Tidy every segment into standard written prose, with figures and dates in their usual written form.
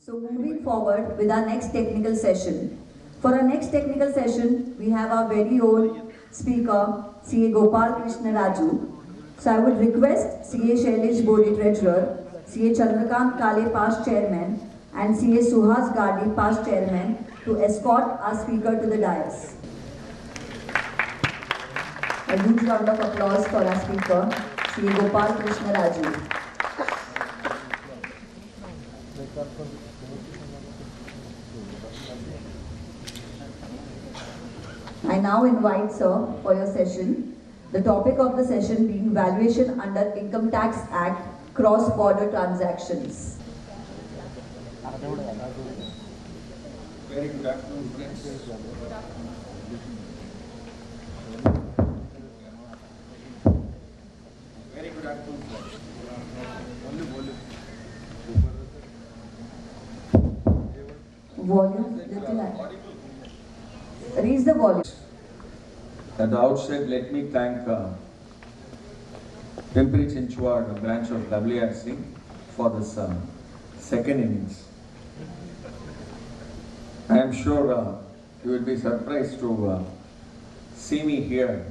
So moving forward with our next technical session. For our next technical session, we have our very own speaker, CA Gopal Krishna Raju. So I would request CA Shailesh Bodi Treasurer, CA Chandrakant Kale Past Chairman, and CA Suhas Gadi Past Chairman to escort our speaker to the dais. A huge round of applause for our speaker, CA Gopal Krishna Raju. I now invite sir for your session. The topic of the session being valuation under Income Tax Act cross-border transactions. Very good afternoon, friends. Very good afternoon, friends. Volume, little high. Raise the volume. At the outset, let me thank Pimpri-Chinchwad branch of WRC for this second innings. I am sure you will be surprised to see me here.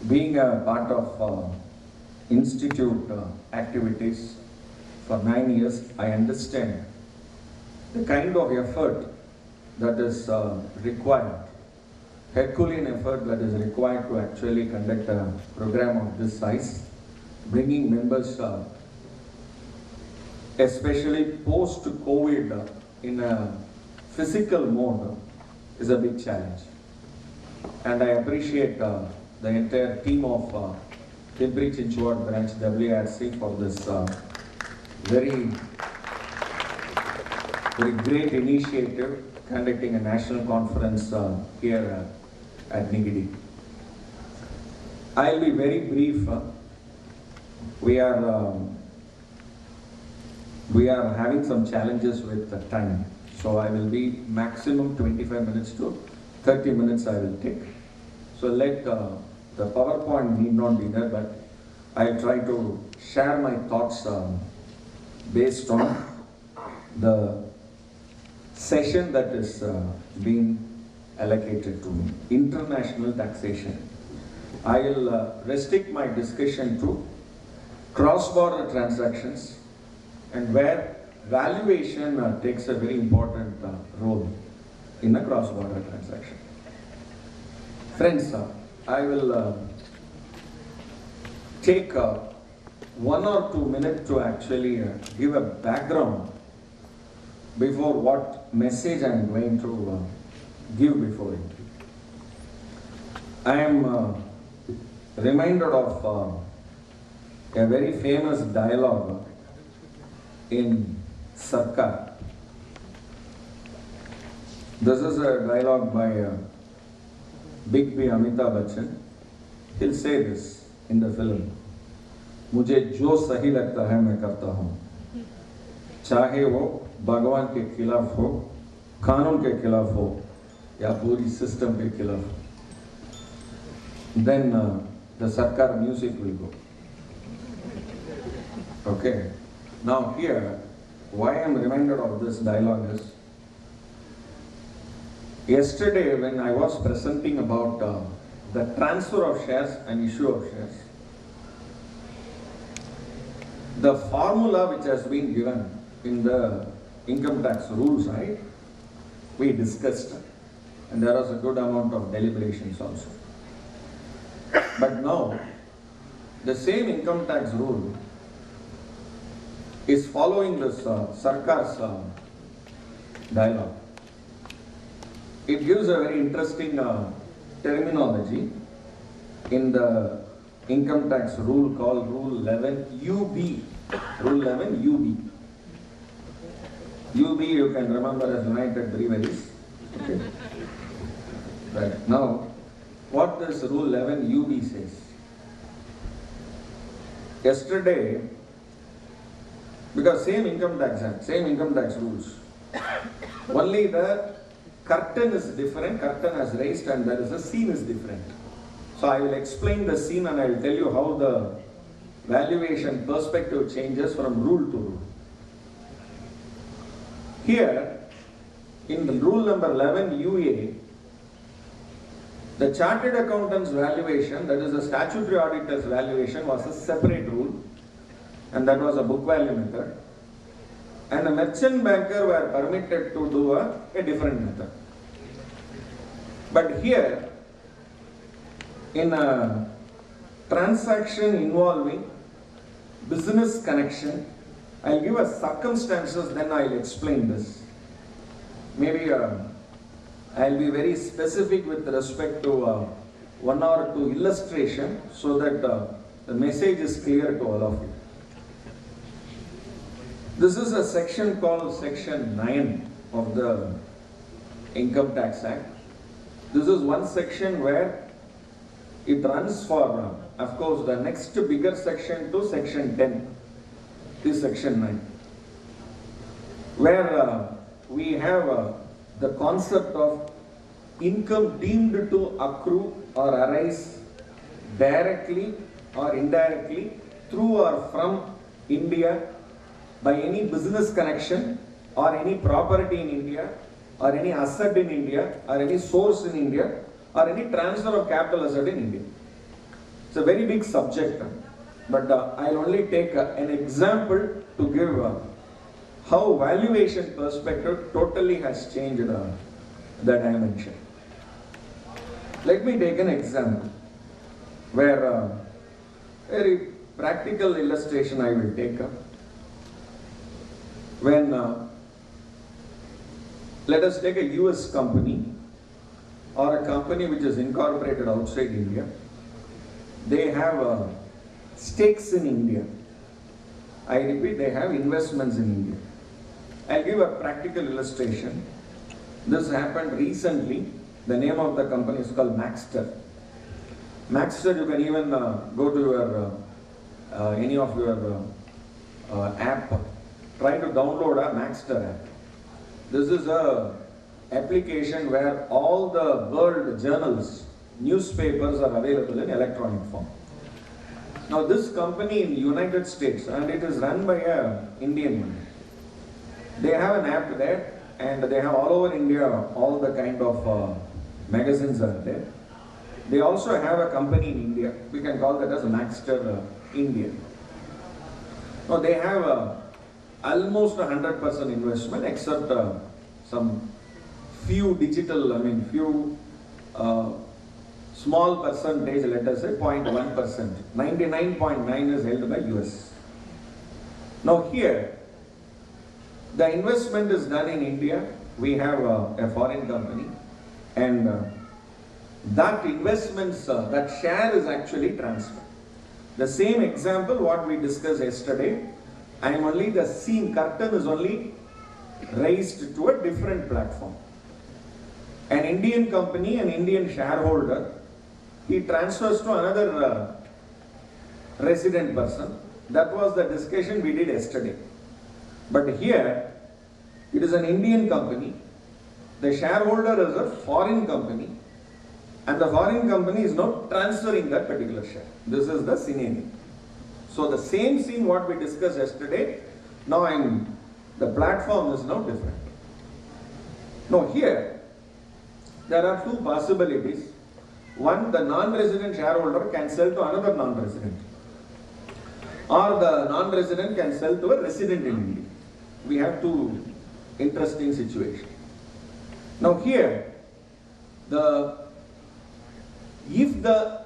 Being a part of institute activities for 9 years, I understand the kind of effort that is required, Herculean effort that is required to actually conduct a program of this size, bringing members, especially post-COVID in a physical mode, is a big challenge. And I appreciate the entire team of Pimpri-Chinchwad branch WRC for this very great initiative, conducting a national conference here at Nigidi. I'll be very brief. We are having some challenges with the time, so I will be maximum 25 minutes to 30 minutes I will take. So let the PowerPoint need not be there, but I'll try to share my thoughts based on the session that is being allocated to me. International taxation. I will restrict my discussion to cross-border transactions and where valuation takes a very important role in a cross-border transaction. Friends, I will take 1 or 2 minutes to actually give a background before what message I am going to give before it. I am reminded of a very famous dialogue in Sarkar. This is a dialogue by Big B Amitabh Bachchan. He'll say this in the film. मुझे जो सही लगता है मैं करता हूँ, चाहे वो भगवान के खिलाफ हो, कानून के खिलाफ हो, या पूरी सिस्टम के खिलाफ हो. Then the Sarkar music will go. Okay. Now here, why I am reminded of this dialogue is, yesterday when I was presenting about the transfer of shares and issue of shares, the formula which has been given in the income tax rules, right, we discussed, and there was a good amount of deliberations also. But now, the same income tax rule is following this Sarkar's dialogue. It gives a very interesting terminology in the income tax rule called Rule 11 UB. Rule 11 UB. UB you can remember as United Breweries. Okay. Right. Now, what this Rule 11 UB says. Yesterday, because same income tax act, same income tax rules, only the curtain is different, curtain has raised, and there is a scene is different. So I will explain the scene and I will tell you how the valuation perspective changes from rule to rule. Here, in the rule number 11 UA, the chartered accountant's valuation, that is the statutory auditor's valuation, was a separate rule, and that was a book value method. And the merchant banker were permitted to do a different method. But here, in a transaction involving business connection, I'll give a circumstances, then I'll explain this. Maybe I'll be very specific with respect to one or two illustration so that the message is clear to all of you. This is a section called Section 9 of the Income Tax Act. This is one section where it runs for, of course, the next bigger section to Section 10 is Section 9, where we have the concept of income deemed to accrue or arise directly or indirectly through or from India by any business connection or any property in India or any asset in India or any source in India or any transfer of capital asset in India. It's a very big subject, but I'll only take an example to give how valuation perspective totally has changed the dimension. Let me take an example where very practical illustration I will take up. When let us take a US company or a company which is incorporated outside India. They have stakes in India. I repeat, they have investments in India. I'll give a practical illustration. This happened recently. The name of the company is called Maxter. Maxter, you can even go to your any of your app. Try to download a Maxter app. This is a application where all the world journals, newspapers are available in electronic form. Now this company in the United States, and it is run by an Indian one. They have an app there, and they have all over India all the kind of magazines are there. They also have a company in India. We can call that as Maxter India. Now they have almost 100% investment, except some few digital, few small percentage, let us say 0.1%. 99.9 is held by US. Now here, the investment is done in India. We have a foreign company, and that investments, that share is actually transferred. The same example what we discussed yesterday, the scene curtain is only raised to a different platform. An Indian company, an Indian shareholder, he transfers to another resident person. That was the discussion we did yesterday. But here, it is an Indian company. The shareholder is a foreign company, and the foreign company is now transferring that particular share. This is the scenario. So the same scene what we discussed yesterday, now the platform is now different. Now here, there are two possibilities. One, the non-resident shareholder can sell to another non-resident, or the non-resident can sell to a resident in India. We have two interesting situations. Now here, if the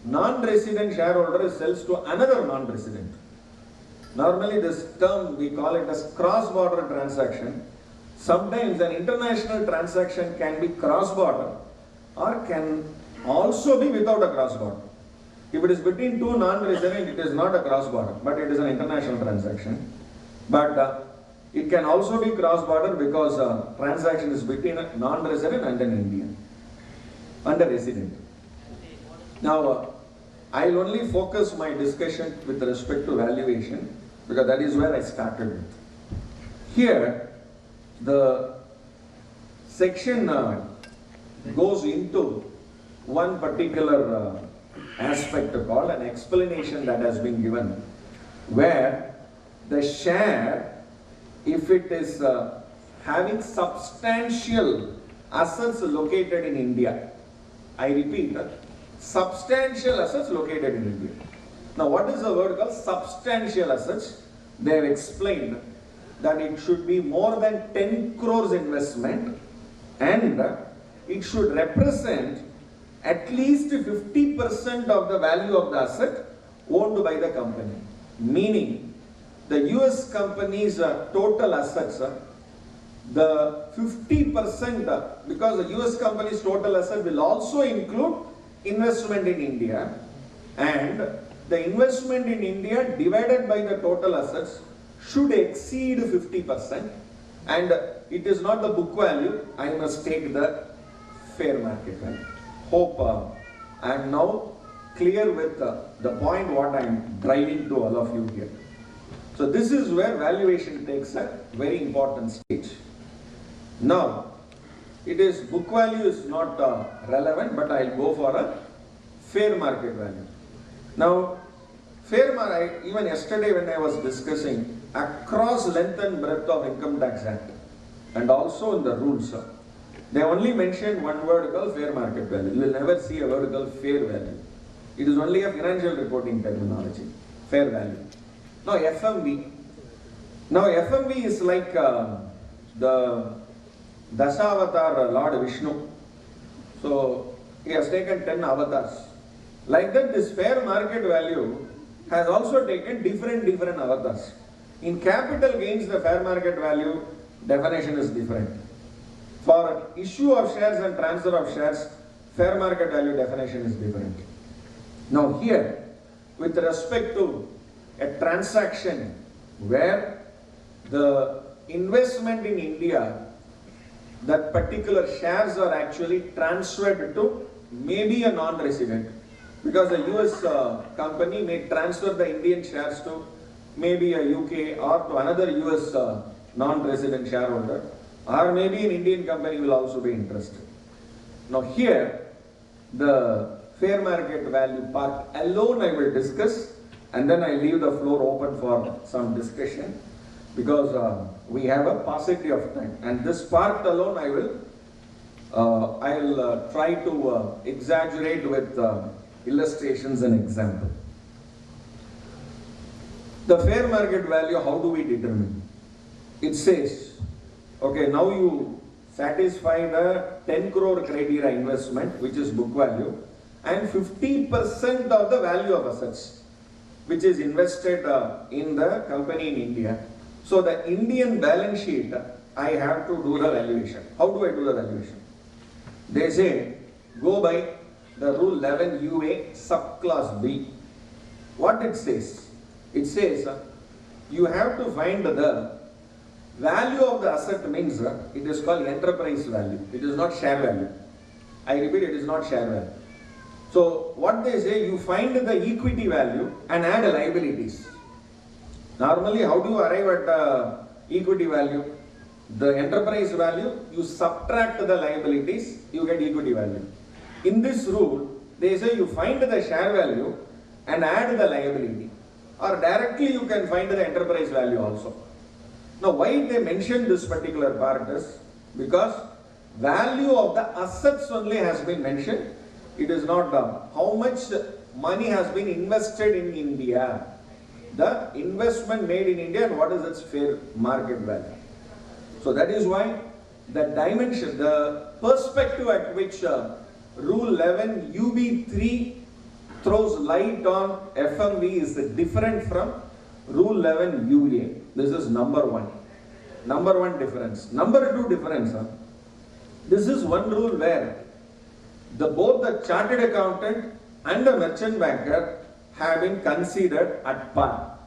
non-resident shareholder sells to another non-resident, normally this term we call it as cross-border transaction. Sometimes an international transaction can be cross-border or can also be without a cross-border. If it is between two non-residents, it is not a cross-border, but it is an international transaction. But it can also be cross-border because transaction is between a non-resident and an Indian, and a resident. Now, I will only focus my discussion with respect to valuation because that is where I started with. Here, the section goes into one particular aspect called an explanation that has been given, where the share, if it is having substantial assets located in India, I repeat, substantial assets located in India. Now, what is the word called substantial assets? They have explained that it should be more than 10 crores investment, and it should represent at least 50% of the value of the asset owned by the company. Meaning, the US company's total assets, the 50%, because the US company's total asset will also include investment in India, and the investment in India divided by the total assets should exceed 50%, and it is not the book value, I must take the fair market value. Hope I am now clear with the point what I am driving to all of you here. So this is where valuation takes a very important stage. Now, it is book value is not relevant, but I will go for a fair market value. Now, fair market, even yesterday when I was discussing across length and breadth of Income Tax Act and also in the rules, they only mentioned one word called fair market value. You will never see a word called fair value. It is only a financial reporting terminology, fair value. Now FMV. Now FMV is like the Dasavatar Lord Vishnu. So he has taken 10 avatars. Like that, this fair market value has also taken different avatars. In capital gains, the fair market value definition is different. For issue of shares and transfer of shares, fair market value definition is different. Now here, with respect to a transaction where the investment in India, that particular shares are actually transferred to maybe a non-resident, because the US company may transfer the Indian shares to maybe a UK or to another US non-resident shareholder, or maybe an Indian company will also be interested. Now here, the fair market value part alone I will discuss, and then I leave the floor open for some discussion, because we have a paucity of time, and this part alone I will try to exaggerate with illustrations and example. The fair market value, how do we determine? It says, okay, now you satisfy the 10 crore criteria investment, which is book value, and 50% of the value of assets, which is invested in the company in India. So the Indian balance sheet, I have to do the valuation. How do I do the valuation? They say, go by the rule 11 UA subclass B. What it says? It says, you have to find the value of the asset, means it is called enterprise value. It is not share value. I repeat, it is not share value. So what they say, you find the equity value and add liabilities. Normally, how do you arrive at equity value? The enterprise value, you subtract the liabilities, you get equity value. In this rule, they say you find the share value and add the liability. Or directly you can find the enterprise value also. Now why they mention this particular part is because value of the assets only has been mentioned. It is not how much money has been invested in India. The investment made in India and what is its fair market value. So that is why the dimension, the perspective at which Rule 11 UB3 throws light on FMV is different from Rule 11 UA. This is number one. Number one difference. Number two difference. This is one rule where both the chartered accountant and the merchant banker have been considered at par.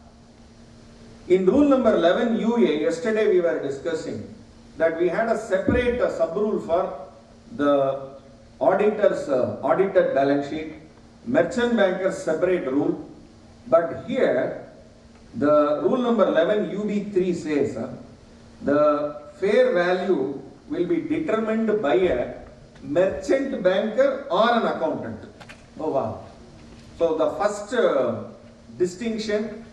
In rule number 11 UA, yesterday we were discussing that we had a separate sub-rule for the auditor's audited balance sheet, merchant banker's separate rule, but here the rule number 11 UB3 says the fair value will be determined by a merchant banker or an accountant. Oh wow. So the first distinction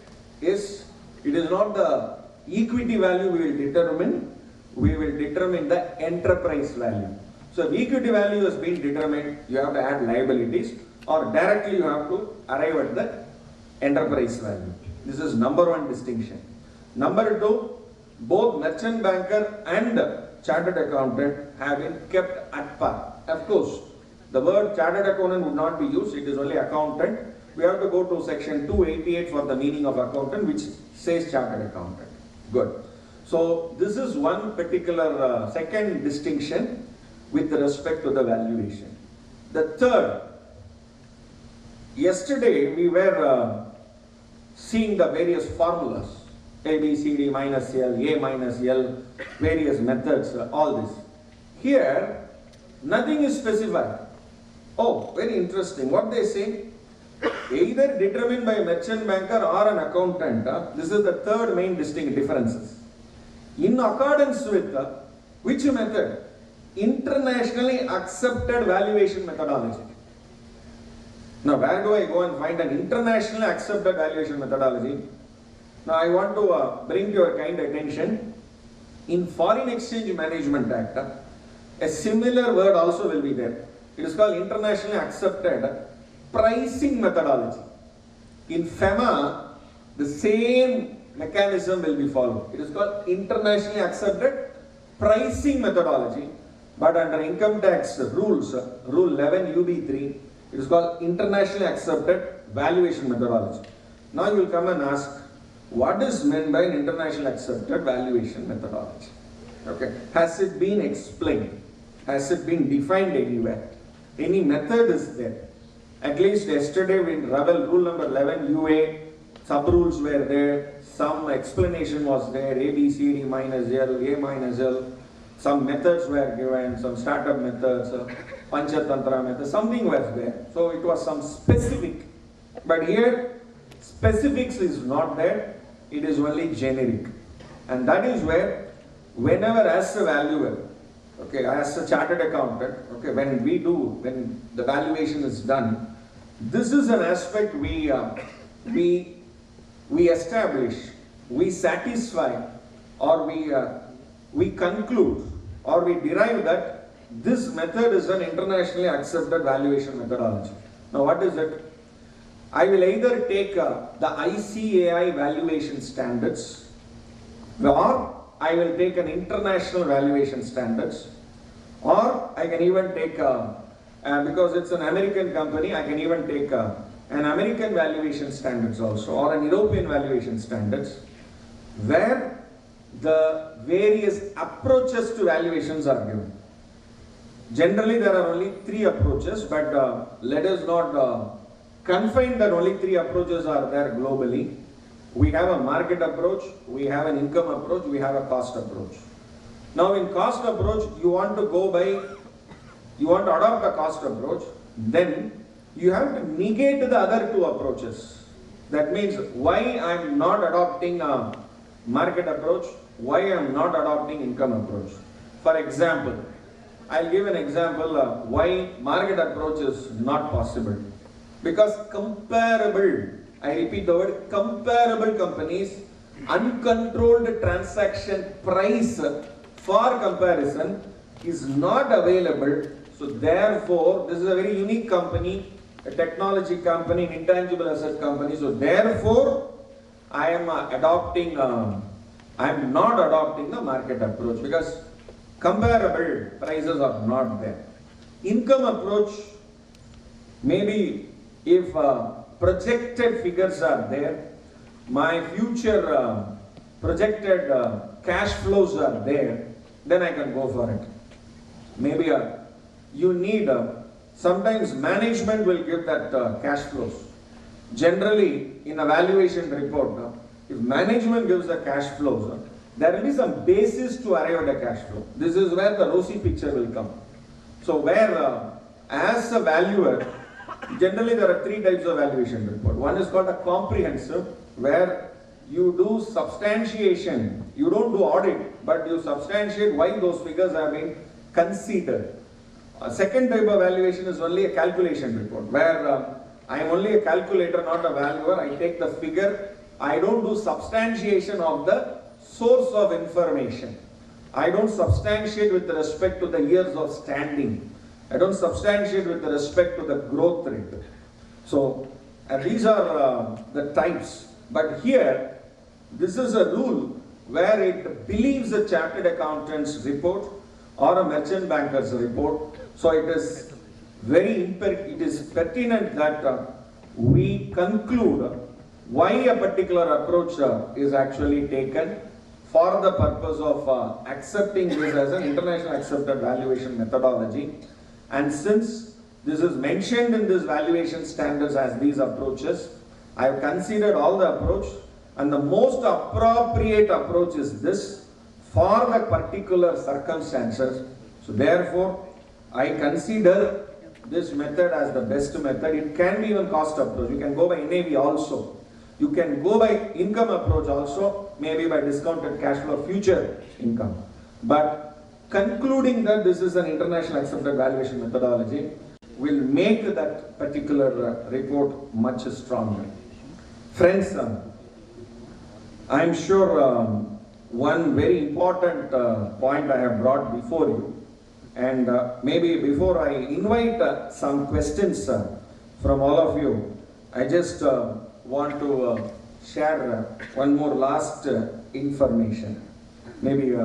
is, it is not the equity value we will determine the enterprise value. So if equity value has been determined, you have to add liabilities, or directly you have to arrive at the enterprise value. This is number one distinction. Number two, both merchant banker and chartered accountant have been kept at par. Of course, the word chartered accountant would not be used, it is only accountant. We have to go to section 288 for the meaning of accountant, which says chartered accountant. Good. So this is one particular second distinction with respect to the valuation. The third, yesterday we were seeing the various formulas, A, B, C, D minus L, A minus L, various methods, all this. Here, nothing is specified. Oh, very interesting. What they say? Either determined by a merchant banker or an accountant. This is the third main distinct differences. In accordance with which method? Internationally accepted valuation methodology. Now, where do I go and find an internationally accepted valuation methodology? Now, I want to bring to your kind attention, in Foreign Exchange Management Act, a similar word also will be there. It is called internationally accepted pricing methodology. In FEMA, the same mechanism will be followed. It is called internationally accepted pricing methodology, but under income tax rules, Rule 11 UB3, it is called internationally accepted valuation methodology. Now you will come and ask, what is meant by an internationally accepted valuation methodology? Okay, has it been explained? Has it been defined anywhere? Any method is there? At least yesterday in Ravel rule number 11 UA, sub rules were there, some explanation was there, A, B, C, D minus L, A minus L, some methods were given, some startup methods, Panchatantra methods, something was there. So it was some specific. But here, specifics is not there, it is only generic. And that is where, whenever as a valuer, okay, as a chartered accountant, okay, when the valuation is done, this is an aspect we establish, we satisfy, or we conclude, or we derive that this method is an internationally accepted valuation methodology. Now what is it? I will either take the ICAI valuation standards, or I will take an international valuation standards, or I can even take, because it's an American company, I can even take an American valuation standards also, or an European valuation standards, where the various approaches to valuations are given. Generally there are only three approaches, but let us not confine that only three approaches are there globally. We have a market approach, we have an income approach, we have a cost approach. Now in cost approach, you want to adopt a cost approach, then you have to negate the other two approaches. That means why I am not adopting a market approach, why I am not adopting income approach. For example, I'll give an example why market approach is not possible. Because comparable, I repeat the word, comparable companies, uncontrolled transaction price for comparison is not available. So therefore, this is a very unique company, a technology company, an intangible asset company. So therefore, I am not adopting the market approach because comparable prices are not there. Income approach, maybe if projected figures are there, my future projected cash flows are there, then I can go for it. Maybe you need, sometimes management will give that cash flows. Generally, in a valuation report, if management gives the cash flows, there will be some basis to arrive at a cash flow. This is where the rosy picture will come. So where, as a valuer, generally there are three types of valuation report. One is called a comprehensive, where you do substantiation. You don't do audit, but you substantiate why those figures have been considered. A second type of valuation is only a calculation report, where I am only a calculator, not a valuer. I take the figure. I don't do substantiation of the source of information. I don't substantiate with respect to the years of standing. I don't substantiate with respect to the growth rate. So, these are the types. But here, this is a rule where it believes a chartered accountant's report or a merchant banker's report. So it is pertinent that we conclude why a particular approach is actually taken for the purpose of accepting this as an international accepted valuation methodology. And since this is mentioned in this valuation standards as these approaches, I have considered all the approach, and the most appropriate approach is this for the particular circumstances. So therefore, I consider this method as the best method. It can be even cost approach. You can go by NAV also. You can go by income approach also, maybe by discounted cash flow future income. But concluding that this is an international accepted valuation methodology will make that particular report much stronger. Friends, I am sure one very important point I have brought before you, and maybe before I invite some questions from all of you, I just want to share one more last information. Maybe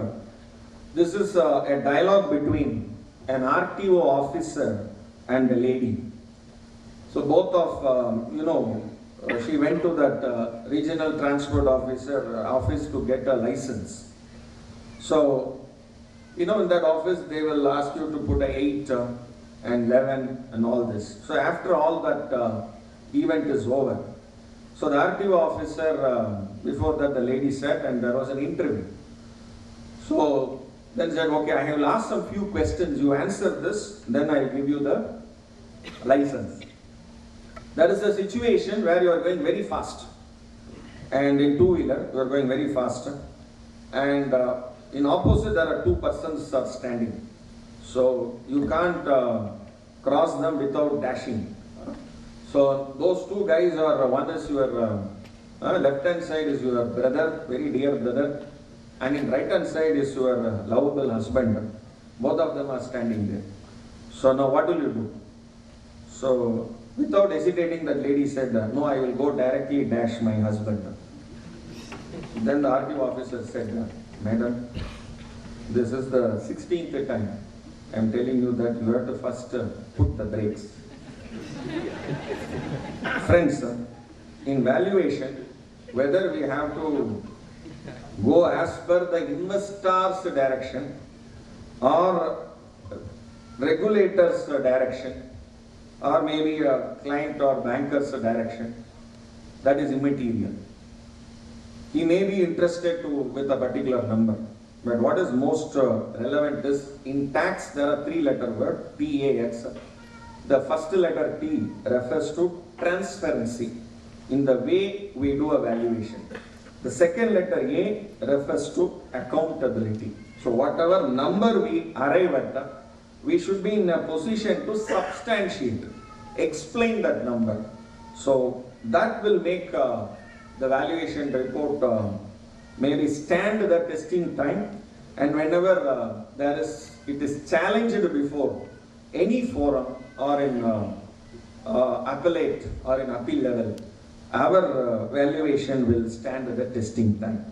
this is a dialogue between an RTO officer and a lady. So both of, she went to that regional transport officer office to get a license. So, in that office they will ask you to put a 8 and 11 and all this. So after all that event is over, so the RTO officer, before that the lady sat and there was an interview. So then said, okay, I have asked some few questions, you answer this, then I will give you the license. There is a situation where you are going very fast, and in two-wheeler you are going very fast, and in opposite there are two persons standing. So you can't cross them without dashing. So those two guys are, one is your left hand side is your brother, very dear brother, and in right hand side is your lovable husband. Both of them are standing there. So now what will you do? So without hesitating, that lady said, no, I will go directly dash my husband. Then the RTO officer said, madam, this is the 16th time I am telling you that you have to first put the brakes. Friends, in valuation, whether we have to go as per the investor's direction or regulator's direction, or maybe a client or banker's direction, that is immaterial. He may be interested with a particular number, but what is most relevant is, in tax there are 3-letter word, TAX. The first letter T refers to transparency in the way we do a valuation. The second letter A refers to accountability. So whatever number we arrive at, we should be in a position to substantiate, explain that number. So that will make the valuation report maybe stand the testing time, and whenever it is challenged before any forum or in appellate or in appeal level, our valuation will stand the testing time.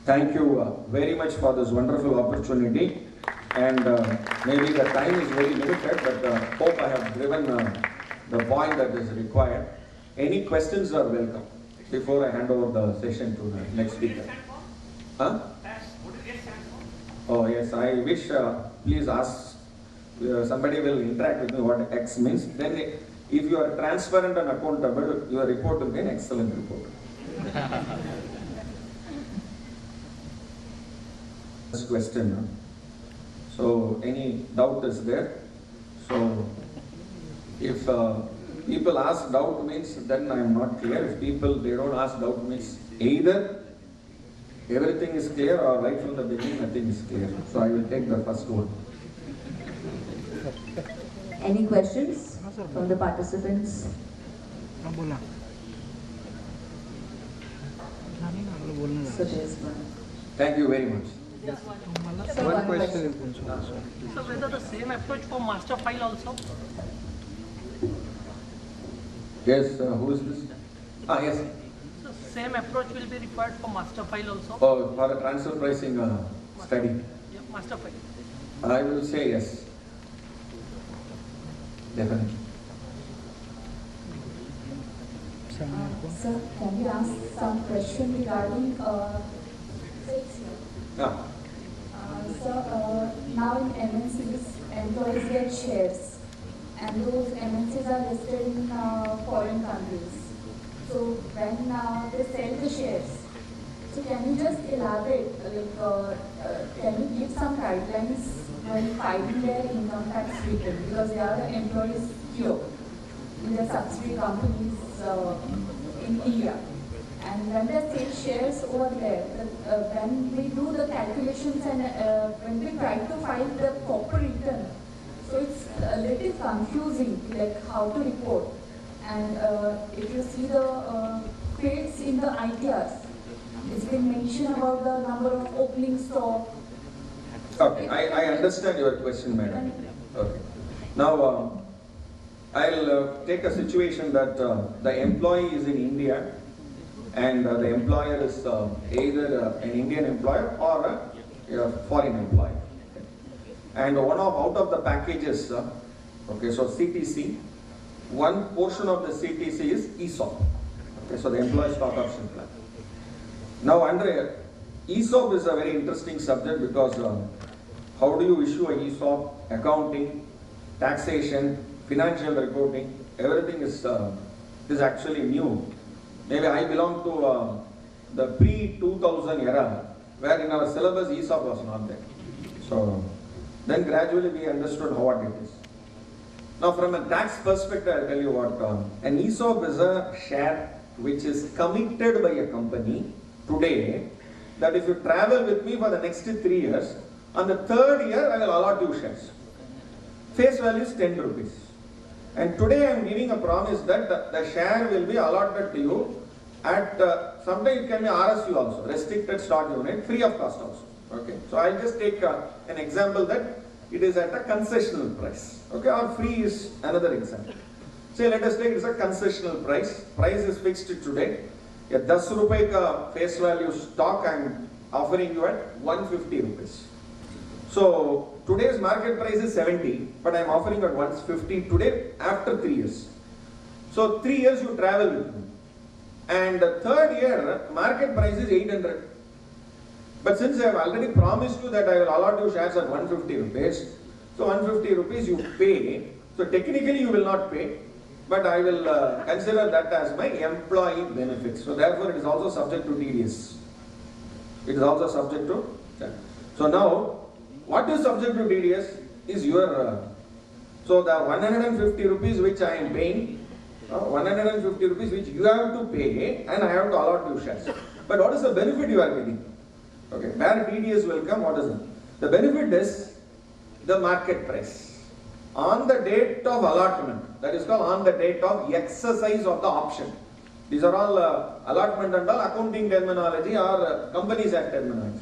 Thank you very much for this wonderful opportunity. And maybe the time is very limited, but hope I have driven the point that is required. Any questions are welcome before I hand over the session to the next speaker. Huh? Oh yes, I wish, please ask, somebody will interact with me what X means. Then if you are transparent and accountable, your report will be an excellent report. This question. So any doubt is there? So if people ask doubt means then I am not clear. If people they don't ask doubt means Either everything is clear or right from the beginning nothing is clear. So I will take the first one. Any questions from the participants? So there's one. Thank you very much. So one question. So whether the same approach for master file also? Yes, who is this? Yes. So same approach will be required for master file also? Oh, for the transfer pricing study. Yeah, master file. I will say yes. Definitely. Sir, can we ask some question regarding sales here? Yeah. Now in MNCs, employees get shares, and those MNCs are listed in foreign countries. So when they sell the shares, so can you just elaborate, can you give some guidelines when filing their income tax return, because they are the employees here in their subsidiary companies in India. And when they sell shares over there, when we do the calculations and when we try to file the corporate return, so it's a little confusing, like how to report. And if you see the fields in the ITRs, it's been mentioned about the number of opening stock. Okay, I understand your question, madam. Okay. Now, I'll take a situation that the employee is in India and the employer is either an Indian employer or a foreign employer. And out of the packages, okay, so CTC, one portion of the CTC is ESOP. Okay, so the employee stock option plan. Now, Andre, ESOP is a very interesting subject because how do you issue an ESOP, accounting, taxation, financial reporting, everything is actually new. Maybe I belong to the pre-2000 era, where in our syllabus ESOP was not there. So then gradually we understood what it is. Now from a tax perspective, I'll tell you what, an ESOP is a share which is committed by a company today, that if you travel with me for the next 3 years, on the 3rd year I will allot you shares. Face value is 10 rupees. And today I am giving a promise that the share will be allotted to you at, sometimes it can be RSU also, restricted stock unit, free of cost also. Okay, so I'll just take an example that it is at a concessional price. Okay, or free is another example. Say let us take it as a concessional price. Price is fixed today. A 10 rupee ka face value stock I am offering you at 150 rupees. So today's market price is 70, but I am offering at 150 today after 3 years. So 3 years you travel with me. And the 3rd year market price is 800. But since I have already promised you that I will allot you shares at 150 rupees, so 150 rupees you pay. So technically you will not pay, but I will consider that as my employee benefits. So therefore it is also subject to TDS. It is also subject to that. So now, what is subject to TDS is your, so the 150 rupees which I am paying, 150 rupees which you have to pay and I have to allot you shares. But what is the benefit you are getting? Okay, where TDS will come, what is it? The benefit is the market price. On the date of allotment, that is called on the date of exercise of the option. These are all allotment and all accounting terminology or Companies Act terminology.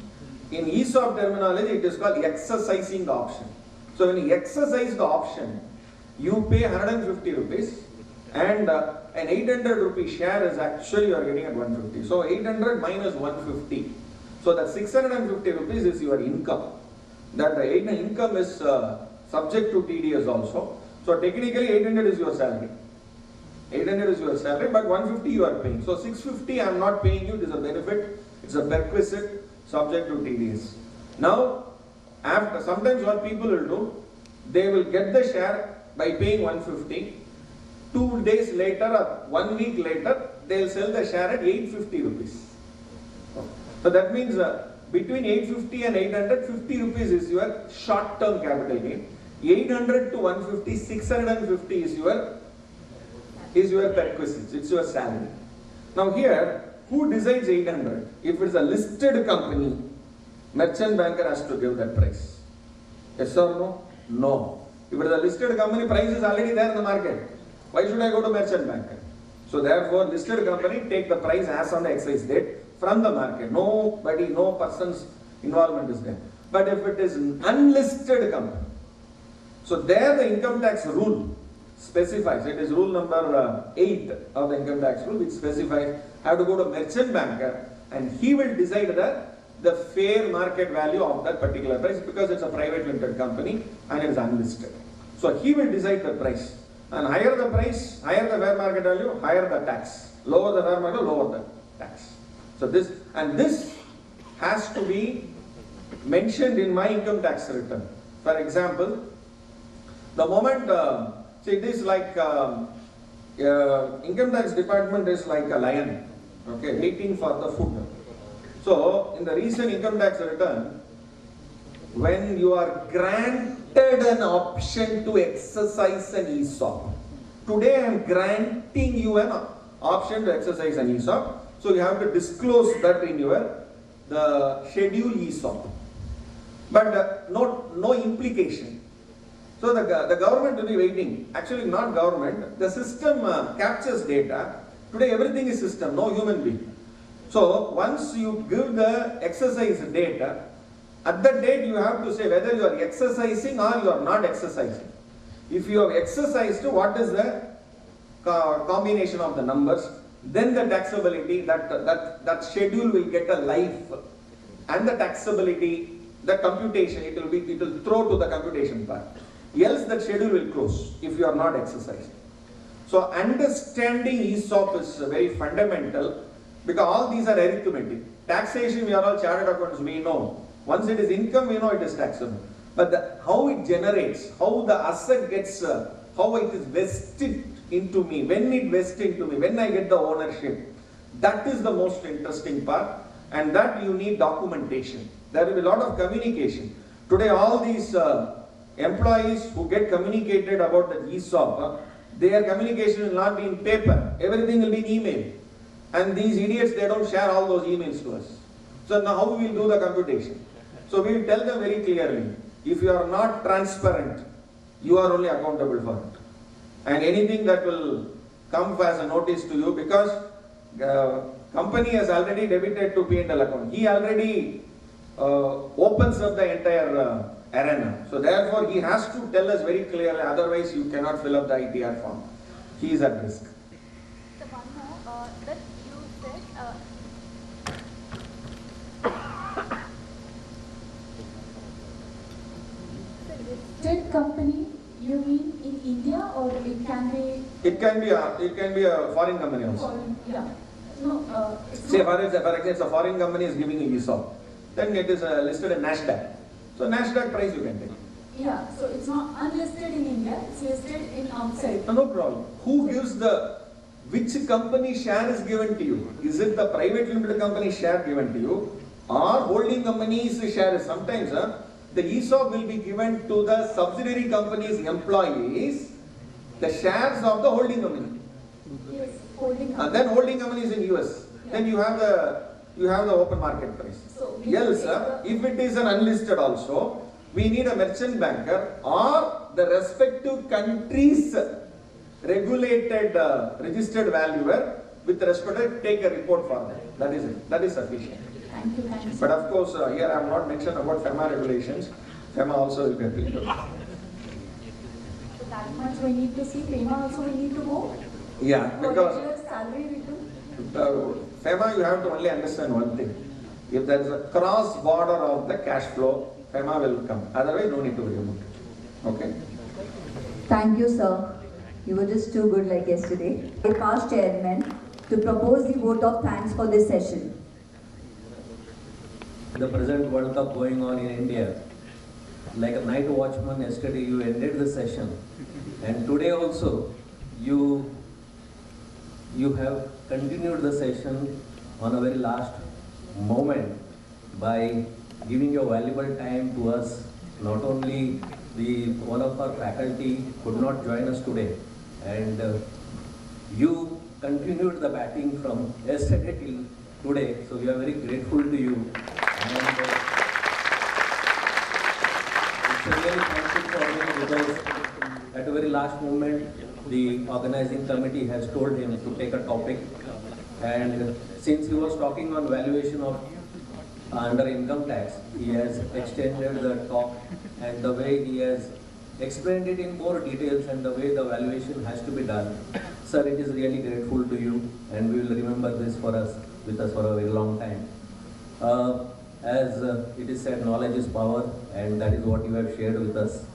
In ESOP terminology, it is called exercising the option. So when you exercise the option, you pay 150 rupees and an 800 rupee share is actually you are getting at 150. So 800 minus 150. So that 650 rupees is your income. That income is subject to TDS also. So technically 800 is your salary. 800 is your salary, but 150 you are paying. So 650 I am not paying you, it is a benefit, it's a perquisite subject to TDS. Now, after sometimes what people will do, they will get the share by paying 150. 2 days later or 1 week later, they will sell the share at 850 rupees. So that means between 850 and 800, 50 rupees is your short-term capital gain. 800 to 150, 650 is your perquisites, it's your salary. Now here, who decides 800? If it's a listed company, merchant banker has to give that price. Yes or no? No. If it is a listed company, price is already there in the market. Why should I go to merchant banker? So therefore, listed company take the price as on the excise date from the market. Nobody, no person's involvement is there. But if it is an unlisted company, so there the income tax rule specifies, it is rule number 8 of the income tax rule, which specifies have to go to merchant banker and he will decide the fair market value of that particular price, because it's a private limited company and it is unlisted. So he will decide the price, and higher the price, higher the fair market value, higher the tax. Lower the fair market, lower the tax. So this has to be mentioned in my income tax return. For example, the moment, see, it is like income tax department is like a lion, okay, waiting for the food. So in the recent income tax return, when you are granted an option to exercise an ESOP, today I am granting you an option to exercise an ESOP. So you have to disclose that in the schedule ESOP, but no implication. So the government will be waiting. Actually, not government. The system captures data. Today everything is system, no human being. So once you give the exercise data, at that date you have to say whether you are exercising or you are not exercising. If you have exercised, what is the combination of the numbers? Then the taxability, that schedule will get a life, and the taxability, the computation, it will throw to the computation part. Else that schedule will close if you are not exercising. So understanding ESOP is very fundamental, because all these are arithmetic. Taxation, we are all chartered accountants, we know. Once it is income, we know it is taxable. But how it generates, how the asset gets, how it is vested into me, when it vests into me, when I get the ownership, that is the most interesting part, and that you need documentation. There will be a lot of communication. Today all these employees who get communicated about the ESOP, their communication will not be in paper, everything will be in email. And these idiots, they don't share all those emails to us. So now how we will do the computation? So we will tell them very clearly, if you are not transparent, you are only accountable for it. And anything that will come as a notice to you, because company has already debited to P&L account. He already opens up the entire arena. So therefore he has to tell us very clearly, otherwise you cannot fill up the ITR form. He is at risk. The one more that you said, listed company, you mean in India, or it can be? It can be a foreign company also. Foreign, yeah. No, Say for example, a foreign company is giving you ESOP, then it is listed in NASDAQ. So NASDAQ price you can take. yeah, so it's not unlisted in India, it's listed in outside. No problem. Who gives which company share is given to you? Is it the private limited company share given to you, or holding company's share? Sometimes the ESOP will be given to the subsidiary company's employees, the shares of the holding company. Yes, holding company. And then holding company is in US. Yeah. Then you have the open market price. So we Else, take the- if it is an unlisted also, we need a merchant banker or the respective countries regulated registered valuer with respect to take a report for that. That is it. That is sufficient. Thank you, thank you. But of course, here I have not mentioned about FEMA regulations. FEMA also will get it. So that much we need to see, FEMA also we need to go. Yeah, For because regular salary return. FEMA, you have to only understand one thing. If there is a cross border of the cash flow, FEMA will come. Otherwise, no need to worry about it. Okay? Thank you, sir. You were just too good like yesterday. I past chairman to propose the vote of thanks for this session. The present World Cup going on in India, like a night watchman, yesterday you ended the session, and today also you have continued the session on a very last moment by giving your valuable time to us. Not only one of our faculty could not join us today, and you continued the batting from yesterday till today. So we are very grateful to you. And it's really thankful for him because at a very last moment, the organizing committee has told him to take a topic. And since he was talking on valuation of under income tax, he has extended the talk, and the way he has explained it in more details and the way the valuation has to be done. Sir, it is really grateful to you, and we will remember this with us for a very long time. As it is said, knowledge is power, and that is what you have shared with us.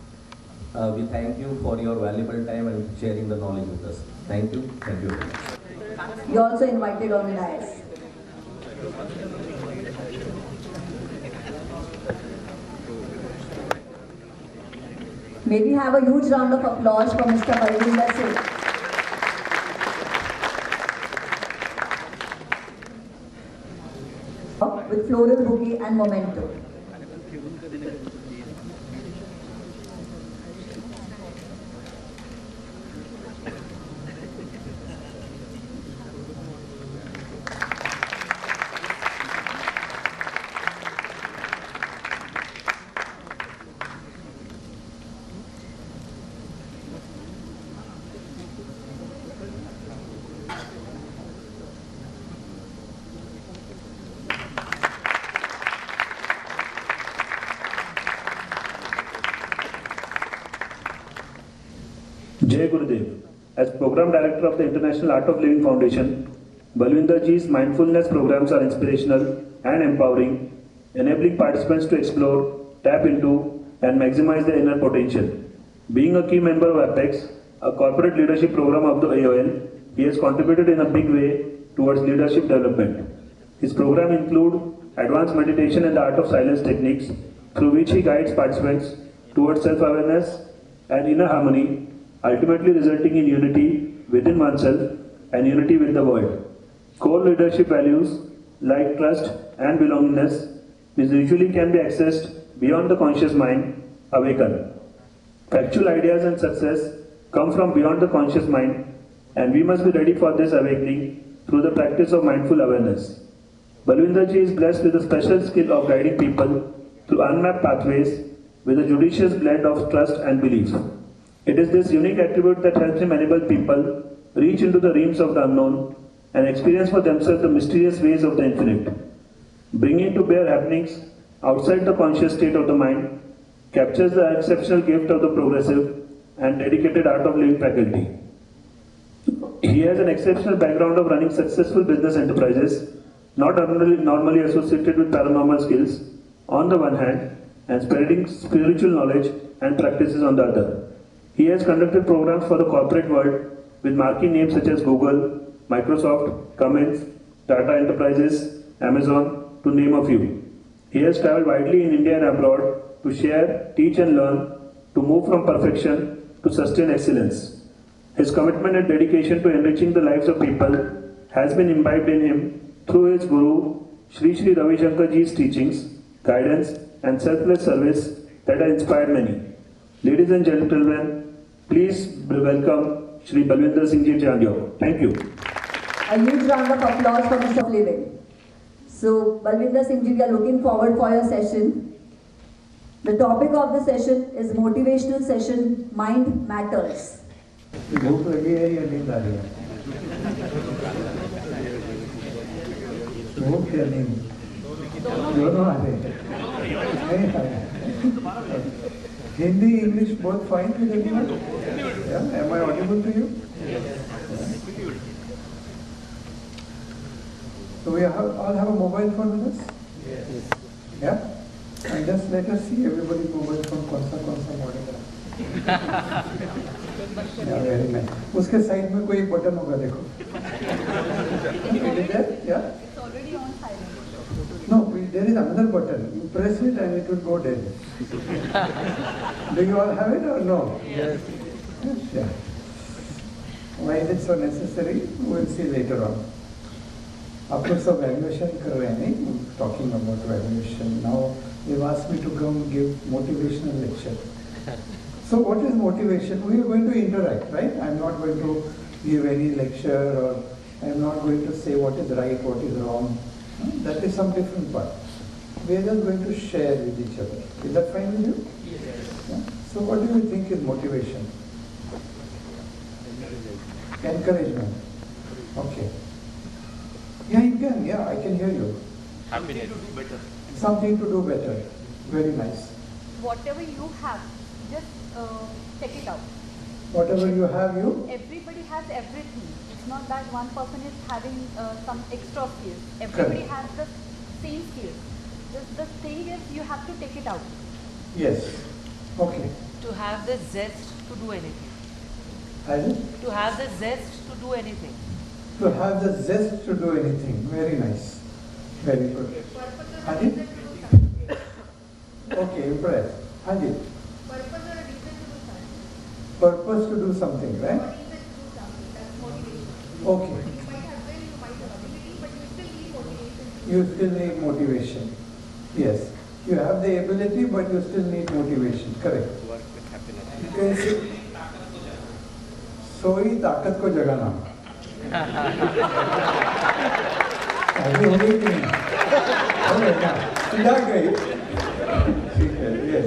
We thank you for your valuable time and sharing the knowledge with us. Thank you. Thank you very much. You're also invited on dais. May we have a huge round of applause for Mr. Balwinder Singh. With floral bouquet and memento. Jai Gurudev. As Program Director of the International Art of Living Foundation, Balwinder Ji's mindfulness programs are inspirational and empowering, enabling participants to explore, tap into, and maximize their inner potential. Being a key member of APEX, a corporate leadership program of the AOL, he has contributed in a big way towards leadership development. His program include advanced meditation and the art of silence techniques, through which he guides participants towards self-awareness and inner harmony, ultimately resulting in unity within oneself and unity with the world. Core leadership values like trust and belongingness, which usually can be accessed beyond the conscious mind, awaken. Factual ideas and success come from beyond the conscious mind, and we must be ready for this awakening through the practice of mindful awareness. Balwinder Ji is blessed with a special skill of guiding people through unmapped pathways with a judicious blend of trust and belief. It is this unique attribute that helps him enable people reach into the realms of the unknown and experience for themselves the mysterious ways of the infinite. Bringing to bear happenings outside the conscious state of the mind captures the exceptional gift of the progressive and dedicated art of living faculty. He has an exceptional background of running successful business enterprises, not normally associated with paranormal skills on the one hand, and spreading spiritual knowledge and practices on the other. He has conducted programs for the corporate world with marquee names such as Google, Microsoft, Cummins, Tata Enterprises, Amazon, to name a few. He has traveled widely in India and abroad to share, teach and learn, to move from perfection to sustain excellence. His commitment and dedication to enriching the lives of people has been imbibed in him through his Guru, Sri Sri Ravi Shankar Ji's teachings, guidance and selfless service that has inspired many. Ladies and gentlemen, please welcome Shri Balwinder Singh Ji Chandiok. Thank you. A huge round of applause for Mr. Living. So, Balwinder Singh Ji, we are looking forward for your session. The topic of the session is motivational session, Mind Matters. भूख लगी है या नींद आ रही है? भूख या नींद दोनों आ रहे हैं? नहीं आ रहे? Hindi, English, both fine with everyone? Yeah, am I audible to you? So we all have a mobile phone with us? Yes. Yeah? And just let us see everybody's mobile phone कौन सा model है. Yeah, very nice. उसके side में कोई button होगा देखो. Is there? Yeah? It's already on silent. No, there is another button. You press it and it will go dead. Do you all have it or no? Yes. Yeah. Why is it so necessary? We will see later on. आप लोग सब valuation कर रहे हैं नहीं? Talking about valuation. Now they've asked me to come give motivational lecture. So what is motivation? We are going to interact, right? I'm not going to give any lecture or I am not going to say what is right, what is wrong. That is some different part. We are just going to share with each other. Is that fine with you? Yeah? So what do you think is motivation? Encouragement. Okay. Yeah, you can. Yeah, I can hear you. Happiness. Something to do better. Very nice. Whatever you have, just take it out. Whatever you have, you? Everybody has everything. It's not that one person is having some extra skills. Everybody Correct. has the same skills. Just the thing is you have to take it out. Yes. Okay. To have the zest to do anything. Has it? To have the zest to do anything. To have the zest to do anything. Very nice. Very good. Hadid? Okay, impressed. Hadid? Purpose to do something, right? Okay. You still need motivation. Yes. You have the ability, but you still need motivation. Correct. Work with happiness. कैसे सोई ताकत को जगाना अभी हो गई कि नहीं हो गई क्या जाग गई ठीक है यस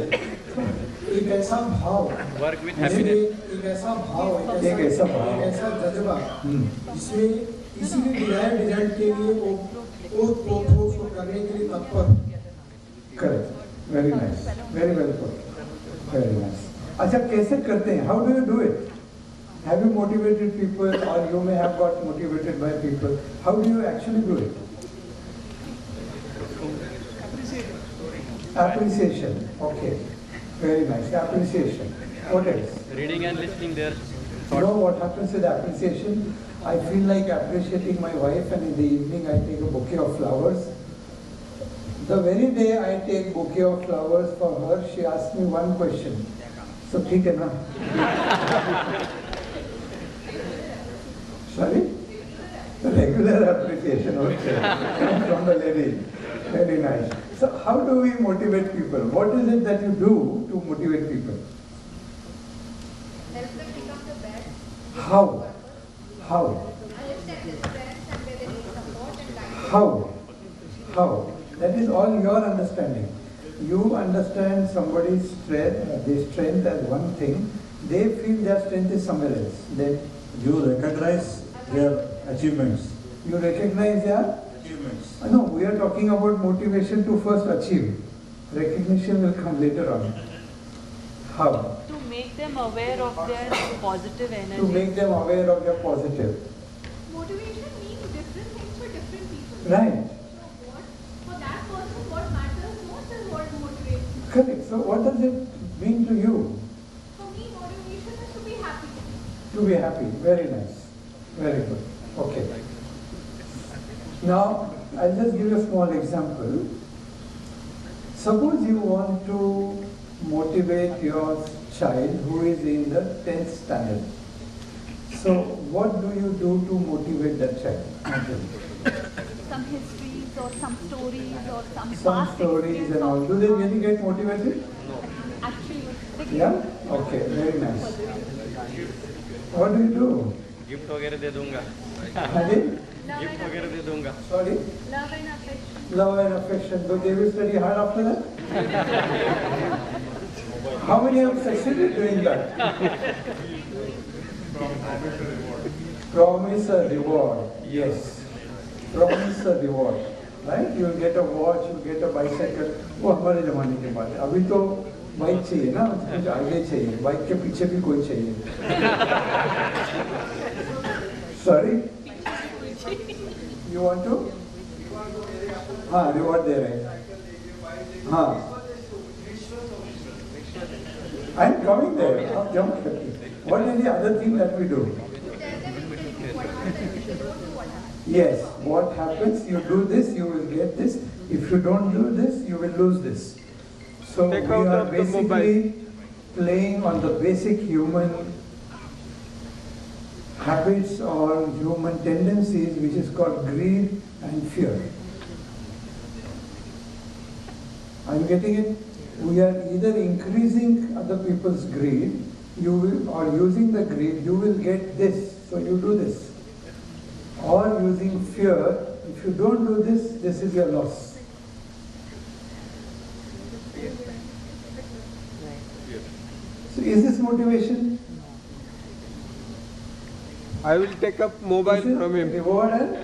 एक ऐसा भाव Work with जिसमें happiness. एक ऐसा भाव एक ऐसा भाव। एक ऐसा जज्बा जिसमें किसी भी डिजायर्ड रिजल्ट के लिए वो उसको करने के लिए तत्पर correct very nice very well put very nice अच्छा कैसे करते हैं how do you do it have you motivated people और you may have got motivated by people how do you actually do it appreciation okay very nice appreciation what else Reading and listening their you know what happens with appreciation I feel like appreciating my wife and in the evening I take a bouquet of flowers the very day I take bouquet of flowers for her she asks me one question so ठीक है ना sorry regular appreciation okay from the lady very nice so how do we motivate people what is it that you do to motivate people Help them become the best. how how Understand their strengths and where they need support and guidance. how that is all your understanding you understand somebody's strength their strength as one thing they feel their strength is somewhere else they You recognize their achievements. you recognize their Achievements. no we are talking about motivation to first achieve recognition will come later on how To make them aware of their positive to energy. make them aware of your positive Motivation means different things for different people. right So what, for that person, what matters most is what motivates me. correct so what does it mean to you For me, motivation is to be happy. to be happy very nice very good okay now I'll just give you a small example suppose you want to motivate your child who is in the 10th standard so what do you do to motivate that child Some histories or some stories or some some past stories experience and all of- do they really get motivated Actually, they yeah okay very nice what do you do gift वगैरह दे दूंगा Hadid? Gift वगैरह दे दूंगा Sorry? Love and affection. Love and affection. So they will study hard after that? How many have succeeded doing that? Promise a reward. Yes. Promise a reward. Right? You will get a watch, you will get a bicycle. वो हमारे जमाने की बात है. अभी तो bike चाहिए ना, कुछ आगे चाहिए. बाइक के पीछे भी कोई चाहिए. Sorry? You want to? हाँ रिवॉर्ड दे रहे हैं हाँ I am coming there आप jump करके what is the other thing that we do yes what happens you do this you will get this if you don't do this you will lose this so Take we out are of the basically playing on the basic human habits or human tendencies which is called greed and fear. I'm getting it? We are either increasing other people's greed, you will, or using the greed, you will get this, so you do this. Or using fear. If you don't do this, this is your loss. So is this motivation? I will take up mobile from him. Reward and?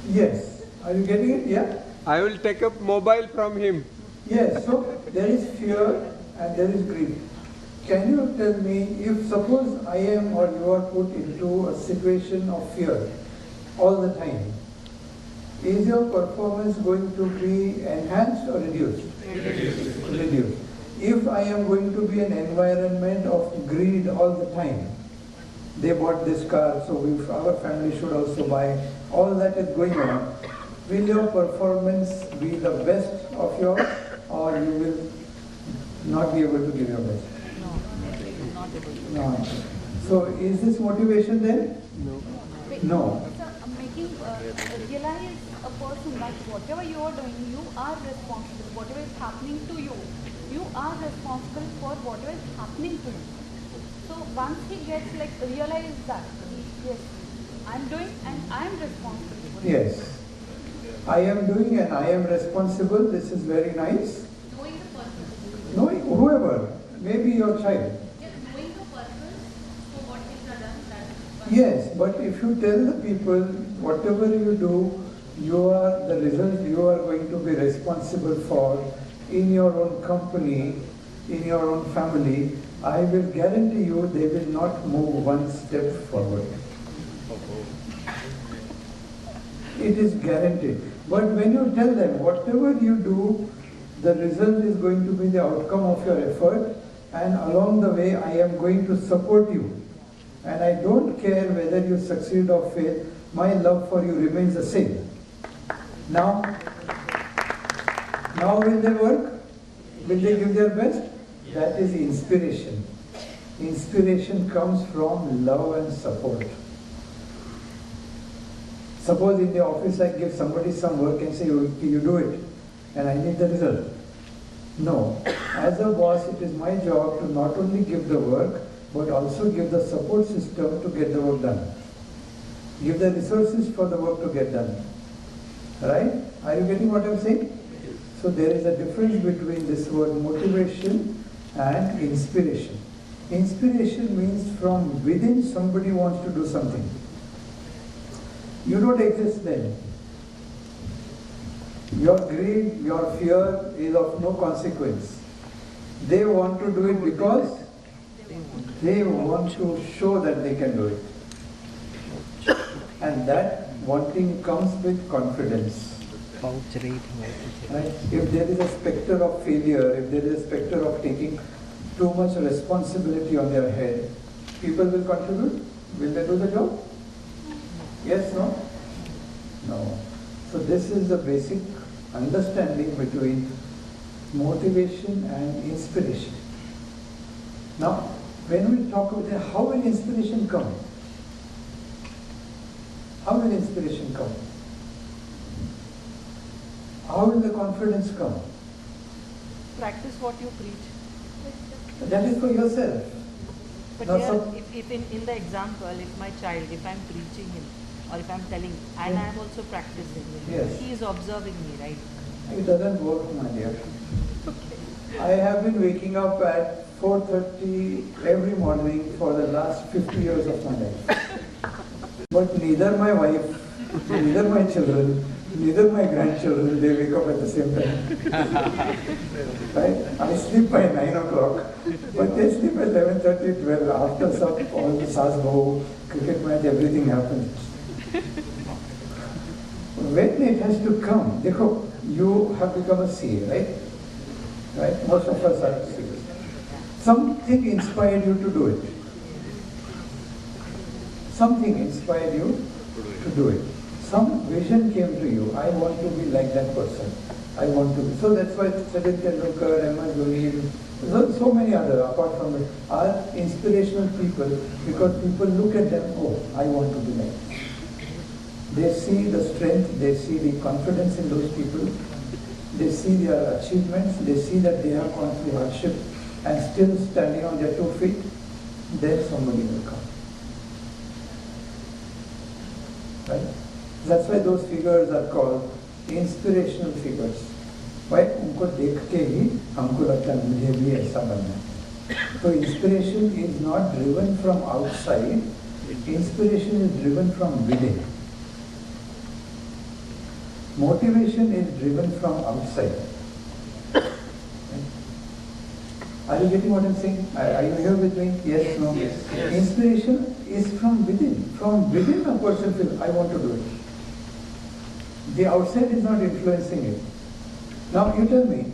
Yes. Are you getting it? Yeah? I will take up mobile from him. Yes. So there is fear and there is greed. Can you tell me, if suppose I am or you are put into a situation of fear all the time, is your performance going to be enhanced or reduced? Reduced. If I am going to be an environment of greed all the time, they bought this car, so our family should also buy, all that is going on, will your performance be the best of yours, or you will not be able to give your best? No. So is this motivation then? No. No. So making realize a person that whatever you are doing, you are responsible. Whatever is happening to you, you are responsible for whatever is happening to you. So once he gets like realize that, yes, I'm doing and I'm responsible for it. Yes. I am doing and I am responsible. This is very nice. Knowing the purpose. Knowing whoever, maybe your child. Knowing the purpose for what things are done, that Yes, but if you tell the people whatever you do, you are the result you are going to be responsible for in your own company, in your own family, I will guarantee you they will not move one step forward. It is guaranteed. But when you tell them whatever you do, the result is going to be the outcome of your effort, and along the way I am going to support you. And I don't care whether you succeed or fail, my love for you remains the same. Now will they work? Will they give their best? That is inspiration. Inspiration comes from love and support. Suppose in the office I give somebody some work and say, you do it, and I need the result. No. As a boss, it is my job to not only give the work, but also give the support system to get the work done. Give the resources for the work to get done. Right? Are you getting what I'm saying? So there is a difference between this word motivation and inspiration. Inspiration means from within somebody wants to do something. You don't exist then. Your greed, your fear is of no consequence. They want to do it because they want to show that they can do it. And that wanting comes with confidence. Right? If there is a specter of failure, if there is a specter of taking too much responsibility on their head, people will contribute? Will they do the job? Yes, no? No. So this is the basic understanding between motivation and inspiration. Now, when we talk about how will inspiration come? How will inspiration come? How will the confidence come? Practice what you preach. That is for yourself. But Now, here, if in the example, if my child, if I'm preaching him, or if I'm telling, and I'm also practicing, Yes. he is observing me, right? It doesn't work, my dear. I have been waking up at 4:30 every morning for the last 50 years of my life. But neither my wife, neither my children, neither my grandchildren, they wake up at the same time. Right? I sleep by 9 o'clock, but they sleep at 11:30, 12. After some, all the Sasbo, cricket match, everything happens. When it has to come, dekho, you have become a CA, right? Right? Most of us are CAs. Something inspired you to do it. Something inspired you to do it. Some vision came to you. I want to be like that person. I want to be. So that's why Sachin Tendulkar, MS Dhoni, so many other, apart from it, are inspirational people because people look at them, oh, I want to be like this. They see the strength, they see the confidence in those people, they see their achievements, they see that they have gone through hardship and still standing on their 2 feet, then somebody will come. right? That's why those figures are called inspirational figures. Why? उनको देख के ही हमको लगता है मुझे भी ऐसा बनना है. So inspiration is not driven from outside. Inspiration is driven from within. Motivation is driven from outside. Are you getting what I'm saying? Are you here with me? Yes, no? Yes. Inspiration is from within. From within a person feels, I want to do it. The outside is not influencing it. Now you tell me,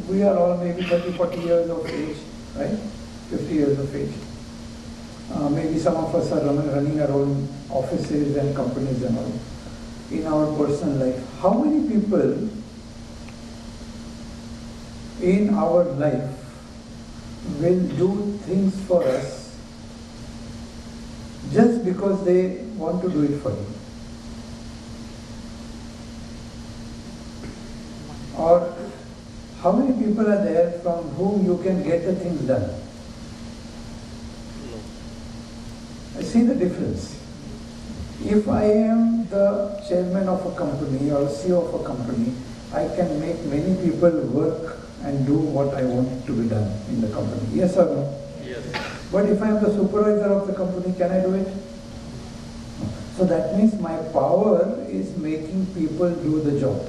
we are all maybe 30, 40 years of age, right? 50 years of age. Maybe some of us are running our own offices and companies and all. In our personal life, how many people in our life will do things for us just because they want to do it for you? Or how many people are there from whom you can get the things done? I see the difference. If I am the chairman of a company or CEO of a company, I can make many people work and do what I want to be done in the company. Yes or no? Yes. But if I am the supervisor of the company, can I do it? No. So that means my power is making people do the job.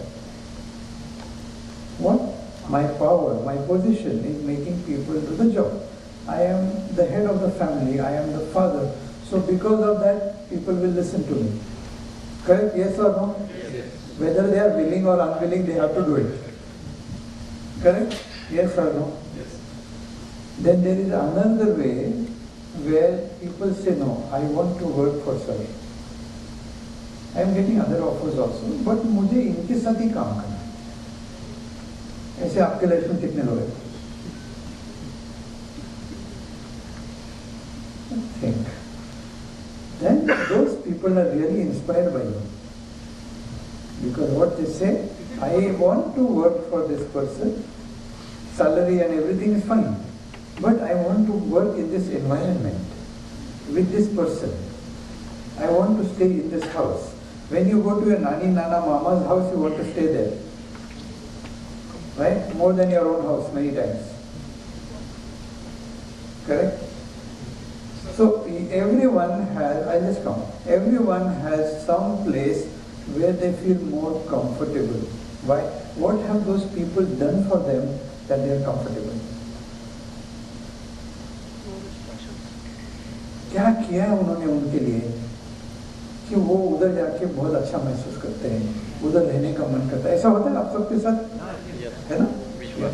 What? My power, my position is making people do the job. I am the head of the family, I am the father. So because of that, people will listen to me. Correct? Yes or no? Yes. Whether they are willing or unwilling, they have to do it. Correct? Yes or no? Yes. Then there is another way where people say, no, I want to work for sir. I am getting other offers also, but मुझे इनके साथ ही काम करना है. ऐसे आपके life में कितने लोग हैं? Think. Then those people are really inspired by you. Because what they say, I want to work for this person, salary and everything is fine, but I want to work in this environment, with this person. I want to stay in this house. When you go to your nani, nana, mama's house, you want to stay there. Right? More than your own house many times. Correct? So everyone has, I just count, everyone has some place where they feel more comfortable. Why? What have those people done for them that they are comfortable? क्या किया है उन्होंने उनके लिए कि वो उधर जाके बहुत अच्छा महसूस करते हैं, उधर रहने का मन करता है. ऐसा होता है आप सबके साथ, है ना?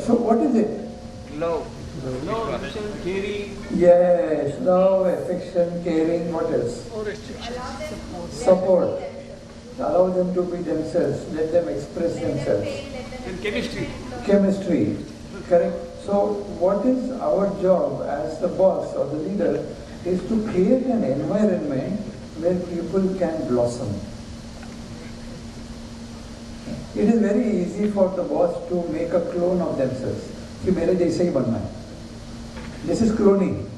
So what is it? Love. Love, affection, caring. Yes, love, affection, caring. What else? Support. Allow them to be themselves. Let them express themselves. And chemistry. Chemistry. Correct. So what is our job as the boss or the leader is to create an environment where people can blossom. It is very easy for the boss to make a clone of themselves. कि मेरे जैसे ही बनना है. This is cloning.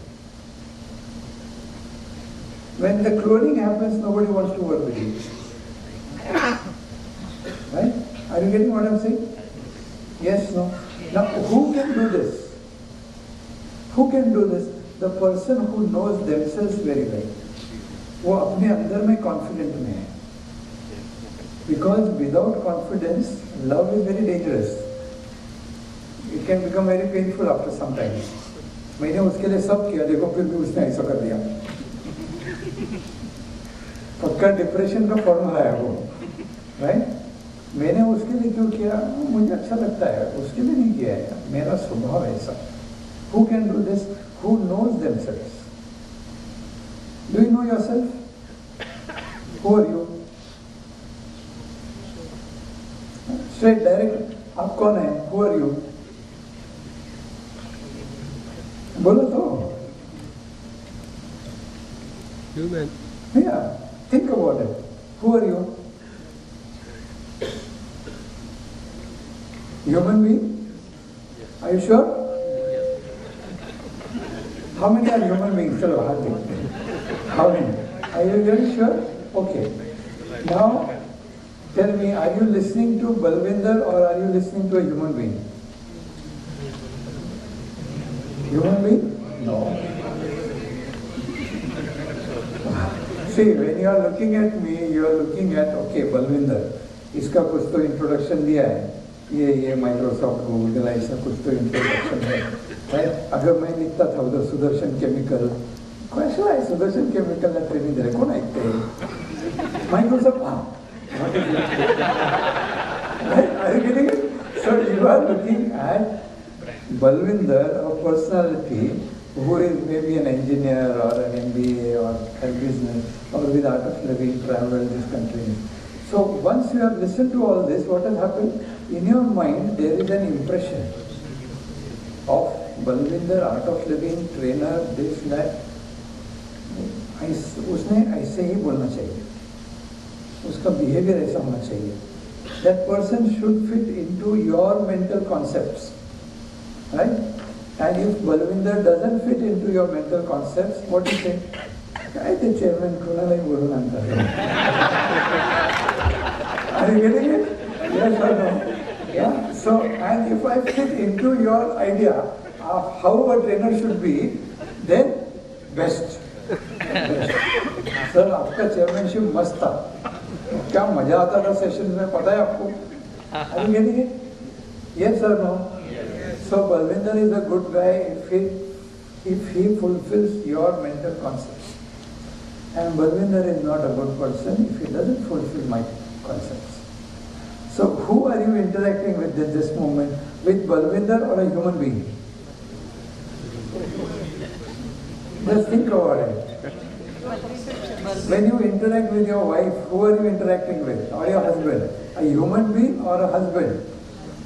When the cloning happens, nobody wants to work with you. Right? Are you getting what I'm saying? Yes, no? Now, who can do this? Who can do this? The person who knows themselves very well. वो अपने अंदर में confident में है. Because without confidence, love is very dangerous. It can become very painful after some time. मैंने उसके लिए सब किया, देखो फिर भी उसने ऐसा कर दिया. पक्का डिप्रेशन का फॉर्मूला है वो, राइट? मैंने उसके लिए क्यों किया? मुझे अच्छा लगता है, उसके लिए नहीं किया है, मेरा स्वभाव ऐसा. Who can do this? Who knows themselves? Do you know yourself? Who are you? Straight, direct. आप कौन है? Who are you? बोलो तो. Human. Yeah, think about it. Who are you? Human being? Are you sure? How many are human beings? Chalo, how many? Are you really sure? Okay. Now, tell me, are you listening to Balwinder or are you listening to a human being? Human being? No. See, when you are looking at me, you are looking at, okay, Balwinder, इसका कुछ तो introduction दिया है, ये Microsoft Google ऐसा कुछ तो introduction है, राइट? अगर मैं लिखता था उधर सुदर्शन केमिकल, कैसा है सुदर्शन केमिकल ना ट्रेनिंग दे रहे, कौन ऐकते हैं? माइक्रोसॉफ्ट, हाँ, what is it? Right? Are you getting it? So you are looking at Balwinder, a personality who is maybe an engineer or an MBA or a business or with art of living, travel this country. So once you have listened to all this, what has happened? In your mind, there is an impression of Balwinder, art of living, trainer, this, that. उसने ऐसे ही बोलना चाहिए, उसका behavior ऐसा होना चाहिए. That person should fit into your mental concepts, right? And if Balwinder doesn't fit into your mental concepts, what do you say? काय ते chairman कोणालाही बोलून आणतात. Are you getting it? Yes or no? Yeah. So, and if I fit into your idea of how a trainer should be, then best. Sir आपका chairmanship मस्त था, क्या मजा आता था सेशन में, पता है आपको? Are you getting it? Yes or no? So Balwinder is a good guy if he fulfills your mental concepts. And Balwinder is not a good person if he doesn't fulfill my concepts. So who are you interacting with at this moment? With Balwinder or a human being? Just think about it. When you interact with your wife, who are you interacting with? Or your husband? A human being or a husband?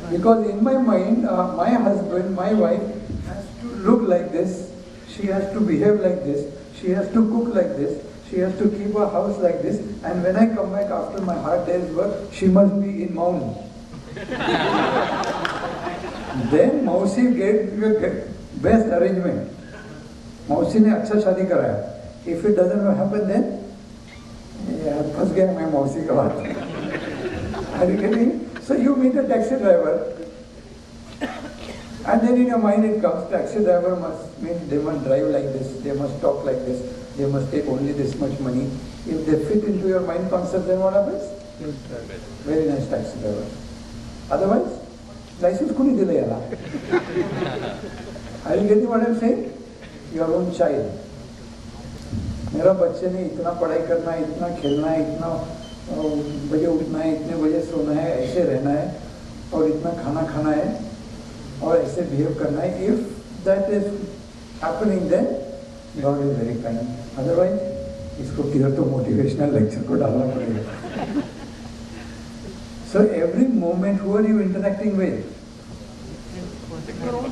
Because in my mind, my husband, my wife has to look like this, she has to behave like this, she has to cook like this, she has to keep her house like this, and when I come back after my hard day's work, she must be in Mount. Then Mausi gave the best arrangement. Mausi ने अच्छा शादी कराया. If it doesn't happen, then फंस गया मैं मौसी का बात. Are you getting it? So you meet a taxi driver, and then in your mind it comes, taxi driver must mean they must drive like this, they must talk like this, they must take only this much money. If they fit into your mind concept, then what happens? Very nice taxi driver. Otherwise, license kuni dile yala. Are you getting what I'm saying? Your own child. मेरा बच्चे ने इतना पढ़ाई करना है, इतना खेलना है, इतना बजे उठना है, इतने बजे सोना है, ऐसे रहना है और इतना खाना खाना है और ऐसे बिहेव करना है. If that is happening, then God is very kind. Otherwise, इसको किधर तो motivational lecture को डालना पड़ेगा. So every moment, who are you interacting with?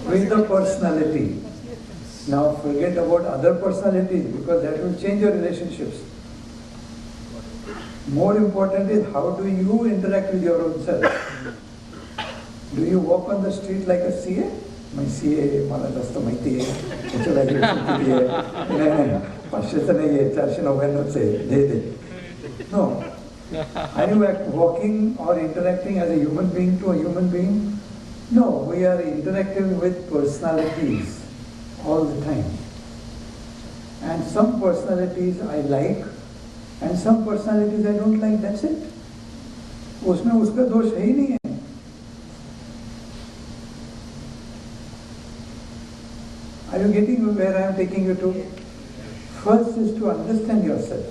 With the personality. Now forget about other personalities because that will change your relationships. More important is how do you interact with your own self. Do you walk on the street like a CA? My CA, मला जास्त माहिती आहे, त्याच्या graduation किती आहे, नाही 500चं नाही आहे, 499चं आहे, दे. No. Are you walking or interacting as a human being to a human being? No, we are interacting with personalities all the time. And some personalities I like and some personalities I don't like, that's it. उसमें उसका दोष है ही नहीं है. Are you getting where I am taking you to? First is to understand yourself.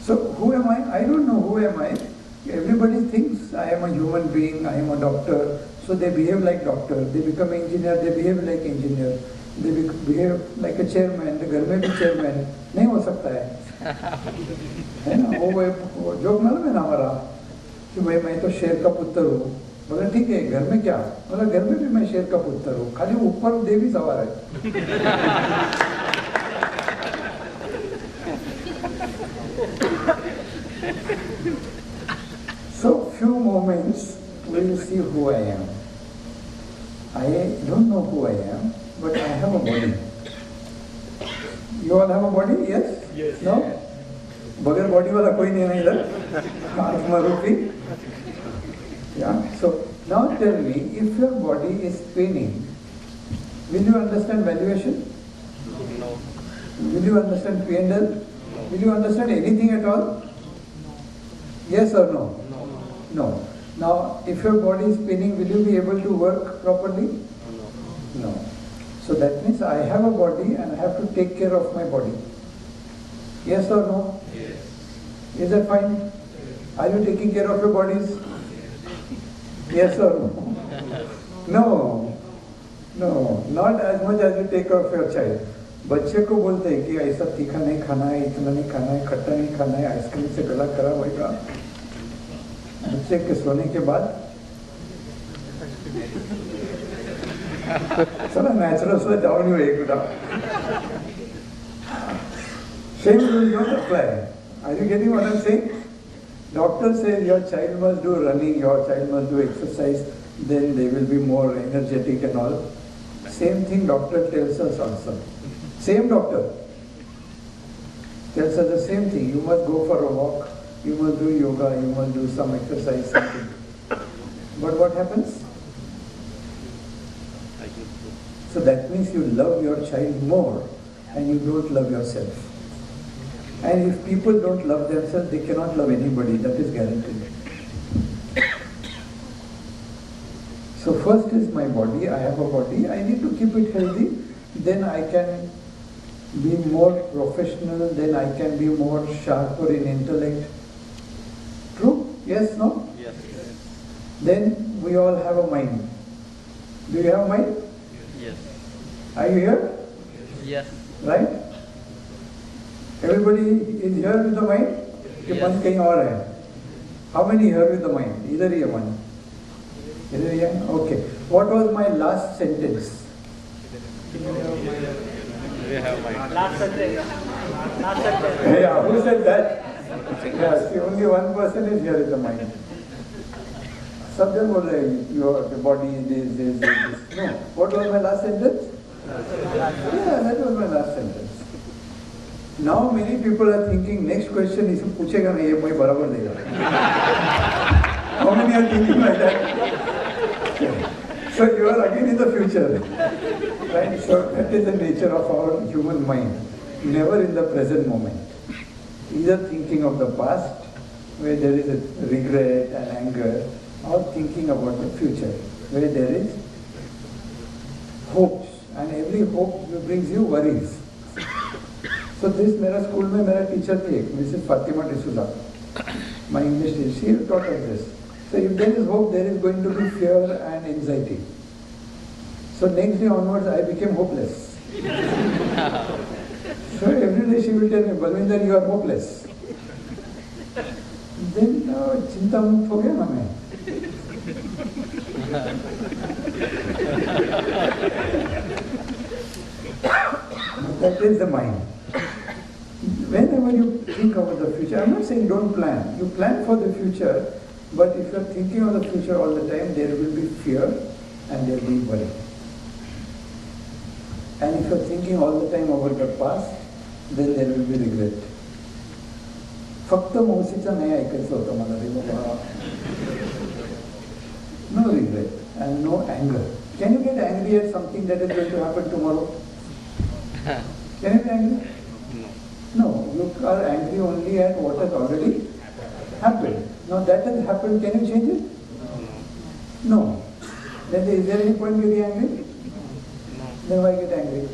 So who am I? I don't know who am I. Everybody thinks I am a human being, I am a doctor. So they behave like doctor. They become engineer, they behave like engineer. They behave like a chairman. घर में भी chairman नहीं हो सकता है ना? वो joke मालूम है ना हमारा कि भाई मैं तो शेर का पुत्र हूँ. बोला ठीक है, घर में क्या? बोला घर में भी मैं शेर का पुत्र हूँ, खाली ऊपर देवी सवार है. So few moments we will see who I am. I don't know who I am, but I have a body. You all have a body? Yes? Yes. No? बगैर बॉडी वाला कोई नहीं है ना इधर, आत्मा रूपी। Yeah. So now tell me, if your body is paining, will you understand valuation? No. Will you understand P&L? Will you understand anything at all? Yes or no? No. No. Now, if your body is paining, will you be able to work properly? No. No. So that means I have a body and I have to take care of my body. Yes or no? Yes. Is that fine? Are you taking care of your bodies? Yes or no? No. No. Not as much as you take care of your child. बच्चे को बोलते हैं कि ऐसा तीखा नहीं खाना है, इतना नहीं खाना है, खट्टा नहीं खाना है, आइसक्रीम से गला खराब होगा। बच्चे के सोने के बाद चलो नेचुरल से डाउन ही एक Same rules don't apply. Are you getting what I'm saying? Doctor says your child must do running, your child must do exercise, then they will be more energetic and all. Same thing doctor tells us also. Same doctor tells us the same thing. You must go for a walk, you must do yoga, you must do some exercise, something. But what happens? So that means you love your child more and you don't love yourself. And if people don't love themselves, they cannot love anybody, that is guaranteed. So first is my body, I have a body, I need to keep it healthy, then I can be more professional, then I can be more sharper in intellect. True? Yes, no? Yes. Then we all have a mind. Do you have a mind? Yes. Are you here? Yes. Right? Everybody is here with the mind? कि मन कहीं और है? How many here with the mind? इधर ही है मन. इधर ही है? Okay. What was my last sentence? We have mind. Last sentence. Last sentence. Yeah, who said that? Yeah, see, only one person is here with the mind. सब जन बोल रहे हैं, your the body is this. No. What was my last sentence? Yeah, that was my last sentence. Now many people are thinking next question is पूछेगा नहीं ये मैं बराबर देगा. How many are thinking like that? So you are again in the future, right? So that is the nature of our human mind. Never in the present moment. Either thinking of the past, where there is a regret and anger, or thinking about the future, where there is hopes, and every hope brings you worries. So this मेरा school में मेरा teacher थी Mrs. Fatima D'Souza, my English teacher, she taught us this. So if there is hope, there is going to be fear and anxiety. So next day onwards, I became hopeless. So every day she will tell me, Balwinder, you are hopeless. Then चिंता मुक्त हो गया ना मैं. That is the mind. Whenever you think about the future, I'm not saying don't plan. You plan for the future, but if you're thinking of the future all the time, there will be fear and there will be worry. And if you're thinking all the time about the past, then there will be regret. फक्त मौसीचं नाही ऐकायचं होतं मला रे बाबा. No regret and no anger. Can you get angry at something that is going to happen tomorrow? Can you be angry? No, you are angry only at what has already happened. Now that has happened, can you change it? No. Then is there any point getting angry? Then why get angry?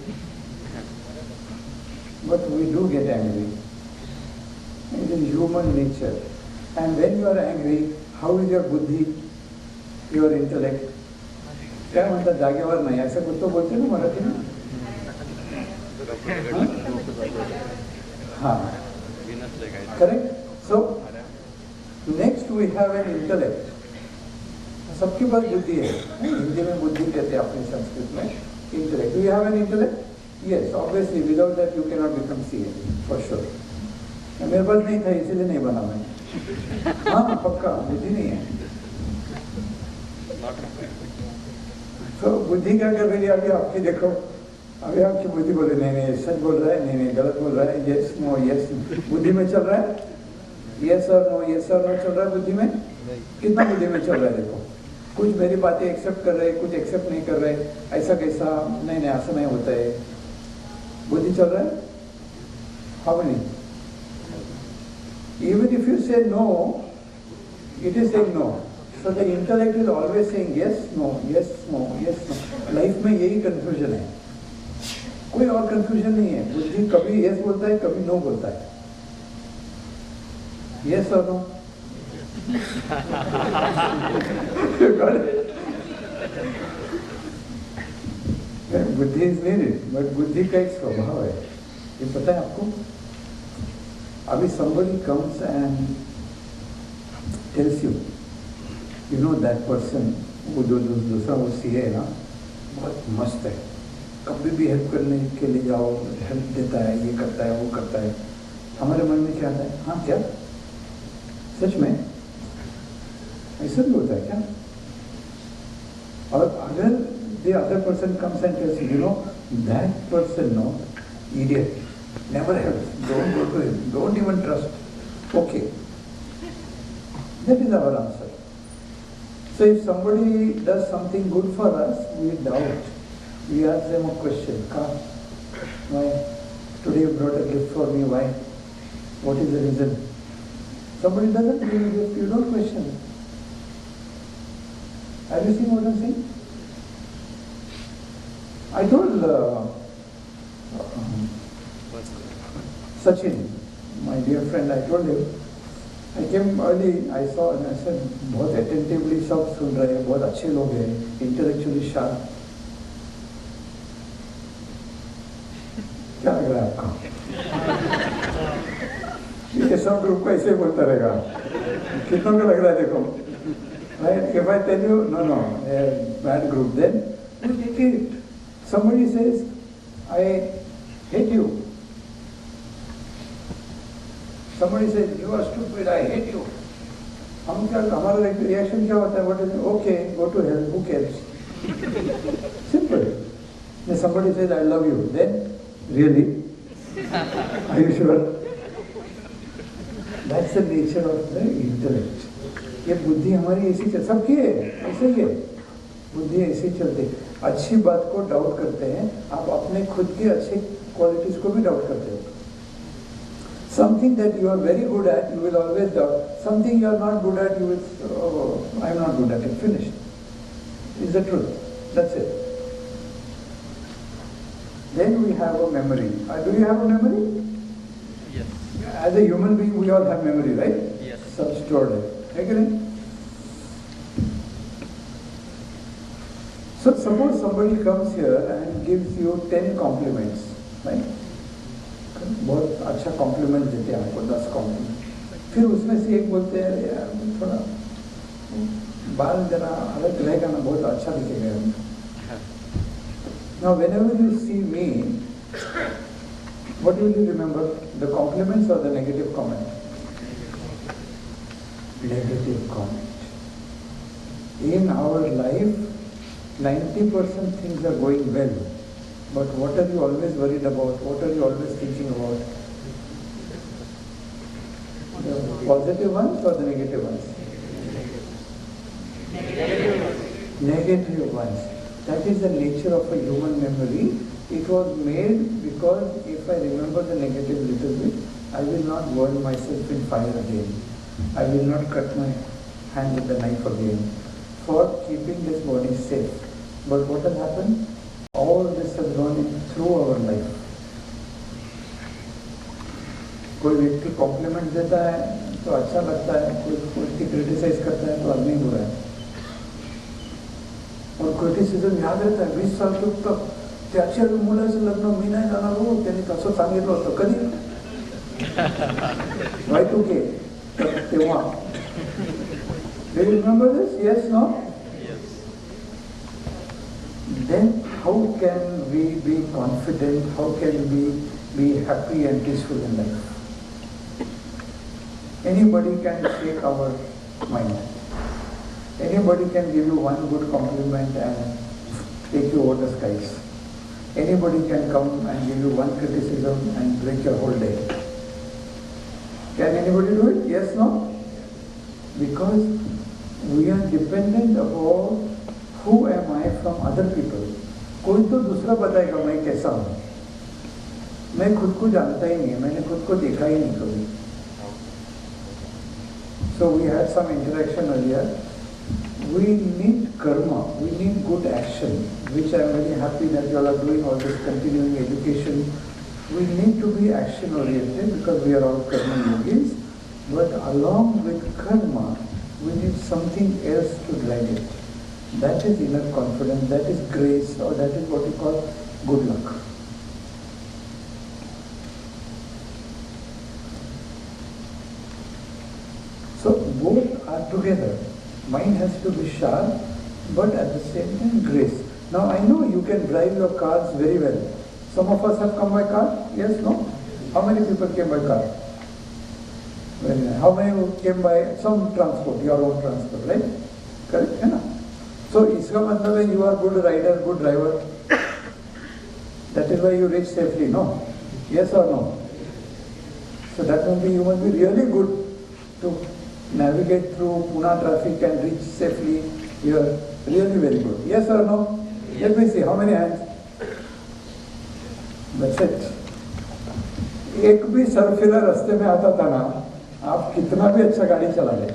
But we do get angry. It is human nature. And when you are angry, how is your buddhi, your intellect? क्या म्हणतात जागेवर नाही असं कुठं बोलते ना मराठी में? हाँ. Correct? So next we have an intellect. सबके पास बुद्धि है. हिंदी में बुद्धि कहते हैं अपने संस्कृत में. Intellect. Do you have an intellect? Yes, obviously. Without that you cannot become CA for sure. मेरे पास नहीं था इसीलिए नहीं बना मैं. हाँ पक्का बुद्धि नहीं है. तो बुद्धि क्या कर रही है अभी आपकी देखो अभी आपकी बुद्धि बोले नहीं नहीं सच बोल रहा है, नहीं नहीं गलत बोल रहा है, यस नो यस, बुद्धि में चल रहा है, यस और नो चल रहा है बुद्धि में, कितना बुद्धि में चल रहा है देखो, कुछ मेरी बातें एक्सेप्ट कर रहे, कुछ एक्सेप्ट नहीं कर रहे, ऐसा कैसा, नहीं नहीं ऐसा नहीं होता है, बुद्धि चल रहा है, how many? Even if you say no, it is saying no. So the intellect is always saying yes, no, yes, no, yes, no. Life में यही confusion है, कोई और confusion नहीं है. बुद्धि कभी yes बोलता है, कभी no बोलता है. Yes or no? You got it? बुद्धि is needed, but बुद्धि का एक स्वभाव है. ये पता है आपको? अभी somebody comes and tells you, you know that person, वो जो दूसरा वो सीए है ना, बहुत मस्त है, कभी भी हेल्प करने के लिए जाओ, हेल्प देता है, ये करता है, वो करता है. हमारे मन में क्या आता है? हाँ क्या सच में ऐसा भी होता है क्या? और अगर the other person comes and tells you, you know that person, no, idiot, never helps, don't go to him, don't even trust. Okay, that is our answer. So if somebody does something good for us, we doubt. We ask them a question. Come, why? Today you brought a gift for me, why? What is the reason? Somebody doesn't give you a gift, you don't question it. Have you seen what I'm saying? I told Sachin, my dear friend, I told him, I came early, I saw and I said, बहुत attentively सब सुन रहे हैं, बहुत अच्छे लोग हैं, intellectually sharp. क्या लग रहा है आपको? ये सब ग्रुप को ऐसे बोलता रहेगा. कितनों को लग रहा है देखो? Right? If I tell you, no, bad group, then you take it. Somebody says, I hate you. Somebody says, you are stupid, I hate you. हम क्या, हमारा रिएक्शन क्या होता है? What is it? Okay, go to hell, who cares? Simple. When somebody says, I love you, then, really? Are you sure? That's the nature of the intellect. ये बुद्धि हमारी ऐसी चल, सबकी है, ऐसे ही है. बुद्धि ऐसे ही चलती है. अच्छी बात को डाउट करते हैं, आप अपने खुद के अच्छे क्वालिटीज को भी डाउट करते हो. Something that you are very good at, you will always doubt. Something you are not good at, you will, oh, I am not good at it. Finished. Is the truth. That's it. Then we have a memory. Do you have a memory? Yes. As a human being, we all have memory, right? Yes. Some stored it. Agree? So suppose somebody comes here and gives you 10 compliments, right? बहुत अच्छा complement देते हैं आपको, 10 complement. फिर उसमें से एक बोलते हैं यार थोड़ा बाल जरा अलग रहेगा ना, बहुत अच्छा दिखेगा. Now whenever you see me, what will you remember? The compliments or the negative comment? Negative comment. In our life, 90% things are going well. But what are you always worried about? What are you always thinking about? The positive ones or the negative ones? Negative ones. That is the nature of a human memory. It was made because if I remember the negative little bit, I will not burn myself in fire again. I will not cut my hand with the knife again for keeping this body safe. But what has happened? All this has gone in through our life. कोई व्यक्ति complement देता है तो अच्छा लगता है, कोई व्यक्ति क्रिटिसाइज करता है तो आदमी बुरा है. और क्रिटिसिझम याद रहता है 20 साल तक. त्याच्या मुलाचं लग्न मी नाही जाणार हो, त्यांनी तसं सांगितलं होतं. कधी Y2K तेव्हा. Do you remember this? Yes, no? Then how can we be confident? How can we be happy and peaceful in life? Anybody can shake our mind. Anybody can give you one good compliment and take you over the skies. Anybody can come and give you one criticism and break your whole day. Can anybody do it? Yes, no? Because we are dependent upon who am I from other people. कोई तो दूसरा बताएगा मैं कैसा हूँ. मैं खुद को जानता ही नहीं, मैंने खुद को देखा ही नहीं कभी. So we had some interaction earlier. We need karma, we need good action, which I am very happy that you all are doing all this continuing education. We need to be action oriented because we are all karma yogis. But along with karma, we need something else to drive it. That is inner confidence, that is grace, or that is what we call good luck. So both are together. Mind has to be sharp, but at the same time grace. Now I know you can drive your cars very well. Some of us have come by car? Yes, no? How many people came by car? Very nice. How many came by some transport, your own transport, right? Correct? है ना? So इसका मतलब है you are good rider, good driver. That is why you reach safely, no? Yes or no? So that means you must be really good to navigate through Pune traffic and reach safely. You are really very good. Yes or no? Yes. Let me see, how many hands? That's it. एक भी सरफिला रास्ते में आता था ना, आप कितना भी अच्छा गाड़ी चला ले,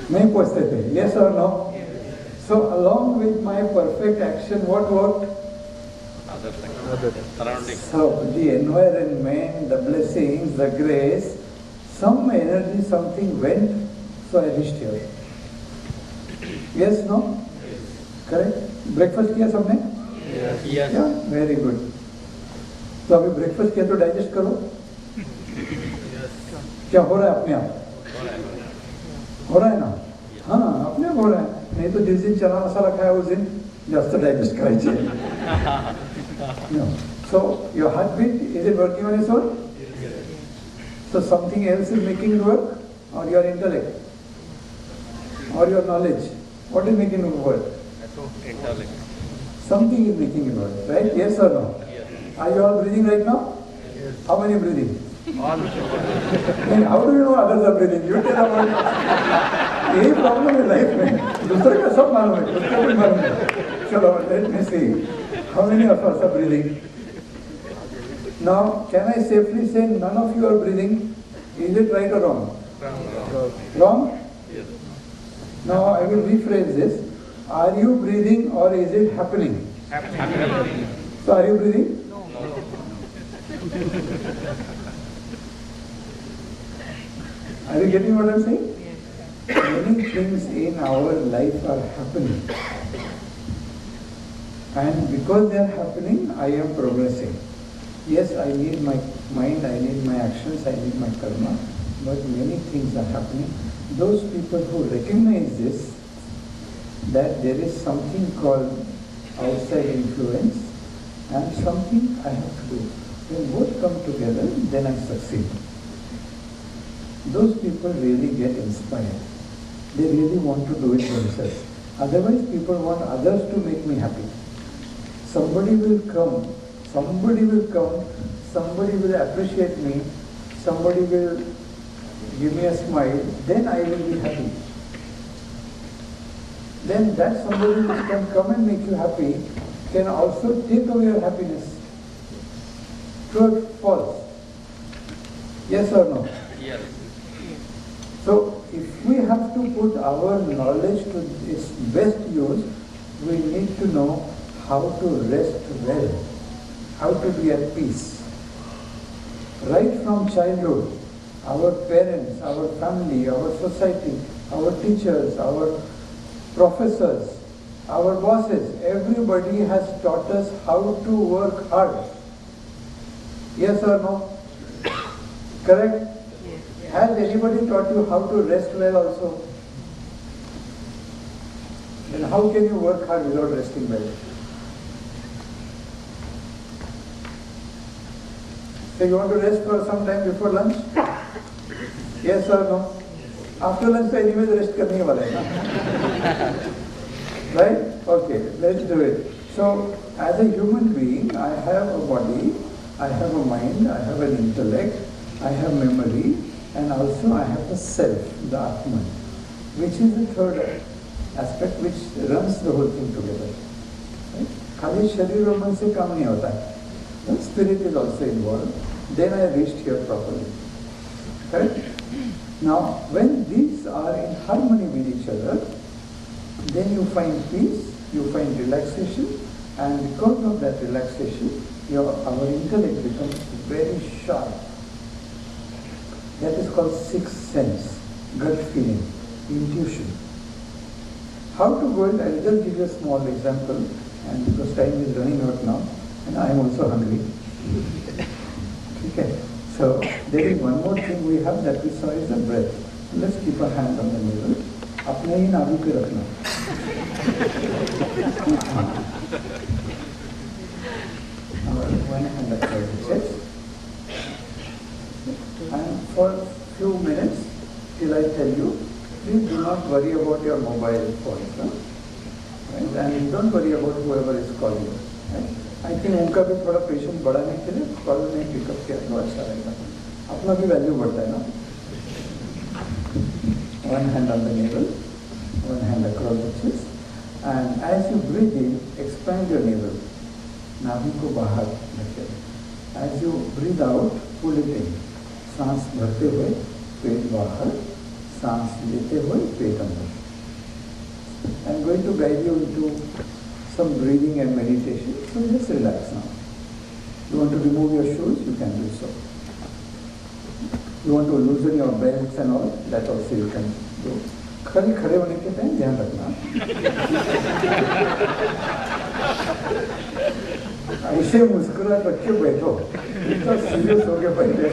नहीं पहुंचते थे. Yes or no? So along with my perfect action, what worked? So the environment, the blessings, the grace, some energy, something went, so I reached here. Yes, no? Correct? Breakfast किया सबने? Yes. Yeah, very good. तो अभी breakfast किया तो digest करो. क्या हो रहा है अपने आप? हो रहा है ना? हाँ, अपने आप हो रहा है. नहीं तो जिस दिन चना मसाला खाया उस दिन जास्त डाइजेस्ट करायचे. No. So your heartbeat, is it working on its own? So something else is making it work, or your intellect, or your knowledge. What is making it work? Intellect. Something is making it work, right? Yes or no? Yes. Are you all breathing right now? Yes. How many breathing? All. And how do you know others are breathing? You tell about it. यही problem है life में. दूसरे का सब मालूम है, उसका भी मालूम है. चलो, let me see. How many of us are breathing? Now, can I safely say none of you are breathing? Is it right or wrong? Wrong? Yes. Now, I will rephrase this. Are you breathing or is it happening? Happening. So, are you breathing? No. Are you getting what I am saying? Many things in our life are happening. And because they are happening, I am progressing. Yes, I need my mind, I need my actions, I need my karma, but many things are happening. Those people who recognize this, that there is something called outside influence and something I have to do. When both come together, then I succeed. Those people really get inspired. They really want to do it themselves. Otherwise, people want others to make me happy. Somebody will come, somebody will appreciate me, somebody will give me a smile, then I will be happy. Then that somebody which can come and make you happy can also take away your happiness. True or false? Yes or no? Yes. So if we have to put our knowledge to its best use, we need to know how to rest well, how to be at peace. Right from childhood, our parents, our family, our society, our teachers, our professors, our bosses, everybody has taught us how to work hard. Yes or no? Correct? Has anybody taught you how to rest well also? Then how can you work hard without resting well? So you want to rest for some time before lunch? Yes or no? After lunch, तो anyway rest करने वाला है ना, right? Okay, let's do it. So, as a human being, I have a body, I have a mind, I have an intellect, I have memory, and also I have the self, the Atman, which is the third aspect which runs the whole thing together. Right? खाली शरीर और मन से काम नहीं होता है. The spirit is also involved. Then I reached here properly. Correct? Now, when these are in harmony with each other, then you find peace, you find relaxation, and because of that relaxation, our intellect becomes very sharp. That is called sixth sense, gut feeling, intuition. How to go it? I'll just give you a small example, and because time is running out now, and I am also hungry. Okay. So there is one more thing we have that we saw is the breath. Let's keep our hand on the navel. अपने ही नाभि पे रखना. One hand across the chest. And for a few minutes, till I tell you, please do not worry about your mobile phones. Huh? Right? And don't worry about whoever is calling you. Right? I think उनका भी थोड़ा patience बढ़ाने के लिए call में pickup किया तो अच्छा रहेगा. अपना भी वैल्यू बढ़ता है ना. One hand on the navel, one hand across the chest, and as you breathe in, expand your navel. नाभि को बाहर रखें. As you breathe out, pull it in. सांस भरते हुए पेट बाहर, सांस लेते हुए पेट अंदर. I'm going to guide you into some breathing and meditation, so just relax now. You want to remove your shoes, you can do so. You want to loosen your belts and all, that also you can do. खाली खड़े होने के time ध्यान रखना. ऐसे मुस्कुरा रख के बैठो, इतना सीरियस हो के बैठे.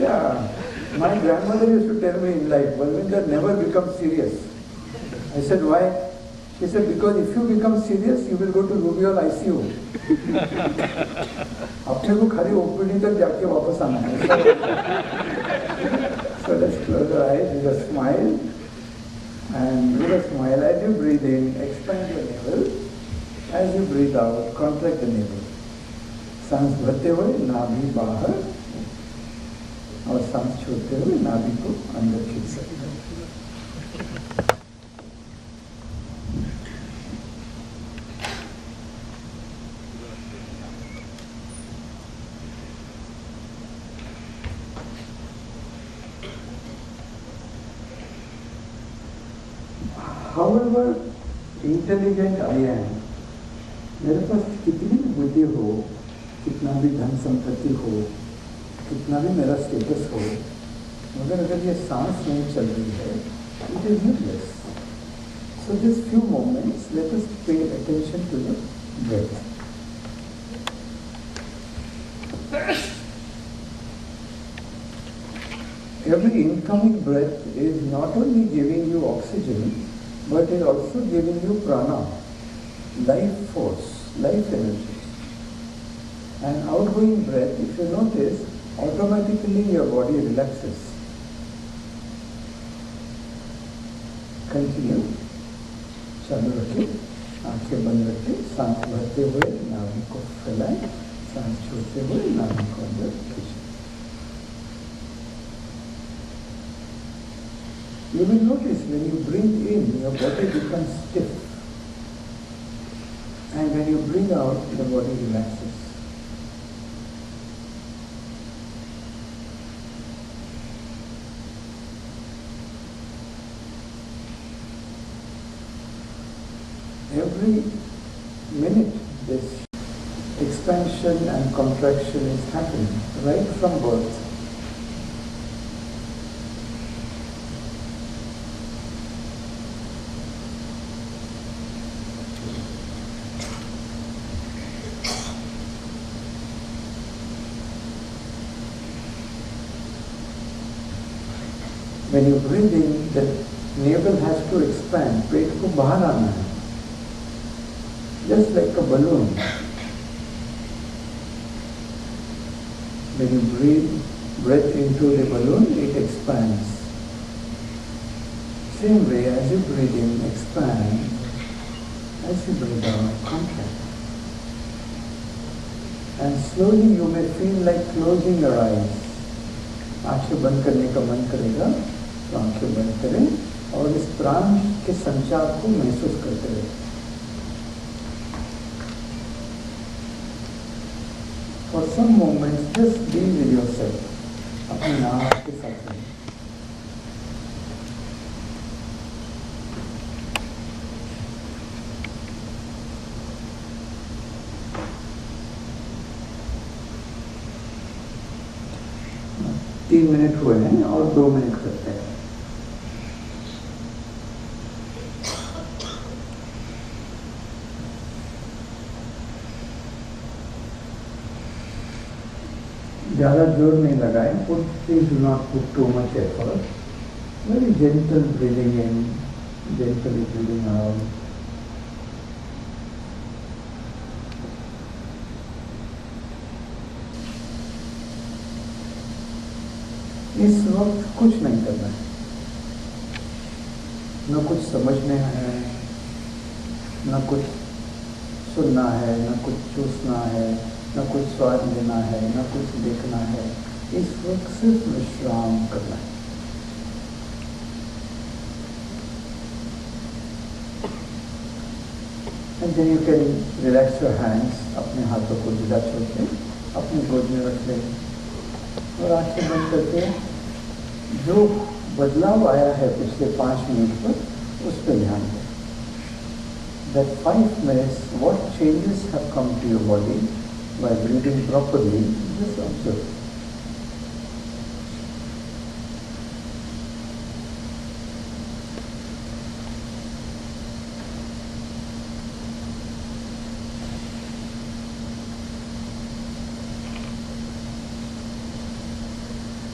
Yeah, my grandmother used to tell me in life, Balwinder, never become serious. I said, why? He said, because if you become serious, you will go to Rubial ICU. अपने को खाली ओपीडी तक जाके वापस आना है. So let's close our eyes with a smile. And with a smile, as you breathe in, expand your navel. As you breathe out, contract the navel. सांस भरते हुए नाभि बाहर और सांस छोड़ते हुए नाभि को अंदर खींच सकते हैं. However intelligent I am, मेरे पास कितनी भी बुद्धि हो, कितना भी धन संपत्ति हो, कितना भी मेरा स्टेटस हो, मगर अगर ये सांस नहीं चल रही है, it is useless. So just few moments, let us pay attention to the breath. Every incoming breath is not only giving you oxygen, but is also giving you prana, life force, life energy. And outgoing breath, if you notice, automatically your body relaxes. Continue. चालू रखिए, आंखें बंद रखिए, सांस भरते हुए नाभि को फैलाएं, सांस छोड़ते हुए नाभि को अंदर खींचें. You will notice when you breathe in, your body becomes stiff. And when you breathe out, the body relaxes. Every minute, this expansion and contraction is happening right from birth. When you breathe in, the navel has to expand, पेट को बाहर आना है, just like a balloon. When you breathe breath into the balloon, it expands. Same way, as you breathe in, expand. As you breathe out, contract. And slowly you may feel like closing your eyes. आंखें बंद करने का मन करेगा तो आंखें बंद करें और इस प्राण के संचार को महसूस करते रहे. For some moments, just be with yourself. अपने आप के साथ रहें. तीन मिनट हुए हैं और 2 मिनट करते हैं. ज़्यादा जोर नहीं लगाएं. Please do not put too much effort. Very gentle breathing in, gently breathing out. इस वक्त कुछ नहीं करना है. न कुछ समझना है, न कुछ सुनना है, न कुछ चूसना है, न कुछ स्वाद लेना है, न कुछ देखना है. इस वक्त सिर्फ विश्राम करना है. And then you can relax your hands. अपने हाथों को ढीला छोड़ के अपनी गोद में रख लें और आंखें बंद करके जो बदलाव आया है पिछले 5 मिनट पर उस पर ध्यान दें. That 5 minutes, what changes have come to your body by breathing properly, just observe.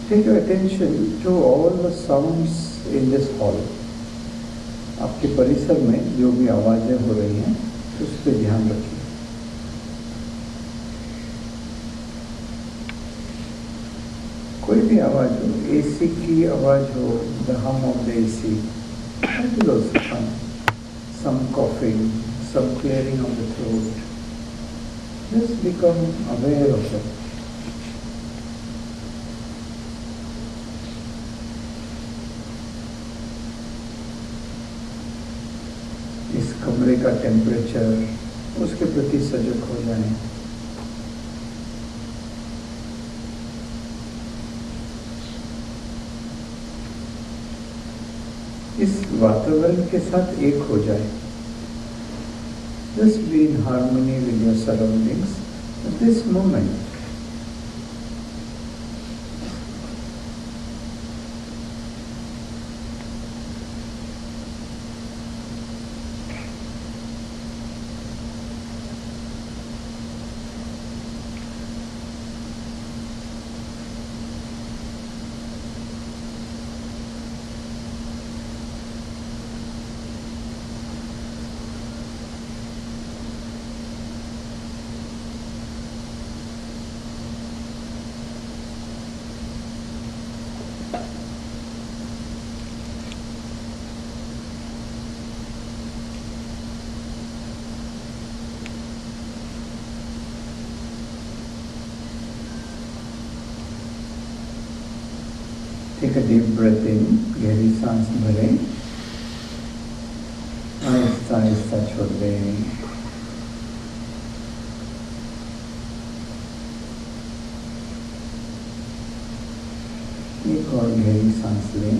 Take your attention to all the sounds in this hall. आपके परिसर में जो भी आवाजें हो रही हैं, उस पर ध्यान रखिए. कोई भी आवाज हो, एसी की आवाज हो, the hum of the AC, that is also fun. Some coughing, some clearing of the throat. Just become aware of it. इस कमरे का टेम्परेचर, उसके प्रति सजग हो जाएं. इस वातावरण के साथ एक हो जाए. Just be in harmony with your surroundings at this moment. Take a deep breath in, गहरी सांस भरें, आहिस्ता आहिस्ता छोड़ दें. एक और गहरी सांस लें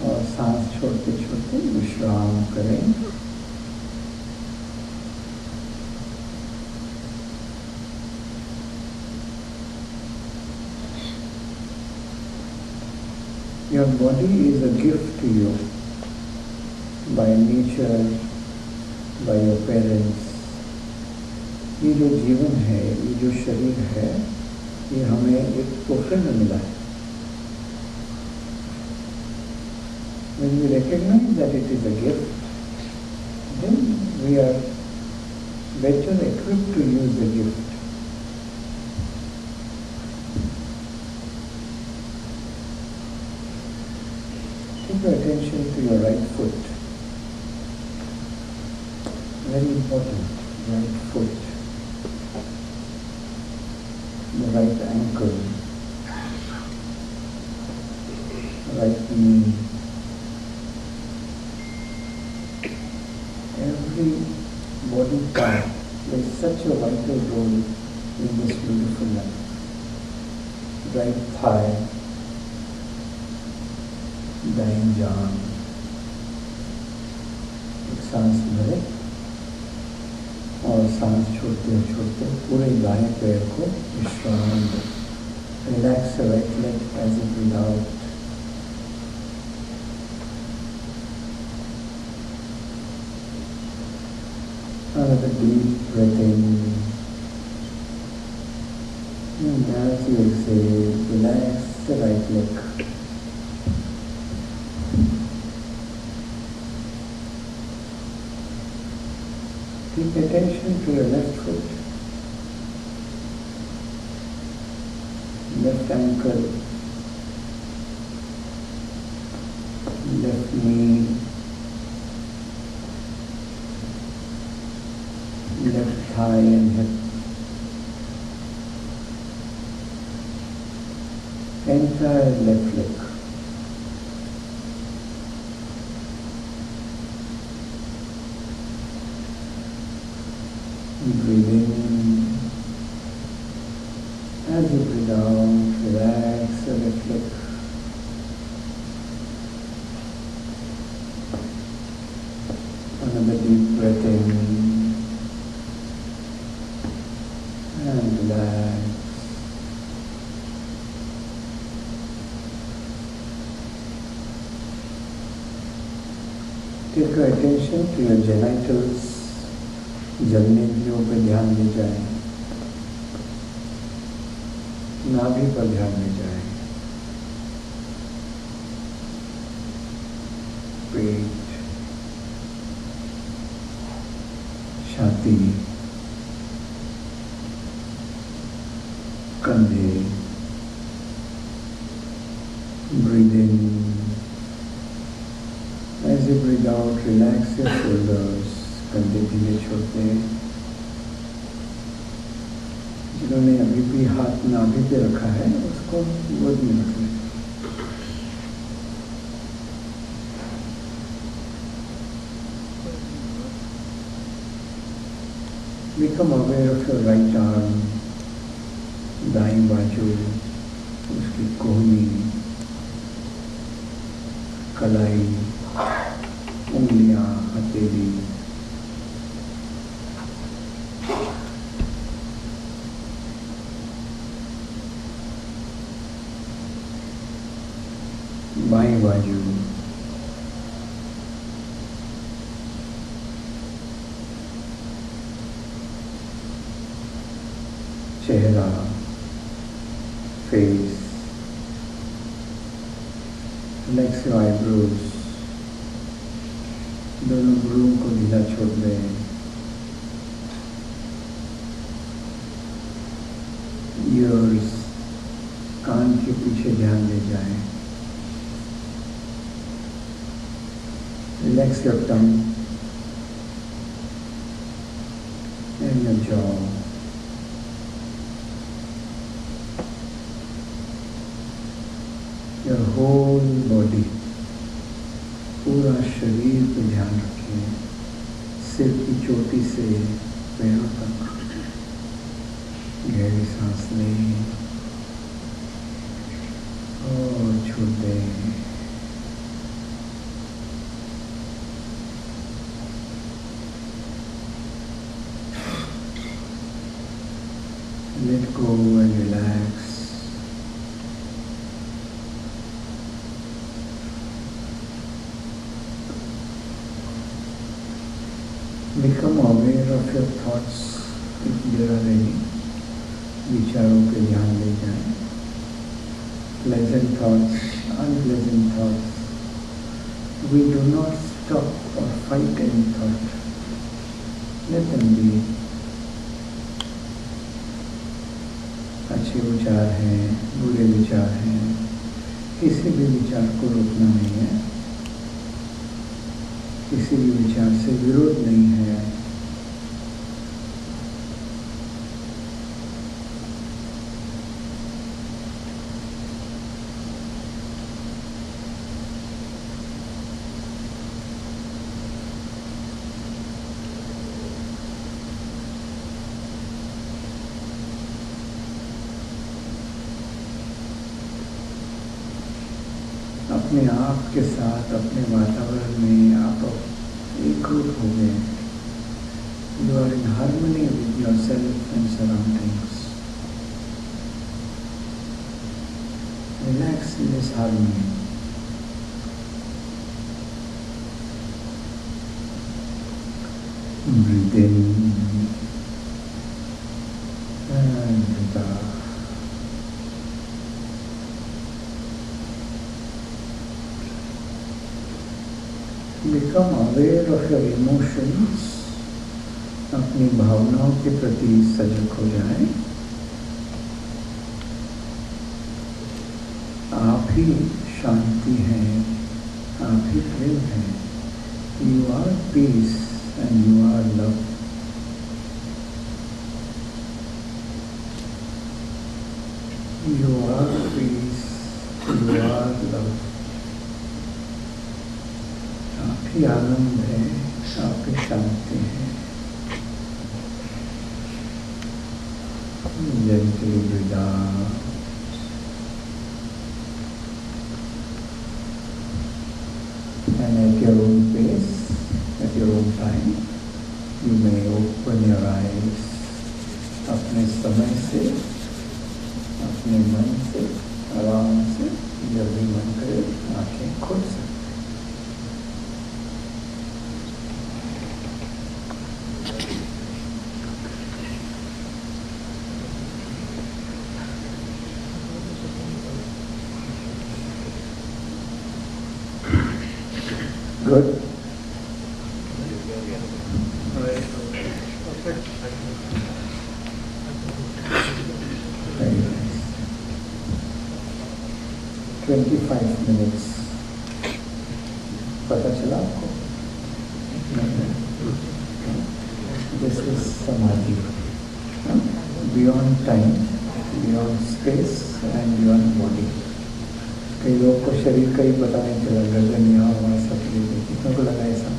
और सांस छोड़ते छोड़ते विश्राम करें. Your body is a gift to you by nature, by your parents. ये जो जीवन है, ये जो शरीर है, ये हमें एक तोहफे में मिला है. When we recognize that it is a gift, then we are better equipped to use the gift. Keep your attention to your right foot. Very important, right foot. The right ankle. Right knee. Every body part plays such a vital role in this beautiful life. Right thigh, दाईं जान, एक सांस भरे और सांस छोड़ते छोड़ते पूरे दाएं पैर को विश्राम दो. Relax the right leg as it breathe out. Another deep breath in. And as you exhale, relax the right leg. Keep attention to your left foot, left ankle, left knee, left thigh and hip, entire left leg. Breathe in. As you breathe out, relax the left leg. Another deep breath in and relax. Take your attention to your genitals. जननेंद्रियों पर ध्यान ले जाए, नाभि पर ध्यान ले जाए, पेट, छाती, कंधे. Breathe in. As you breathe out, relax your shoulders. कंधे ढीले छोड़ते हैं. जिन्होंने अभी भी हाथ नाभि पे रखा है उसको गोद में रख लें. Become aware of your right arm, दाईं बाजू, उसकी कोहनी, कलाई, उंगलियां, हथेली. बाईं बाजू, चेहरा, फेस, relax your eyebrows. दोनों भ्रूओं को ढीला छोड़ दें. ईयर्स, कान के पीछे ध्यान ले जाएं. Relax your tongue and your jaw. Your whole body, पूरा शरीर पे ध्यान रखें. सिर की चोटी से पैरों तक. गहरी सांस लें और छोड़ दें. Let go and relax. Become aware of your thoughts if there are any. विचारों पे ध्यान ले जाएं. Pleasant thoughts, unpleasant thoughts. We do not stop or fight any thought. Let them be. अच्छे विचार हैं, बुरे विचार हैं, किसी भी विचार को रोकना नहीं है, किसी भी विचार से विरोध नहीं है। अपने आप के साथ, अपने वातावरण में आप एकरूप हो गए। You are in harmony with yourself and surroundings. Relax in this harmony. Breathe in and breathe out. Become aware of your emotions. अपनी भावनाओं के प्रति सजग हो जाएं। आप ही शांति हैं, आप ही प्रेम हैं। You are peace and you are love. You are peace, you are love. आप ही आनंद है, आप ही शांति है। Gently breathe out. And at your own pace, at your own time, you may open your eyes. अपने समय से, अपने मन से, आराम से, जब भी मन करे आंखें खोल सकते। Good. Very nice. 25 minutes. पता चला आपको? This is samadhi. Beyond time, beyond space, and beyond body. कई लोग को शरीर का ही पता नहीं चला, गर्दन यहाँ वहाँ सब चीजें, कितनों को लगा ऐसा?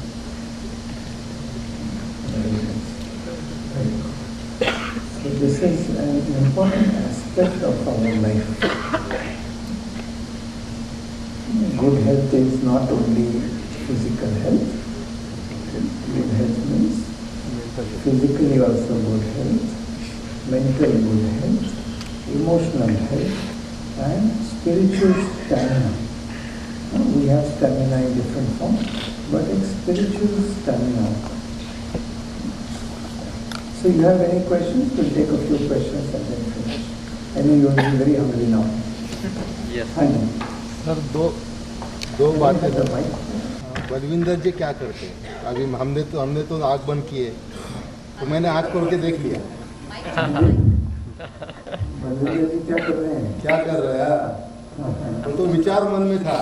So this is an important aspect of our life. Good health is not only physical health. Good health means physically also good health, mental good health, emotional health, and spiritual stamina. We have stamina in different forms, but it's spiritual stamina. So you have any questions? We'll take a few questions and then finish. I know you are very hungry now. Yes. Sir दो बातें। बलविंदर जी क्या करते हैं? अभी हमने तो आँख बंद की है, तो मैंने आँख खोल के देख लिया। बलविंदर जी क्या कर रहे हैं? क्या कर रहे हैं? तो विचार मन में था,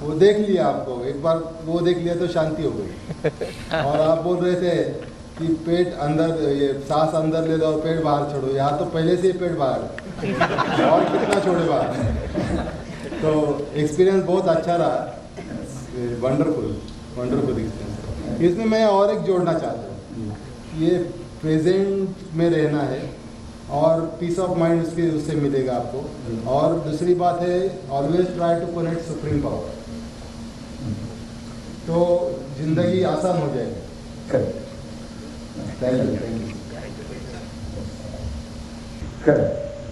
वो देख लिया आपको, एक बार वो देख लिया तो शांति हो गई। और आप बोल रहे थे कि पेट अंदर, ये सांस अंदर ले लो और पेट बाहर छोड़ो। यहाँ तो पहले से ही पेट बाहर, और कितना छोड़े बाहर। तो एक्सपीरियंस बहुत अच्छा रहा, वंडरफुल एक्सपीरियंस। इसमें मैं और एक जोड़ना चाहता हूँ, ये प्रेजेंट में रहना है और पीस ऑफ माइंड उससे मिलेगा आपको। और दूसरी बात है, always try to connect supreme power, तो जिंदगी आसान हो जाएगी।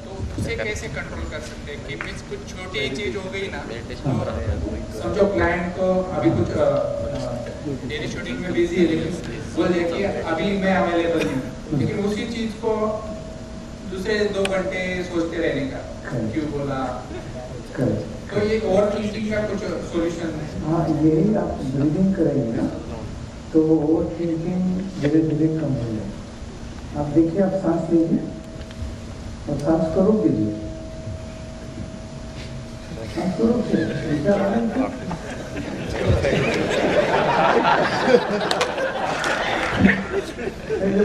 तो उसे कैसे कंट्रोल कर सकते हैं कि मीन्स कुछ छोटी चीज हो गई ना, समझो क्लाइंट को अभी कुछ डेली शेड्यूल में बिजी है, लेकिन बोल दिया कि अभी मैं अवेलेबल नहीं, लेकिन उसी चीज को दूसरे 2 घंटे सोचते रहने का, क्यों बोला, तो ये ओवर थिंकिंग का कुछ सॉल्यूशन है? हाँ, यही आप ब्रीदिंग करेंगे ना, तो ओवर थिंकिंग धीरे धीरे कम हो जाए। आप देखिए, आप सांस लीजिए और सांस को रोक दीजिए। सांस को रोक दीजिए, विचार आ रहे हैं?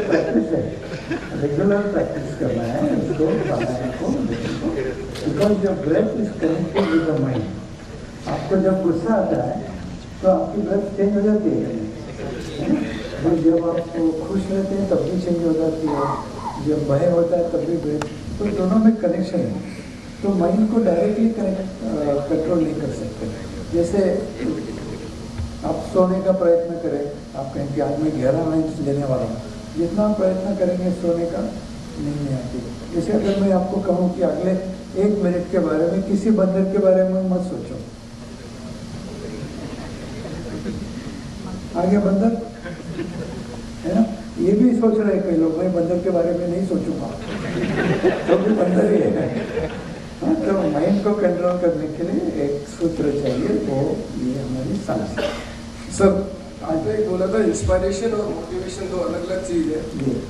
प्रैक्टिस है, रेगुलर प्रैक्टिस करना है इसको, बनाने को, because your breath is connected with the mind. आपको जब गुस्सा आता है तो आपकी ब्रेथ चेंज हो जाती है, और जब आप खुश रहते हैं तब भी चेंज हो जाती है, जब भय होता है तब भी ब्रेथ, तो दोनों में कनेक्शन है. तो माइंड को डायरेक्टली कंट्रोल नहीं कर सकते. जैसे आप सोने का प्रयत्न करें, आप कहें कि आज मैं 11 मिनट लेने वाला हूँ, जितना प्रयत्न करेंगे सोने का नहीं आती. जैसे अगर मैं आपको कहूँ कि अगले 1 मिनट के बारे में किसी बंदर के बारे में मत सोचो, आगे बंदर है ना, ये भी सोच रहे हैं कई लोग, मैं बंदर के बारे में नहीं सोचूंगा, तो भी बंदर ही है. हाँ, तो माइंड को कंट्रोल करने के लिए एक सूत्र चाहिए, वो ये हमारी सांस. सर आज एक बोला था इंस्पायरेशन और मोटिवेशन दो अलग अलग चीज है,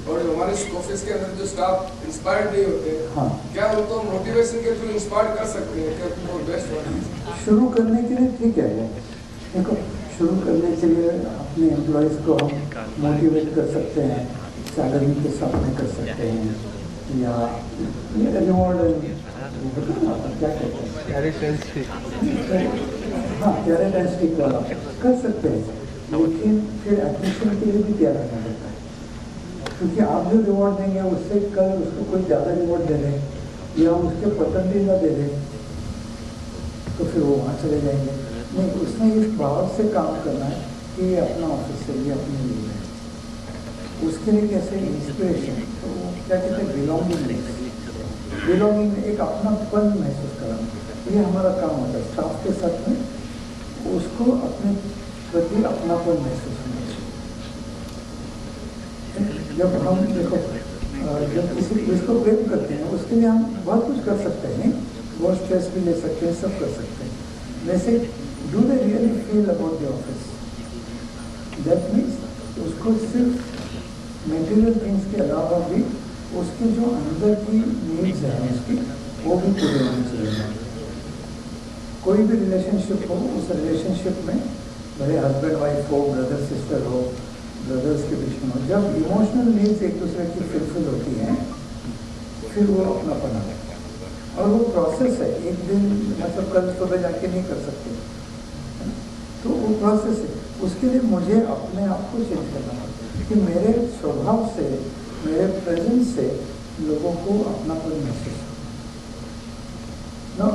और जो हमारे ऑफिस के अंदर जो स्टाफ इंस्पायर्ड नहीं होते, हाँ, क्या उनको मोटिवेशन के थ्रू इंस्पायर कर सकते हैं? क्या वो बेस्ट वाला शुरू करने के लिए ठीक है. देखो, शुरू करने के लिए अपने एम्प्लॉयज़ को हम मोटिवेट कर सकते हैं, सैलरी के साथ में कर सकते हैं, या रिवॉर्ड क्या कहते हैं, हाँ कैरेट एंड स्टिक वाला कर सकते हैं. लेकिन फिर एडमिशन के लिए भी तैयार रहना पड़ता है, क्योंकि आप जो रिवॉर्ड देंगे उससे कल उसको कोई ज़्यादा रिवॉर्ड दे दें या उसके पसंदीदा दे दें तो फिर वो वहाँ चले जाएंगे. नहीं, उसमें इस भाव से काम करना है कि ये अपना ऑफिस है, ये अपने लिए है. उसके लिए कैसे इंस्पिरेशन, तो क्या कहते हैं, बिलोंगिंग, एक अपनापन महसूस कराना, ये हमारा काम होता है. स्टाफ के साथ में उसको अपने प्रति अपनापन महसूस होना चाहिए. जब हम देखो, जब किसी इसको प्रेम करते हैं उसके लिए हम बहुत कुछ कर सकते हैं, वो स्ट्रेस भी ले सकते हैं, सब कर सकते हैं. वैसे do they really feel about the office, that means उसको सिर्फ मेटीरियल थिंग्स के अलावा भी उसकी जो अंदर की नीड्स हैं उसकी, वो भी पूरी होनी चाहिए. कोई भी रिलेशनशिप हो, उस रिलेशनशिप में भले हस्बैंड वाइफ हो, ब्रदर सिस्टर हो, ब्रदर्स के बीच में हो, जब इमोशनल नीड्स एक दूसरे की फुलफिल होती हैं फिर वो अपनापन आता है. और वो प्रोसेस है, एक दिन मतलब कल सुबह जाके नहीं कर सकते, तो वो प्रोसेस है. उसके लिए मुझे अपने आप को चेंज करना पड़ता है कि मेरे स्वभाव से, मेरे प्रेजेंस से लोगों को अपनापन महसूस हो. Now,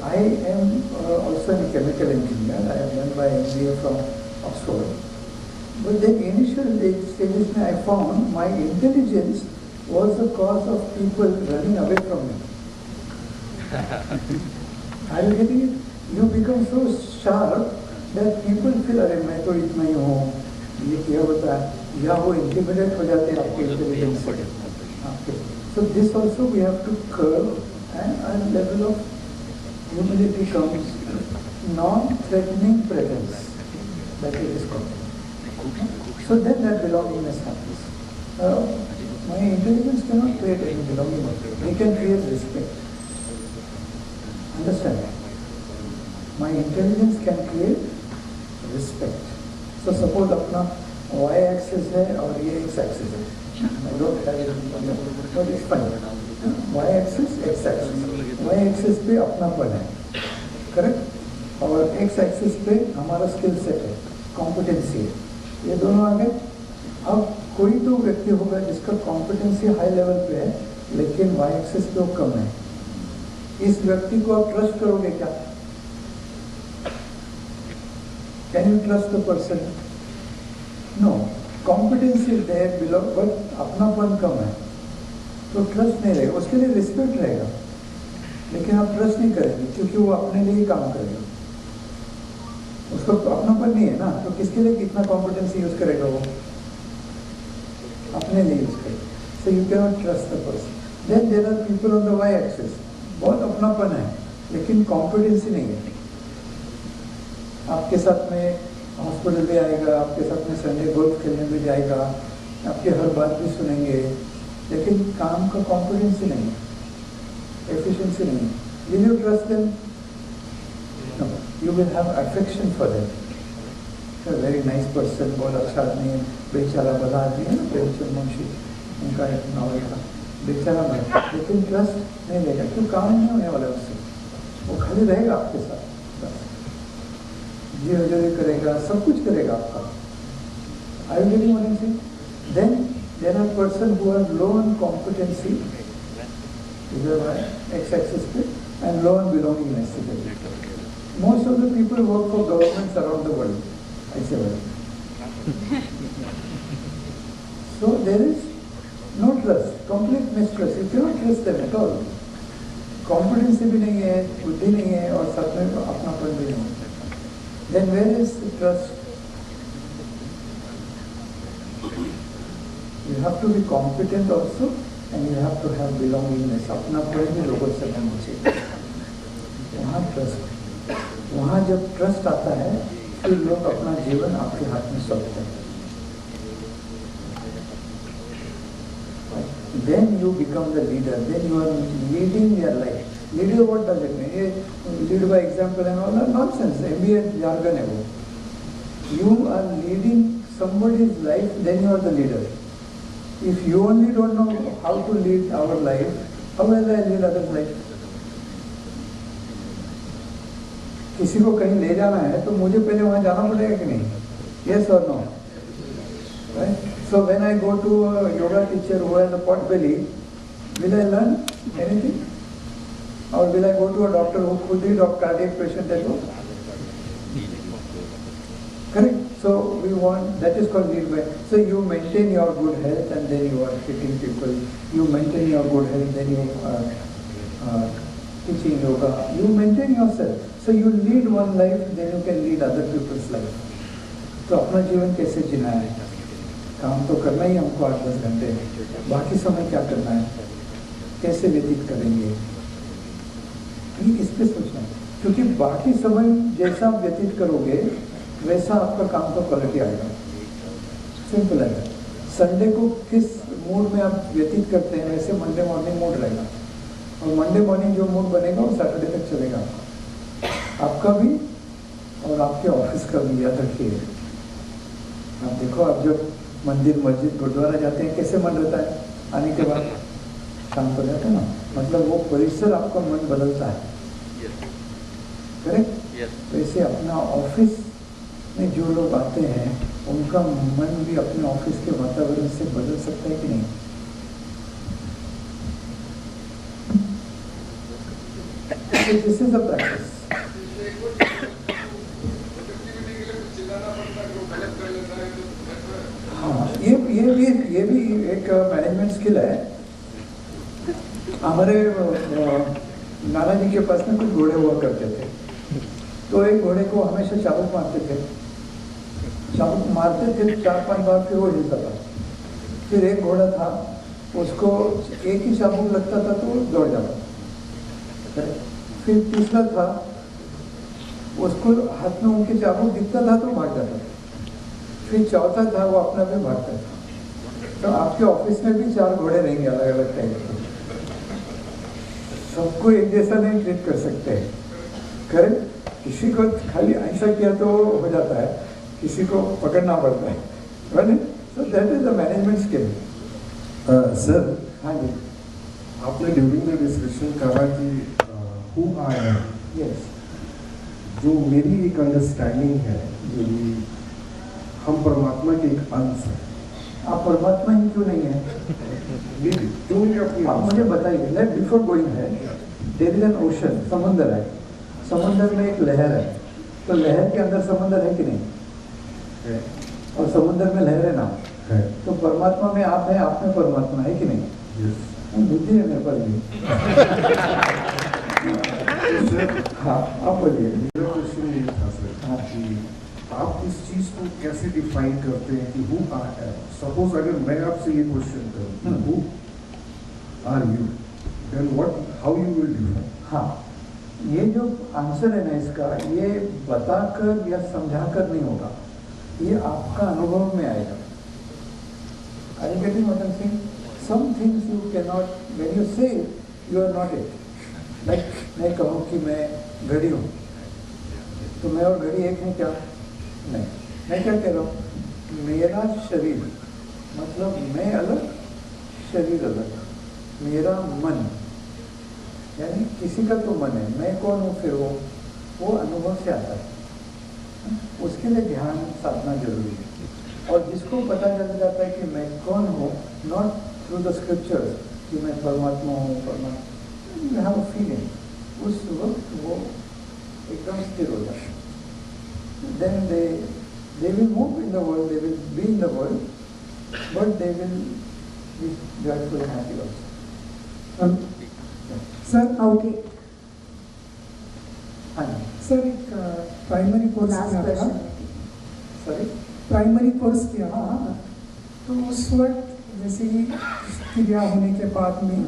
I am also a chemical engineer. I have done my MBA from Oxford. But then initial stages I found my intelligence was the cause of people running away from me. Are you getting it? You become so sharp that people feel, अरे मैं तो इतना ही हूँ, ये क्या होता है, या वो इंटिमिडेट हो जाते हैं आपके इंटेलिजेंस से. So this also we have to curb, and a level of humility comes, non-threatening presence, that it is called. So then that belongingness happens. My intelligence cannot create any belonging, it can create respect. Understand? My intelligence can create respect. So suppose अपना y-axis है और ये x-axis है. I don't have it, but it's fine. Y-axis, x-axis. Y-axis पे अपनापन है, correct? और x-axis पे हमारा skill set है, competency है. ये दोनों आ गए. अब कोई तो व्यक्ति होगा जिसका competency high level पे है, लेकिन y-axis पे वो कम है. इस व्यक्ति को आप ट्रस्ट करोगे क्या? Can you trust the person? No. Competency is there below, but अपनापन कम है, तो ट्रस्ट नहीं रहेगा. उसके लिए रिस्पेक्ट रहेगा, लेकिन आप ट्रस्ट नहीं करेंगे क्योंकि वो अपने लिए ही काम करेगा. उसको अपनापन नहीं है ना, तो किसके लिए कितना कॉम्पिटेंसी यूज करेगा वो? अपने लिए यूज करेगा. So you cannot trust the person. Then there are people on the y-axis. बहुत अपनापन है, लेकिन कॉम्पिटेंसी नहीं है. आपके साथ में हॉस्पिटल भी आएगा, आपके साथ में संडे गोल्फ खेलने भी जाएगा, आपकी हर बात भी सुनेंगे, लेकिन काम का कॉम्पिटेंसी नहीं है, एफिशिएंसी नहीं है. Will you trust them? No. You will have affection for them. Very nice person, बहुत अच्छा आदमी है, बेचारा बड़ा आदमी है ना, प्रेमचंद मुंशी, उनका एक नावल था, बेचारा बड़ा, लेकिन ट्रस्ट नहीं रहेगा, क्यों काम नहीं होने वाला उससे, वो खाली रहेगा आपके साथ, बस जी हजूरी करेगा, सब कुछ करेगा आपका। Are you getting what I'm saying? Then there are person who are low on competency, x-axis पे, and low on belongingness. Most of the people work for governments around the world. I say well. So there is no trust, complete mistrust. You cannot trust them at all. Competency भी नहीं है, बुद्धि नहीं है, और साथ में अपनापन भी नहीं है. Then where is the trust? You have to be competent also, and you have to have belongingness. अपनापन भी लोगों से होना चाहिए. वहाँ ट्रस्ट, वहाँ जब ट्रस्ट आता है, फिर लोग अपना जीवन आपके हाथ में सौंपते हैं. Then you become the leader. Then you are leading your life. Leader, what does it mean? ये lead by example and all that nonsense. MBA jargon है वो. You are leading somebody's life, then you are the leader. If you only don't know how to lead our life, how will I lead others' life? किसी को कहीं ले जाना है तो मुझे पहले वहाँ जाना पड़ेगा कि नहीं? Yes or no? Right? So when I go to a yoga teacher who has a pot belly, will I learn anything? Or will I go to a doctor who could be a cardiac patient at home? Correct? So we want, that is called lead by. So you maintain your good health and then you are treating people. You maintain your good health, then you are teaching yoga. You maintain yourself. So you lead one life, then you can lead other people's life. तो अपना जीवन कैसे जीना है? काम तो करना ही हमको 8-10 घंटे, बाकी समय क्या करना है, कैसे व्यतीत करेंगे, ये इस पे सोचना है. क्योंकि बाकी समय जैसा आप व्यतीत करोगे वैसा आपका काम का क्वालिटी आएगा. सिंपल है. संडे को किस मूड में आप व्यतीत करते हैं वैसे मंडे मॉर्निंग मूड रहेगा, और मंडे मॉर्निंग जो मूड बनेगा वो सैटरडे तक चलेगा आपका भी और आपके ऑफिस का भी. याद रखिए. आप देखो, आप जब मंदिर मस्जिद गुरुद्वारा जाते हैं कैसे मन रहता है, आने के बाद शांत हो जाता है ना, मतलब वो परिसर आपका मन बदलता है. करेक्ट? वैसे अपना ऑफिस में जो लोग आते हैं उनका मन भी अपने ऑफिस के वातावरण से बदल सकता है कि नहीं? This is a practice. हाँ, ये भी एक मैनेजमेंट स्किल है. हमारे नाना जी के पास में कुछ घोड़े हुआ करते थे, तो एक घोड़े को हमेशा चाबुक मारते थे, चाबुक मारते थे 4-5 बार, फिर वो हिलता था. फिर एक घोड़ा था, उसको एक ही चाबुक लगता था तो वो दौड़ जाता. फिर तीसरा था, उसको हाथ में उनके चाबुक दिखता था तो भाग जाता. फिर चौथा था, वो अपना भी भागता था. तो आपके ऑफिस में भी 4 घोड़े रहेंगे अलग अलग टाइप के. सबको एक जैसा नहीं ट्रीट कर सकते. करेक्ट? किसी को खाली ऐसा किया तो हो जाता है, किसी को पकड़ना पड़ता है. So that is the management skill. Sir, हाँ जी, आपने ड्यूरिंग द डिस्कशन कहा कि हु आई एम. यस. जो मेरी एक अंडरस्टैंडिंग है कि हम परमात्मा के एक अंश हैं. आप परमात्मा ही क्यों नहीं है? क्यों नहीं अपनी? आप मुझे बताइए. लेट बिफोर गोइंग है, देयर इज एन ओशन, समुद्र है, समुद्र में एक लहर है, तो लहर के अंदर समुद्र है कि नहीं है? और समुद्र में लहर है ना है. तो परमात्मा में आप है, आप में परमात्मा है कि नहीं? यस. बुद्धि है मेरे पास भी. हाँ, आप बोलिए. मेरा क्वेश्चन ये था सर कि आप इस चीज को कैसे डिफाइन करते हैं कि हु आई एम. सपोज अगर मैं आपसे ये क्वेश्चन करूं, who are you, then what, how you will define? हाँ, ये जो आंसर है ना इसका, ये बताकर या समझाकर नहीं होगा, ये आपका अनुभव में आएगा. Are you getting what I'm saying? Some things you cannot, when you say you are not it. Like मैं कहूँ कि मैं घड़ी हूँ, तो मैं और घड़ी एक है क्या? नहीं. मैं क्या कह रहा हूँ, मेरा शरीर मतलब मैं अलग, शरीर अलग, मेरा मन, यानी किसी का तो मन है, मैं कौन हूँ फिर वो अनुभव से आता है, उसके लिए ध्यान साधना जरूरी है। और जिसको पता चल जाता है कि मैं कौन हूँ, नॉट थ्रू द स्क्रिप्चर्स कि मैं परमात्मा हूँ, परमात्मा, यू हैव अ फीलिंग, उस वक्त वो एकदम स्थिर हो जाता है। Then they will move in the world, they will be in the world, but they will be joyful and happy also. Sir Okay. हाँ जी, सर एक प्राइमरी कोर्स Last किया था, question. सॉरी, प्राइमरी कोर्स किया था, हाँ, तो उस वक्त जैसे कि क्रिया होने के बाद में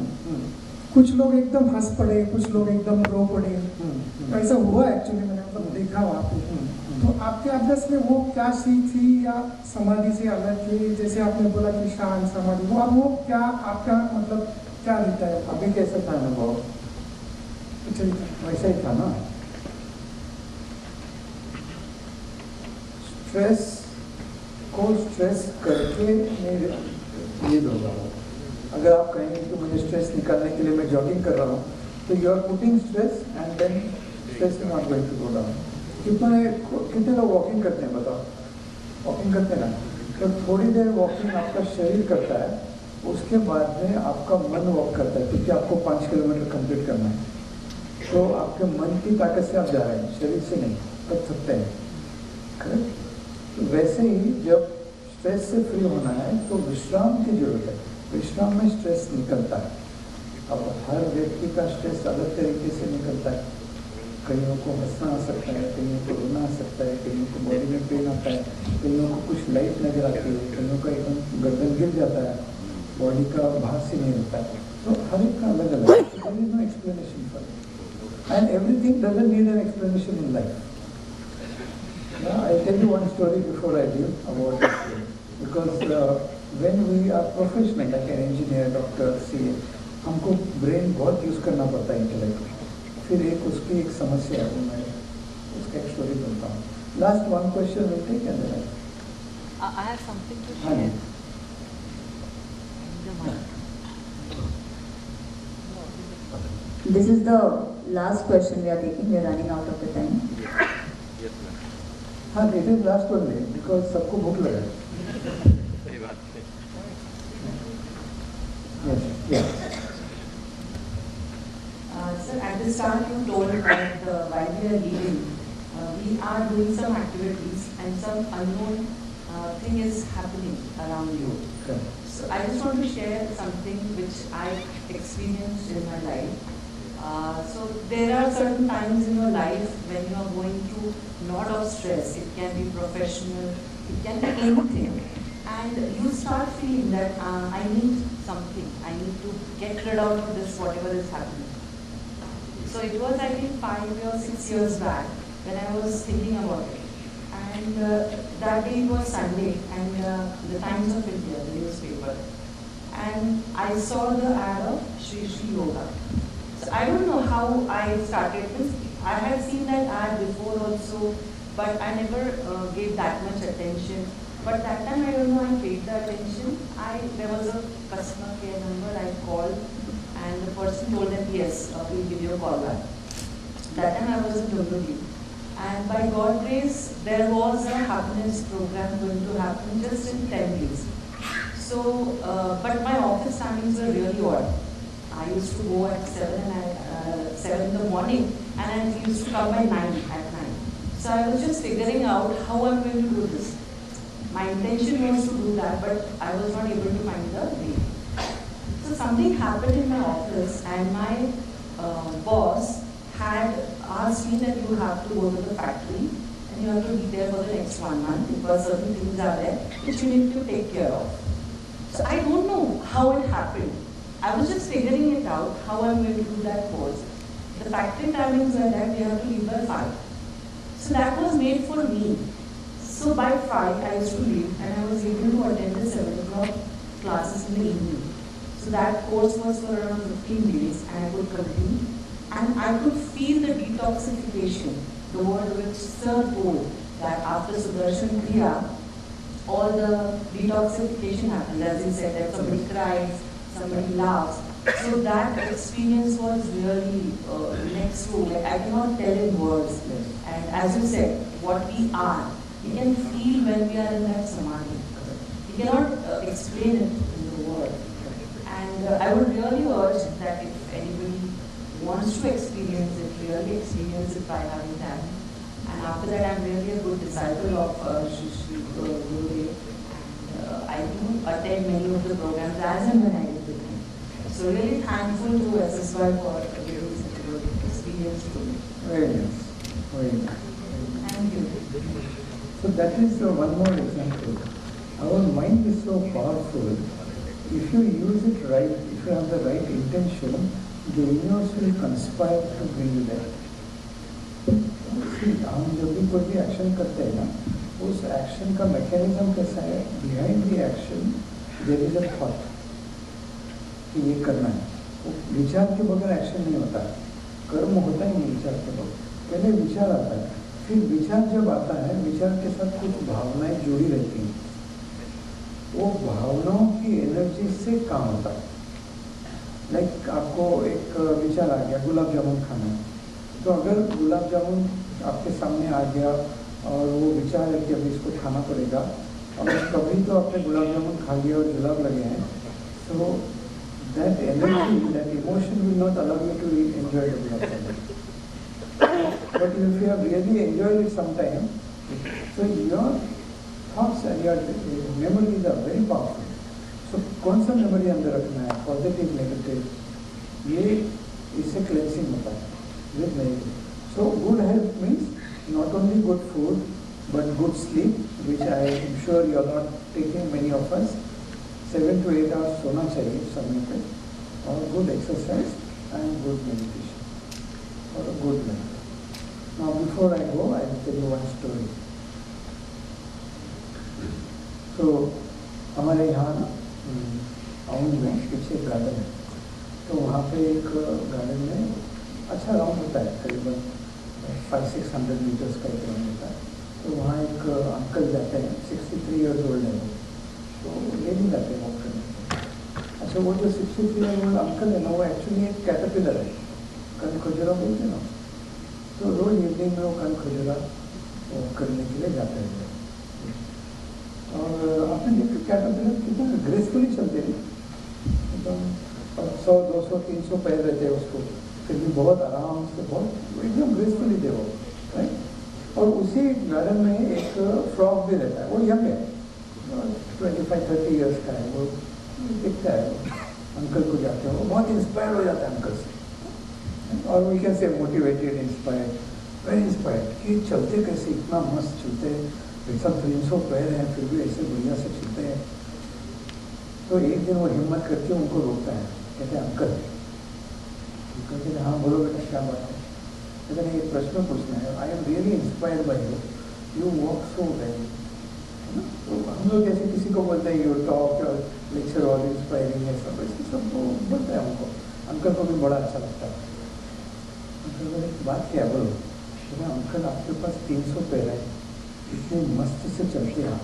कुछ लोग एकदम हंस पड़े, कुछ लोग एकदम रो पड़े, तो ऐसा हुआ एक्चुअली, मैंने मतलब देखा वहाँ पे। तो आपके अभ्यास में वो क्या सीख थी या समाधि से अलग थी? जैसे आपने बोला कि शांत समाधि, वो क्या आपका मतलब क्या रहता है? अभी कैसा था अनुभव? वैसा ही था ना। स्ट्रेस को स्ट्रेस करके नहीं होगा। अगर आप कहेंगे कि मुझे स्ट्रेस निकालने के लिए मैं जॉगिंग कर रहा हूँ, तो you are putting stress and then stress is not going to go down. कितने लोग वॉकिंग करते हैं बताओ? वॉकिंग करते हैं ना, तो थोड़ी देर वॉकिंग आपका शरीर करता है, उसके बाद में आपका मन वॉक करता है, क्योंकि आपको 5 किलोमीटर कंप्लीट करना है। तो आपके मन की ताकत से आप जा रहे हैं, शरीर से नहीं, कर सकते हैं, करेक्ट? तो वैसे ही जब स्ट्रेस से फ्री होना है तो विश्राम की जरूरत है। विश्राम में स्ट्रेस निकलता है। अब हर व्यक्ति का स्ट्रेस अलग तरीके से निकलता है। कईयों को हंसना आ सकता है, कईयों को रोना आ सकता है, कईयों को बॉडी में पेन आता है, कईयों को कुछ लाइट नजर आती है, कईयों का एकदम गर्दन गिर जाता है, बॉडी का भास ही नहीं होता है। तो हर एक का अलग अलग है। There is no explanation for it and everything doesn't need an explanation in life. I tell you one story before I leave about this, because when we are professional like an engineer, doctor, CA, हमको brain बहुत use करना पड़ता है intellect. फिर उसकी एक समस्या है, मैं उसका एक स्टोरी बोलता हूँ। Last one question will take and then I have something to हाँ share. जी। This is the last question we are taking. We are running out of the time. Yes, ma'am. हाँ, it is last one day because सबको भूख लगा। सही बात है। Yes. Sir, at the start you told that while we are leaving, we are doing some activities and some unknown thing is happening around you. Okay. So I just want to share something which I experienced in my life. So there are certain times in your life when you are going through lot of stress. It can be professional, it can be anything. And you start feeling that I need something, I need to get rid of this, whatever is happening. So it was, I think, 5 or 6 years back when I was thinking about it. And that day it was Sunday, and the Times of India, the newspaper. And I saw the ad of Shri Shri Yoga. So I don't know how I started this. I had seen that ad before also, but I never gave that much attention. But that time, I don't know, I paid the attention. There was a customer care number, I called, and the person told that yes, we'll give you a call back. That time I was in Dombivli. And by God's grace, there was a happiness program going to happen just in 10 days. So, but my office timings were really odd. I used to go at 7 in the morning, and I used to come by 9 at night. So I was just figuring out how I'm going to do this. My intention was to do that, but I was not able to find the way. So something happened in my office, and my boss had asked me that you have to go to the factory and you have to be there for the next 1 month because certain things are there which you need to take care of. So I don't know how it happened. I was just figuring it out, how I'm going to do that course. The factory timings were that we have to leave by 5. So that was made for me. So by 5 I used to leave, and I was able to attend the 7 o'clock classes in the evening. So that course was for around 15 days, and I could complete. And I could feel the detoxification, the word which Sir told, that after Sudarshan Kriya, all the detoxification happens. As you said, that somebody cries, somebody laughs. So that experience was really next to, like, I cannot tell in words. And as you said, what we are, we can feel when we are in that samadhi. We cannot explain it in the word. And I would really urge that if anybody wants to experience it, really experience it by having time. And after that, I'm really a good disciple of Shri Gurudev. And I do attend many of the programs as and when I get with him. So really thankful to SSY for giving such a good experience to me. Very nice. Very nice. Thank you. So that is one more example. Our mind is so powerful. If you use it right, if you have the right intention, the universe will conspire to bring you there. See, हम जब भी कोई भी action करते हैं ना, उस action का मैकेनिज्म कैसा है? Behind the action there is a thought कि ये करना है. वो विचार के बगैर एक्शन नहीं होता है. कर्म होता ही नहीं विचार के बगैर. पहले विचार आता है, फिर विचार जब आता है, विचार के साथ कुछ भावनाएं जुड़ी रहती हैं. वो भावनाओं की एनर्जी से काम होता है. लाइक आपको एक विचार आ गया गुलाब जामुन खाना है, तो अगर गुलाब जामुन आपके सामने आ गया और वो विचार है कि अभी इसको खाना पड़ेगा, और कभी तो आपने गुलाब जामुन खा लिया और जुलाब लगे हैं, so that energy, that emotion will not allow you to enjoy the gulab jamun. But if you have really enjoyed it sometime, so your thoughts and your memories are very powerful. So कौन सा memory अंदर रखना है, positive negative, ये इससे cleansing होता है with negative. So good health means not only good food but good sleep, which I am sure you are not taking, many of us. 7 to 8 hours सोना चाहिए समय पे, और good exercise and good meditation or a good life. Now before I go, I will tell you one story. So हमारे यहाँ ना आउंड में पीछे एक गार्डन है, तो वहाँ पे एक गार्डन में अच्छा राउंड होता है, करीबन 500-600 मीटर्स का एक राउंड होता है. तो वहाँ एक अंकल जाते हैं, 63 ईयर्स ओल्ड है वो, तो ये नहीं जाते वॉक करने. अच्छा, वो जो 63 ईयर ओल्ड अंकल है ना, वो एक्चुअली एक कैटरपिलर है, कन खुजरा बोलते हैं ना. तो रोज इवनिंग में वो कन खुजरा करने के लिए जाते हैं. और आपने देखा कैटरपिलर कितना ग्रेसफुली चलते हैं, एकदम 100-200-300 पैर रहते हैं उसको, फिर भी बहुत आराम से, बहुत एकदम ग्रेसफुली दे वो, राइट. और उसी गार्डन में एक फ्रॉग भी रहता है, वो यंग है, 25-30 ईयर्स का है. वो दिखता है, अंकल को जाते हैं, वो बहुत इंस्पायर हो जाता है अंकल से, और we can say motivated, inspired, very inspired कि चलते कैसे, इतना मस्त चलते हैं, ऐसा 300 पैर हैं फिर भी ऐसे बढ़िया से चलते हैं. तो एक दिन वो हिम्मत करके उनको रोकता है, कहते हैं अंकल, कहते हैं हाँ बोलो बेटा क्या बात है. कहते हैं एक प्रश्न पूछना है, I am really inspired by you, you walk so well. तो हम लोग जैसे किसी को बोलते हैं योर टॉक और लेक्चर और इंस्पायरिंग है, सब ऐसे सब बोलते हैं हमको. अंकल को भी बड़ा अच्छा लगता है. अंकल बोले बात क्या है बोलो. कहते अंकल आपके पास 300 पैर है, इतने मस्त से चलते हैं,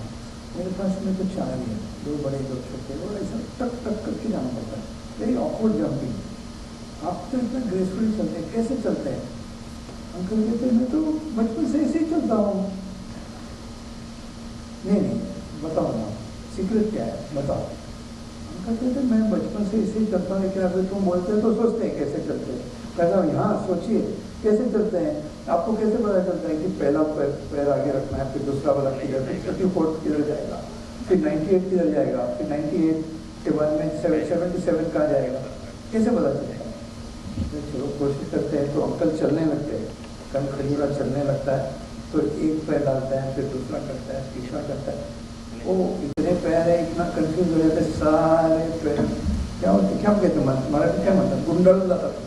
मेरे पास में तो 4 ही है, 2 बड़े 2 छोटे, और ऐसा टक टक करके जाना पड़ता है, वेरी ऑकवर्ड जंपिंग. आप तो इतना ग्रेसफुली चलते हैं, कैसे चलते हैं. अंकल कहते हैं मैं तो बचपन से ऐसे ही चलता हूँ. नहीं बताओ ना, सीक्रेट क्या है बताओ. अंकल कहते हैं मैं बचपन से ऐसे ही चलता हूँ, लेकिन अगर तुम बोलते हैं तो सोचते हैं कैसे चलते हैं. कहता हूँ हाँ सोचिए कैसे चलते हैं. आपको कैसे पता चलता है कि पहला पैर आगे रखना है, फिर दूसरा वाला किधर, फिर 34 किधर जाएगा, फिर 98 किधर जाएगा, फिर 98 के बाद में 77 कहाँ जाएगा, कैसे पता चलता है. तो चलो कोशिश करते हैं. तो अंकल चलने लगते हैं, कल खजूरा चलने लगता है, तो एक पैर डालता है, फिर दूसरा करता है, तीसरा करता है. वो इतने पैर है, इतना कंफ्यूज हो जाता है, सारे पैर क्या होते, क्या कहते हैं मराठी क्या मतलब, गुंडल जाता है.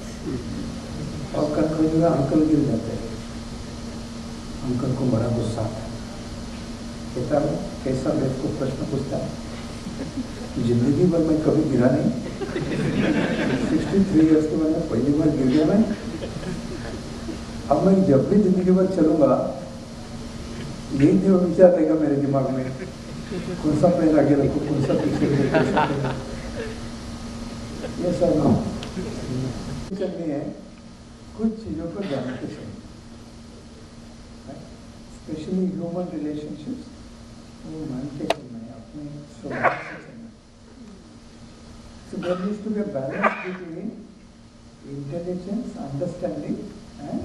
और कल खजूरा अंकल गिर जाते हैं. अंकल को बड़ा गुस्सा आता है. कहता है कैसा मेरे को प्रश्न पूछता है, जिंदगी भर मैं कभी गिरा नहीं, 63 ईयर्स के बाद में पहली बार गिर गया मैं. अब मैं जब भी जिंदगी भर चलूंगा यही जो विचार रहेगा मेरे दिमाग में, कौन सा पैर आगे रखो, कौन सा पीछे रखो, ये सब ना करनी है। कुछ चीज़ों को जानते चाहिए, स्पेशली ह्यूमन रिलेशनशिप्स, वो मान के चलना है, अपने स्वभाव से चलना है। So there needs to be a balance between intelligence, understanding and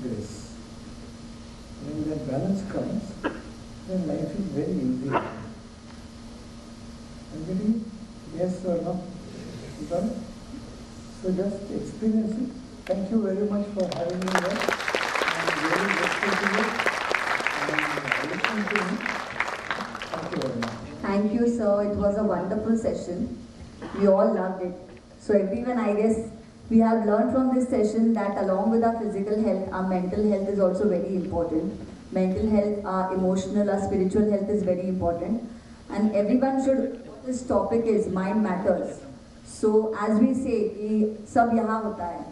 grace. When that balance comes, then life is very easy. Anybody? Yes or no? Got it? So just experience it. Thank you very much for having me here. I'm very grateful to you. And listening to me. Thank you very much. Thank you, sir. It was a wonderful session. We all loved it. So everyone, I guess, we have learned from this session that along with our physical health, our mental health is also very important. Mental health, our emotional, our spiritual health is very important. And everyone should, this topic is mind matters. So as we say, कि सब यहाँ होता है.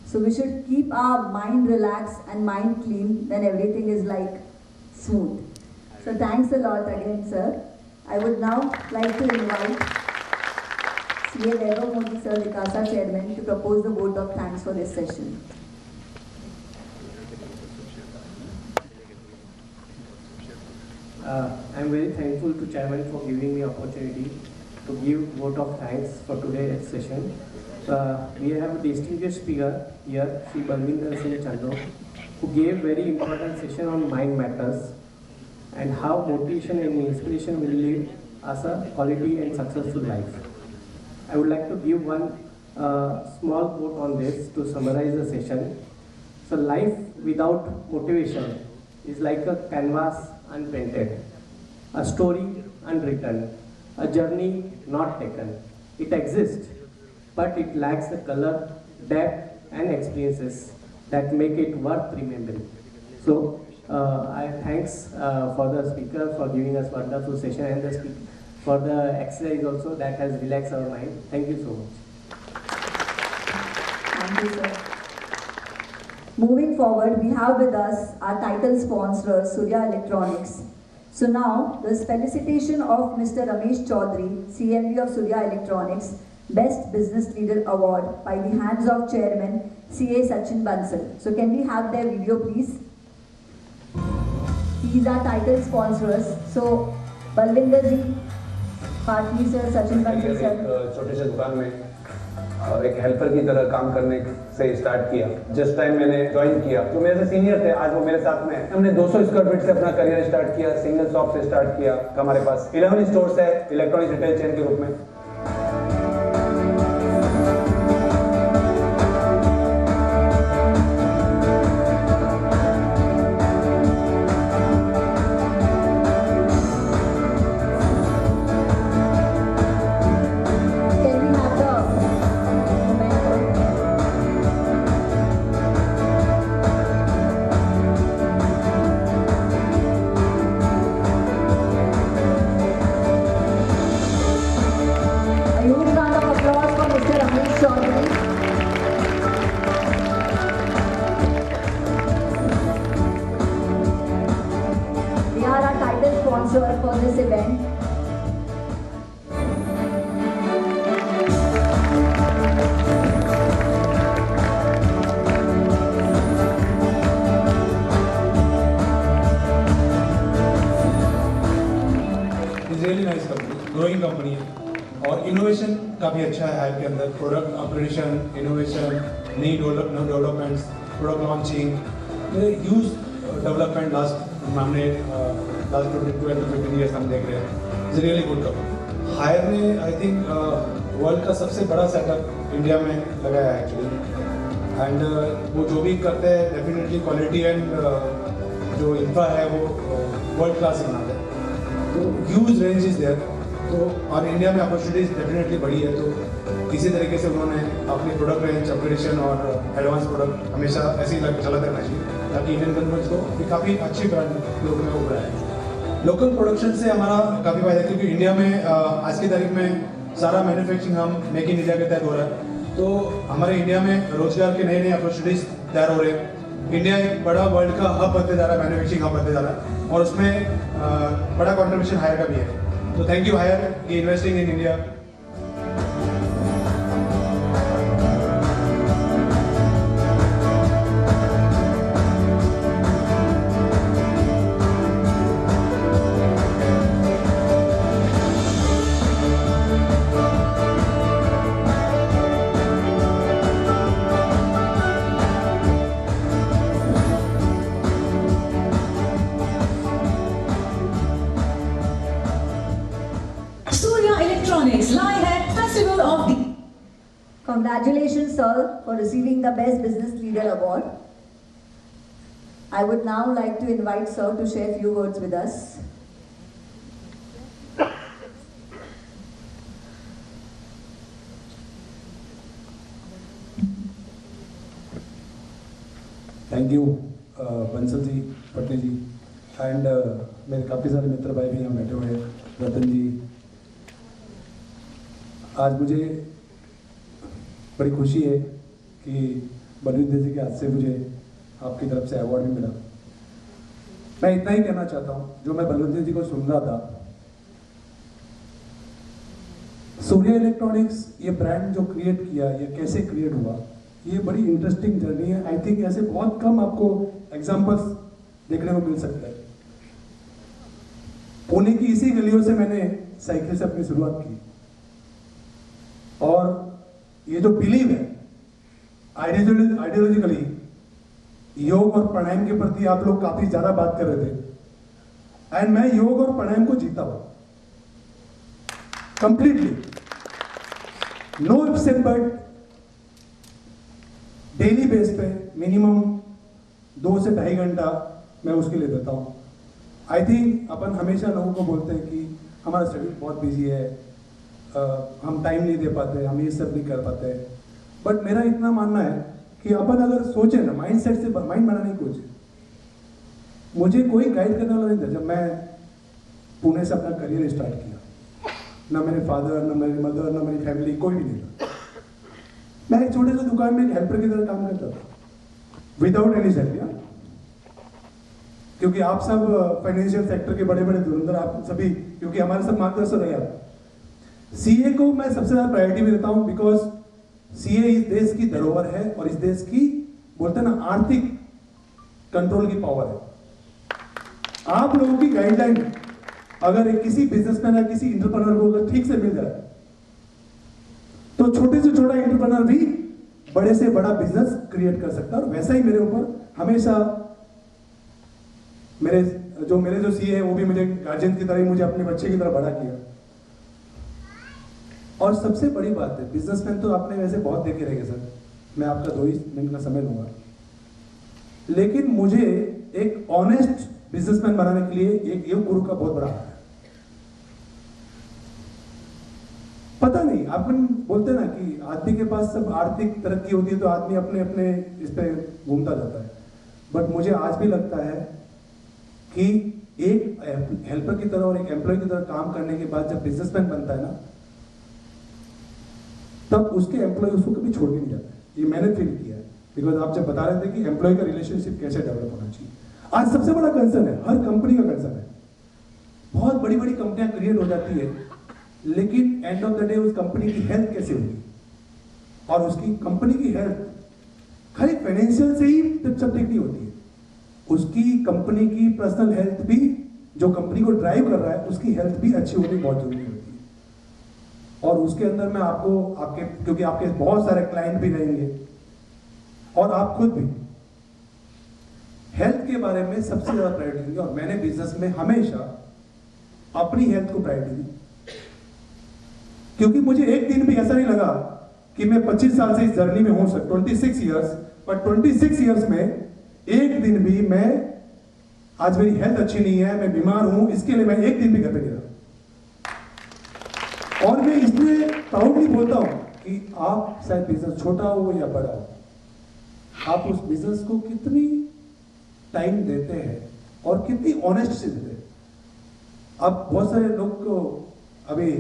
So we should keep our mind relaxed and mind clean, then everything is like smooth. So thanks a lot again, sir. I would now like to invite CA Vaibhav Modi sir, the CASA chairman, to propose the vote of thanks for this session. I am very thankful to chairman for giving me opportunity to give vote of thanks for today's session. We have a distinguished speaker here, Shri Balwinder Singh Chandok, who gave very important session on mind matters and how motivation and inspiration will lead us a quality and successful life. I would like to give one small quote on this to summarize the session. So life without motivation is like a canvas unpainted, a story unwritten, a journey not taken. It exists, but it lacks the color, depth and experiences that make it worth remembering. So I thanks for the speaker for giving us wonderful session and the for the exercise also that has relaxed our mind. Thank you so much. Thank you, sir. Moving forward, we have with us our title sponsor, Surya Electronics. So now, the felicitation of Mr. Ramesh Chaudhary, CMD of Surya Electronics, Best Business Leader Award by the hands of Chairman CA Sachin Bansal. So can we have their video, please? These are title sponsors. So, Balwinder ji, Partney sir, Sachin Bansal sir. छोटे से दुकान में एक helper की तरह काम करने से स्टार्ट किया. जिस टाइम मैंने ज्वाइन किया तो मेरे से सीनियर थे, आज वो मेरे साथ में हैं. हमने 200 स्क्वायर फीट से अपना करियर स्टार्ट किया, सिंगल शॉप से स्टार्ट किया. हमारे पास 11 स्टोर्स है इलेक्ट्रॉनिक रिटेल चेन के रूप में. For this event. It's really nice company, growing company है और इनोवेशन काफ़ी अच्छा है के अंदर. प्रोडक्ट अपग्रेडेशन, इनोवेशन, नई developments, product launching, huge development हमने लास्ट 12 to 15 years हम देख रहे हैं. It's really good company. Haier ने आई थिंक वर्ल्ड का सबसे बड़ा सेटअप इंडिया में लगाया है एक्चुअली. एंड वो जो भी करते हैं डेफिनेटली क्वालिटी एंड जो इंफ्रा है वो वर्ल्ड क्लास बनाते हैं. तो ह्यूज रेंज इज देयर. तो और इंडिया में अपॉर्चुनिटीज डेफिनेटली बढ़ी है. तो इसी तरीके से उन्होंने अपनी प्रोडक्ट रेंज अपग्रेडेशन और एडवांस प्रोडक्ट हमेशा ऐसे ही चलाते रहना चाहिए ताकि इंडियन कंपनीज को काफ़ी अच्छी ब्रांड लोगों में उभरा है. लोकल प्रोडक्शन से हमारा काफ़ी फायदा है क्योंकि इंडिया में आज की तारीख में सारा मैन्युफैक्चरिंग हम मेक इन इंडिया के तहत हो रहा है. तो हमारे इंडिया में रोजगार के नए नए अपॉर्चुनिटीज तैयार हो रहे हैं. इंडिया एक बड़ा वर्ल्ड का हब बनते जा रहा है, मैन्युफैक्चरिंग हब बनते जा रहा है, और उसमें बड़ा कंट्रीब्यूशन हायर का भी है। तो थैंक यू हायर की investing in India. Congratulations, sir, for receiving the Best Business Leader Award. I would now like to invite sir to share a few words with us. Thank you Bansal ji, Patni ji, and मेरे काफ़ी सारे मित्र भाई भी यहाँ बैठे हुए हैं, रतन जी। आज मुझे बड़ी खुशी है कि बलविंदर जी के हाथ से मुझे आपकी तरफ से अवार्ड भी मिला। मैं इतना ही कहना चाहता हूँ, जो मैं बलविंदर जी को सुन रहा था, सूर्या इलेक्ट्रॉनिक्स ये ब्रांड जो क्रिएट किया, ये कैसे क्रिएट हुआ, ये बड़ी इंटरेस्टिंग जर्नी है। आई थिंक ऐसे बहुत कम आपको एग्जांपल्स देखने को मिल सकता है। पुणे की इसी गलियों से मैंने साइकिल से अपनी शुरुआत की, और ये जो बिलीव है आइडियोलॉजिकली, योग और प्राणायाम के प्रति आप लोग काफी ज्यादा बात कर रहे थे, एंड मैं योग और प्राणायाम को जीता हूं completely, no ifs and but. Daily base पे मिनिमम 2 से 2.5 घंटा मैं उसके लिए देता हूं। आई थिंक अपन हमेशा लोगों को बोलते हैं कि हमारा शेड्यूल बहुत बिजी है, हम टाइम नहीं दे पाते, हम ये सब नहीं कर पाते, बट मेरा इतना मानना है कि अपन अगर सोचे ना, माइंड सेट से माइंड बनाने की कोशिश, मुझे कोई गाइड करने वाला नहीं था। जब मैं पुणे से अपना करियर स्टार्ट किया, ना मेरे फादर, ना मेरी मदर, ना मेरी फैमिली, कोई भी नहीं था। मैं एक छोटे से दुकान में एक हेल्पर की तरह काम करता था, विदाउट एनी सैलरी, क्योंकि आप सब फाइनेंशियल सेक्टर के बड़े बड़े धुरंधर, आप सभी, क्योंकि हमारे सब मार्गदर्शक रहे आप। सीए को मैं सबसे ज्यादा प्रायोरिटी भी देता हूं, बिकॉज सीए इस देश की धरोहर है और इस देश की, बोलते हैं ना, आर्थिक कंट्रोल की पावर है। आप लोगों की गाइडलाइन अगर किसी बिजनेसमैन या किसी एंटरप्रेन्योर को अगर ठीक से मिल जाए, तो छोटे से छोटा एंटरप्रेन्योर भी बड़े से बड़ा बिजनेस क्रिएट कर सकता है। और वैसा ही मेरे ऊपर हमेशा मेरे जो सीए है वो भी मुझे गार्जियन की तरह ही, मुझे अपने बच्चे की तरह बड़ा किया। और सबसे बड़ी बात है, बिजनेसमैन तो आपने वैसे बहुत देखे रहेंगे सर, मैं आपका 2 ही मिनट का समय लूंगा, लेकिन मुझे एक ऑनेस्ट बिजनेसमैन बनाने के लिए एक योग गुरु का बहुत बड़ा हाथ है। पता नहीं, अपन बोलते ना कि आदमी के पास सब आर्थिक तरक्की होती है तो आदमी अपने अपने इस पे घूमता जाता है, बट मुझे आज भी लगता है कि एक हेल्पर की तरह और एक एम्प्लॉय की तरह काम करने के बाद जब बिजनेसमैन बनता है ना, तब उसके एम्प्लॉय उसको कभी छोड़ के नहीं जाता। ये मैंने फील किया है, बिकॉज आप जब बता रहे थे कि एम्प्लॉय का रिलेशनशिप कैसे डेवलप होना चाहिए, आज सबसे बड़ा कंसर्न है, हर कंपनी का कंसर्न है। बहुत बड़ी बड़ी कंपनियां क्रिएट हो जाती है, लेकिन एंड ऑफ द डे उस कंपनी की हेल्थ कैसे होगी, और उसकी कंपनी की हेल्थ खाली फाइनेंशियल से ही सब ठीक नहीं होती है, उसकी कंपनी की पर्सनल हेल्थ भी, जो कंपनी को ड्राइव कर रहा है उसकी हेल्थ भी अच्छी होनी बहुत जरूरी होती है। और उसके अंदर मैं आपको क्योंकि आपके बहुत सारे क्लाइंट भी रहेंगे और आप खुद भी हेल्थ के बारे में सबसे ज्यादा प्रायोरिटी दी, और मैंने बिजनेस में हमेशा अपनी हेल्थ को प्रायोरिटी दी, क्योंकि मुझे एक दिन भी ऐसा नहीं लगा कि मैं 25 साल से इस जर्नी में हूं सर, 26 इयर्स, पर 26 इयर्स में एक दिन भी मैं, आज मेरी हेल्थ अच्छी नहीं है, मैं बीमार हूं, इसके लिए मैं एक दिन भी घर पे नहीं रहा। और मैं इसलिए प्राउडली बोलता हूं कि आप शायद बिजनेस छोटा हो या बड़ा हो, आप उस बिजनेस को कितनी टाइम देते हैं और कितनी ऑनेस्ट से देते हैं। अब बहुत सारे लोग को, अभी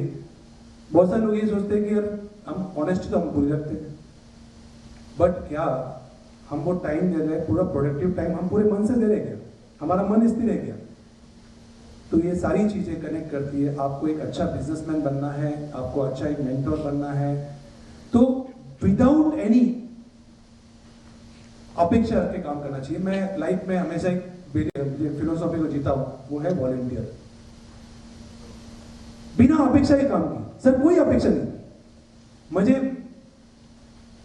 बहुत सारे लोग ये सोचते हैं कि यार हम ऑनेस्टी तो हम भूल जाते हैं, बट क्या हम वो टाइम दे रहे हैं, पूरा प्रोडक्टिव टाइम हम पूरे मन से दे रहे हैं क्या? हमारा मन स्थिर है क्या? तो ये सारी चीज़ें कनेक्ट करती है। आपको एक अच्छा बिजनेसमैन बनना है, आपको अच्छा एक मेंटोर बनना है, तो विदाउट एनी अपेक्षा के काम करना चाहिए। मैं लाइफ में हमेशा एक फिलोसॉफी को जीता हूं, वो है वॉलंटियर। बिना अपेक्षा के काम की, सर कोई अपेक्षा नहीं। मुझे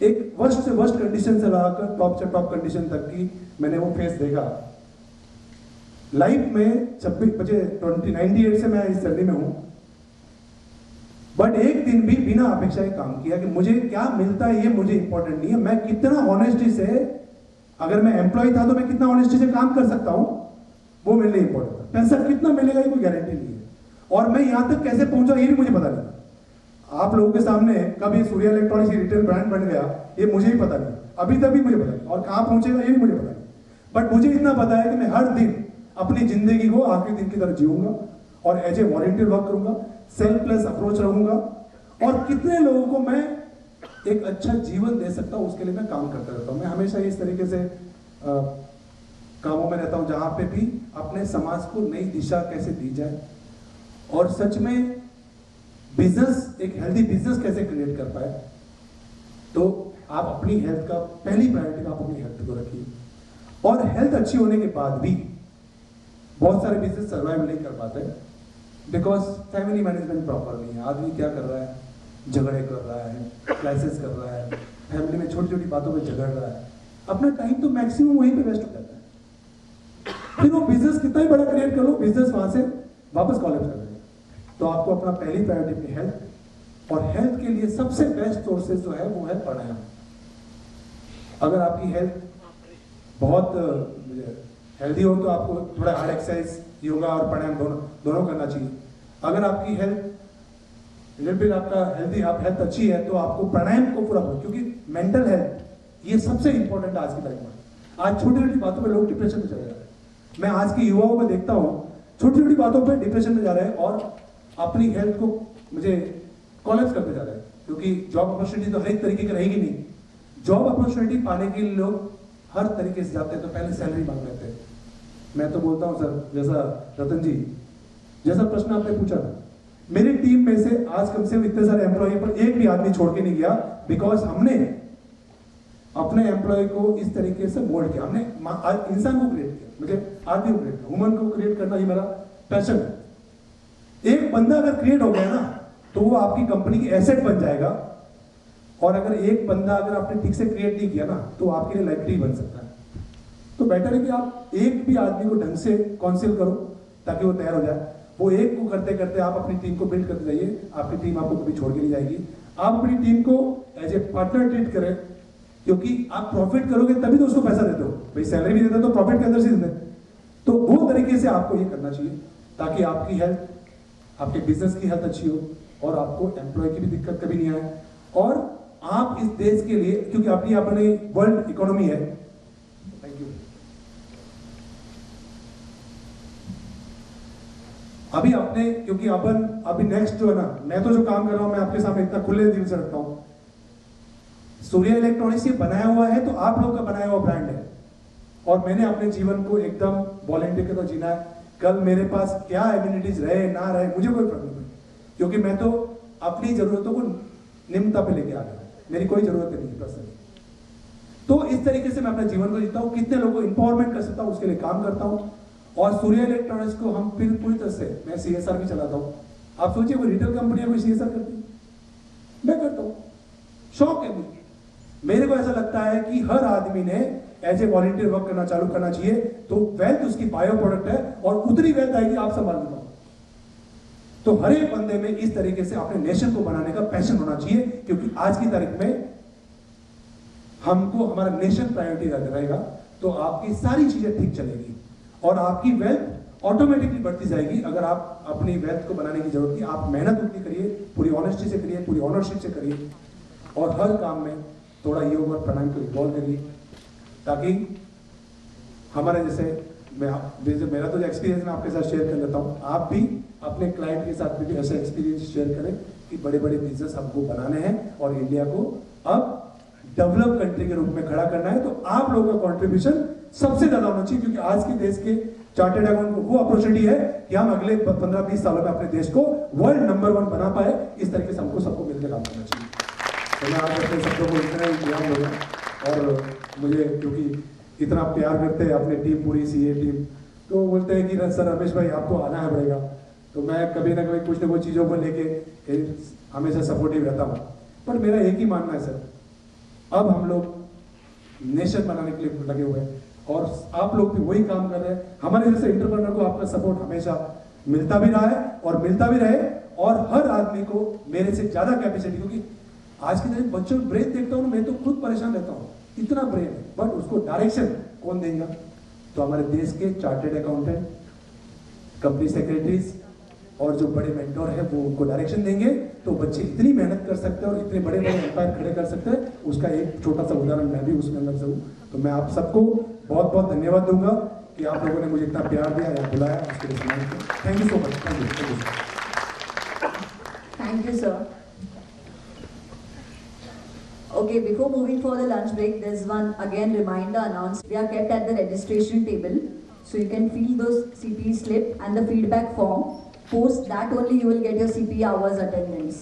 एक वर्स्ट से वर्स्ट कंडीशन से लाकर टॉप से टॉप कंडीशन तक की मैंने वो फेस देखा लाइफ में। 1998 से मैं इस जर्नी में हूं, बट एक दिन भी बिना अपेक्षा के काम किया कि मुझे क्या मिलता है ये मुझे इंपॉर्टेंट नहीं है। मैं कितना ऑनेस्टी से, अगर मैं एम्प्लॉय था तो मैं कितना ऑनेस्टी से काम कर सकता हूं, वो मेरे लिए इंपॉर्टेंट था। पैसा कितना मिलेगा ये कोई गारंटी नहीं है, और मैं यहां तक कैसे पहुंचा ये भी मुझे पता नहीं। आप लोगों के सामने कभी सूर्या इलेक्ट्रॉनिक्स रिटेल ब्रांड बन गया ये मुझे ही पता नहीं, अभी तक भी मुझे पता नहीं, और कहां पहुंचेगा ये भी मुझे पता नहीं। बट मुझे इतना पता है कि मैं हर दिन अपनी जिंदगी को आखिरी दिन की तरह जीऊंगा और एज ए वॉलंटियर वर्क करूंगा, सेल्फलेस अप्रोच रहूंगा, और कितने लोगों को मैं एक अच्छा जीवन दे सकता हूं उसके लिए मैं काम करता रहता हूं। मैं हमेशा इस तरीके से कामों में रहता हूं जहां पे भी अपने समाज को नई दिशा कैसे दी जाए, और सच में बिजनेस, एक हेल्दी बिजनेस कैसे क्रिएट कर पाए। तो आप अपनी हेल्थ का पहली प्रायोरिटी आप अपनी हेल्थ को रखिए, और हेल्थ अच्छी होने के बाद भी बहुत सारे बिजनेस सर्वाइव नहीं कर पाते बिकॉज फैमिली मैनेजमेंट प्रॉपर नहीं है। आदमी क्या कर रहा है, झगड़े कर रहा है, क्लासेस कर रहा है, फैमिली में छोटी छोटी बातों में झगड़ रहा है, अपना टाइम तो मैक्सिमम वहीं पे वेस्ट हो जाता है। फिर वो बिजनेस कितना ही बड़ा क्रिएट कर लो, बिजनेस वहां से वापस कॉलेज कर देगा। तो आपको अपना पहली प्रायोरिटी अपनी हेल्थ, और हेल्थ के लिए सबसे बेस्ट सोर्सेज जो है वो है प्राणायाम। अगर आपकी हेल्थ बहुत हेल्दी हो तो आपको थोड़ा हार्ड एक्सरसाइज, योगा और प्राणायाम दोनों करना चाहिए। अगर आपकी हेल्थ आपका हेल्दी, आप हेल्थ अच्छी है तो आपको प्राणायाम को पूरा करो, क्योंकि मेंटल हेल्थ ये सबसे इंपॉर्टेंट है आज की तारीख में। आज छोटी छोटी बातों में लोग डिप्रेशन में चले जा रहे हैं। मैं आज के युवाओं को देखता हूँ छोटी छोटी बातों पर डिप्रेशन में जा रहे हैं और अपनी हेल्थ को मुझे कॉलेज करते जा रहे हैं, क्योंकि जॉब अपॉर्चुनिटी तो हर एक तरीके की रहेगी नहीं। जॉब अपॉर्चुनिटी पाने के लिए लोग हर तरीके से जाते हैं, तो पहले सैलरी मांग लेते हैं। मैं तो बोलता हूं सर, जैसा रतन जी जैसा प्रश्न आपने पूछा, मेरी टीम में से आज कम से कम इतने सारे एम्प्लॉय पर एक भी आदमी छोड़ के नहीं गया, बिकॉज हमने अपने एम्प्लॉय को इस तरीके से मोल्ड किया। हमने इंसान को क्रिएट किया, मुझे आदमी को क्रिएट किया, ह्यूमन को क्रिएट करना ही मेरा पैशन है। एक बंदा अगर क्रिएट हो गया ना तो वो आपकी कंपनी की एसेट बन जाएगा, और अगर एक बंदा अगर आपने ठीक से क्रिएट नहीं किया ना तो आपके लिए लाइब्रेरी बन सकता है। तो बेटर है कि आप एक भी आदमी को ढंग से काउंसिल करो ताकि वो तैयार हो जाए। वो एक को करते करते आप अपनी टीम को बिल्ड करते जाइए, आपकी टीम आपको कभी छोड़ के नहीं जाएगी। आप अपनी टीम को एज ए पार्टनर ट्रीट करें, क्योंकि आप प्रॉफिट करोगे तभी तो उसको पैसा देते हो। भाई सैलरी भी देते हो तो प्रॉफिट के अंदर से देते, तो वो तरीके से आपको ये करना चाहिए ताकि आपकी हेल्थ, आपके बिजनेस की हेल्थ अच्छी हो, और आपको एम्प्लॉय की भी दिक्कत कभी नहीं आए, और आप इस देश के लिए, क्योंकि अपनी वर्ल्ड इकोनॉमी है। Thank you. अभी आपने, क्योंकि अभी नेक्स्ट जो है ना, मैं तो जो काम कर रहा हूं मैं आपके सामने इतना खुले दिल से रखता हूं। सूर्या इलेक्ट्रॉनिक्स ये बनाया हुआ है तो आप लोग का बनाया हुआ ब्रांड है, और मैंने अपने जीवन को एकदम वॉलंटियर की तरह जीना है। कल मेरे पास क्या एम्यूनिटीज रहे ना रहे मुझे कोई प्रॉब्लम नहीं, क्योंकि मैं तो अपनी जरूरतों को निम्नता पे लेके आ गया, मेरी कोई जरूरत नहीं है पर्सनली। तो इस तरीके से मैं अपने जीवन को जीता हूँ, कितने लोगों को इंपावरमेंट कर सकता हूँ उसके लिए काम करता हूँ। और सूर्या इलेक्ट्रॉनिक्स को हम फिर पूरी तरह से, मैं CSR भी चलाता हूँ। आप सोचिए कोई रिटेल कंपनी कोई CSR करती है, मैं करता हूँ, शौक है मुझे। मेरे को ऐसा लगता है कि हर आदमी ने एज ए वॉलंटियर वर्क करना चालू करना चाहिए, तो वेल्थ उसकी बायो प्रोडक्ट है, और उतनी वेल्थ आएगी आप संभाल लो। तो हर एक बंदे में इस तरीके से अपने नेशन को बनाने का पैशन होना चाहिए, क्योंकि आज की तारीख में हमको हमारा नेशन प्रायोरिटी रहेगा तो आपकी सारी चीजें ठीक चलेगी, और आपकी वेल्थ ऑटोमेटिकली बढ़ती जाएगी। अगर आप अपनी वेल्थ को बनाने की जरूरत नहीं, आप मेहनत उतनी करिए, पूरी ऑनेस्टी से करिए, पूरी ऑनरशिप से करिए, और हर काम में थोड़ा योग और प्राणायाम को इन्वॉल्व करिए, ताकि हमारे जैसे मेरा तो जो एक्सपीरियंस मैं आपके साथ शेयर कर लेता हूँ, आप भी अपने क्लाइंट के साथ भी ऐसे एक्सपीरियंस शेयर करें कि बड़े बड़े बिजनेस हमको बनाने हैं और इंडिया को अब डेवलप कंट्री के रूप में खड़ा करना है, तो आप लोगों का कंट्रीब्यूशन सबसे ज्यादा होना चाहिए, क्योंकि आज के देश के चार्टर्ड अकाउंट को वो अपॉर्चुनिटी है कि हम अगले 15-20 सालों में अपने देश को वर्ल्ड नंबर 1 बना पाए। इस तरीके से हमको सबको मिलकर काम करना चाहिए। तो मैं आज अपने शब्दों को इतना ही ज्ञान दूंगा, और मुझे क्योंकि इतना प्यार करते हैं अपनी टीम, पूरी सीए टीम, तो बोलते हैं कि सर रमेश भाई आपको आना है पड़ेगा, तो मैं कभी ना कभी कुछ ना कुछ चीज़ों को लेके हमेशा सपोर्टिव रहता हूँ। पर मेरा एक ही मानना है सर, अब हम लोग नेशन बनाने के लिए लगे हुए हैं, और आप लोग भी वही काम कर रहे हैं। हमारे जैसे इंटरप्रेन्योर को आपका सपोर्ट हमेशा मिलता भी रहा है और मिलता भी रहे, और हर आदमी को मेरे से ज्यादा कैपेसिटी, क्योंकि आज के दिन बच्चों में ब्रेन देखता हूँ मैं तो खुद परेशान रहता हूँ, इतना ब्रेन है, बट उसको डायरेक्शन कौन देगा? तो हमारे देश के चार्टर्ड अकाउंटेंट, कंपनी सेक्रेटरीज और जो बड़े मेंटोर हैं वो उनको डायरेक्शन देंगे, तो बच्चे इतनी मेहनत कर सकते हैं और इतने बड़े बड़े एम्पायर खड़े कर सकते हैं। उसका एक छोटा सा उदाहरण मैं भी उसमें अंदर से हूँ। तो मैं आप सबको बहुत बहुत धन्यवाद दूंगा कि आप लोगों ने मुझे इतना प्यार दिया या बुलाया, उसके लिए thank you so much. Thank you, sir. Okay, before moving for the lunch break, there's one again reminder announced. They are kept at the registration table, so you can fill those CP slip and the feedback form. Post that only you will get your CP hours attendance.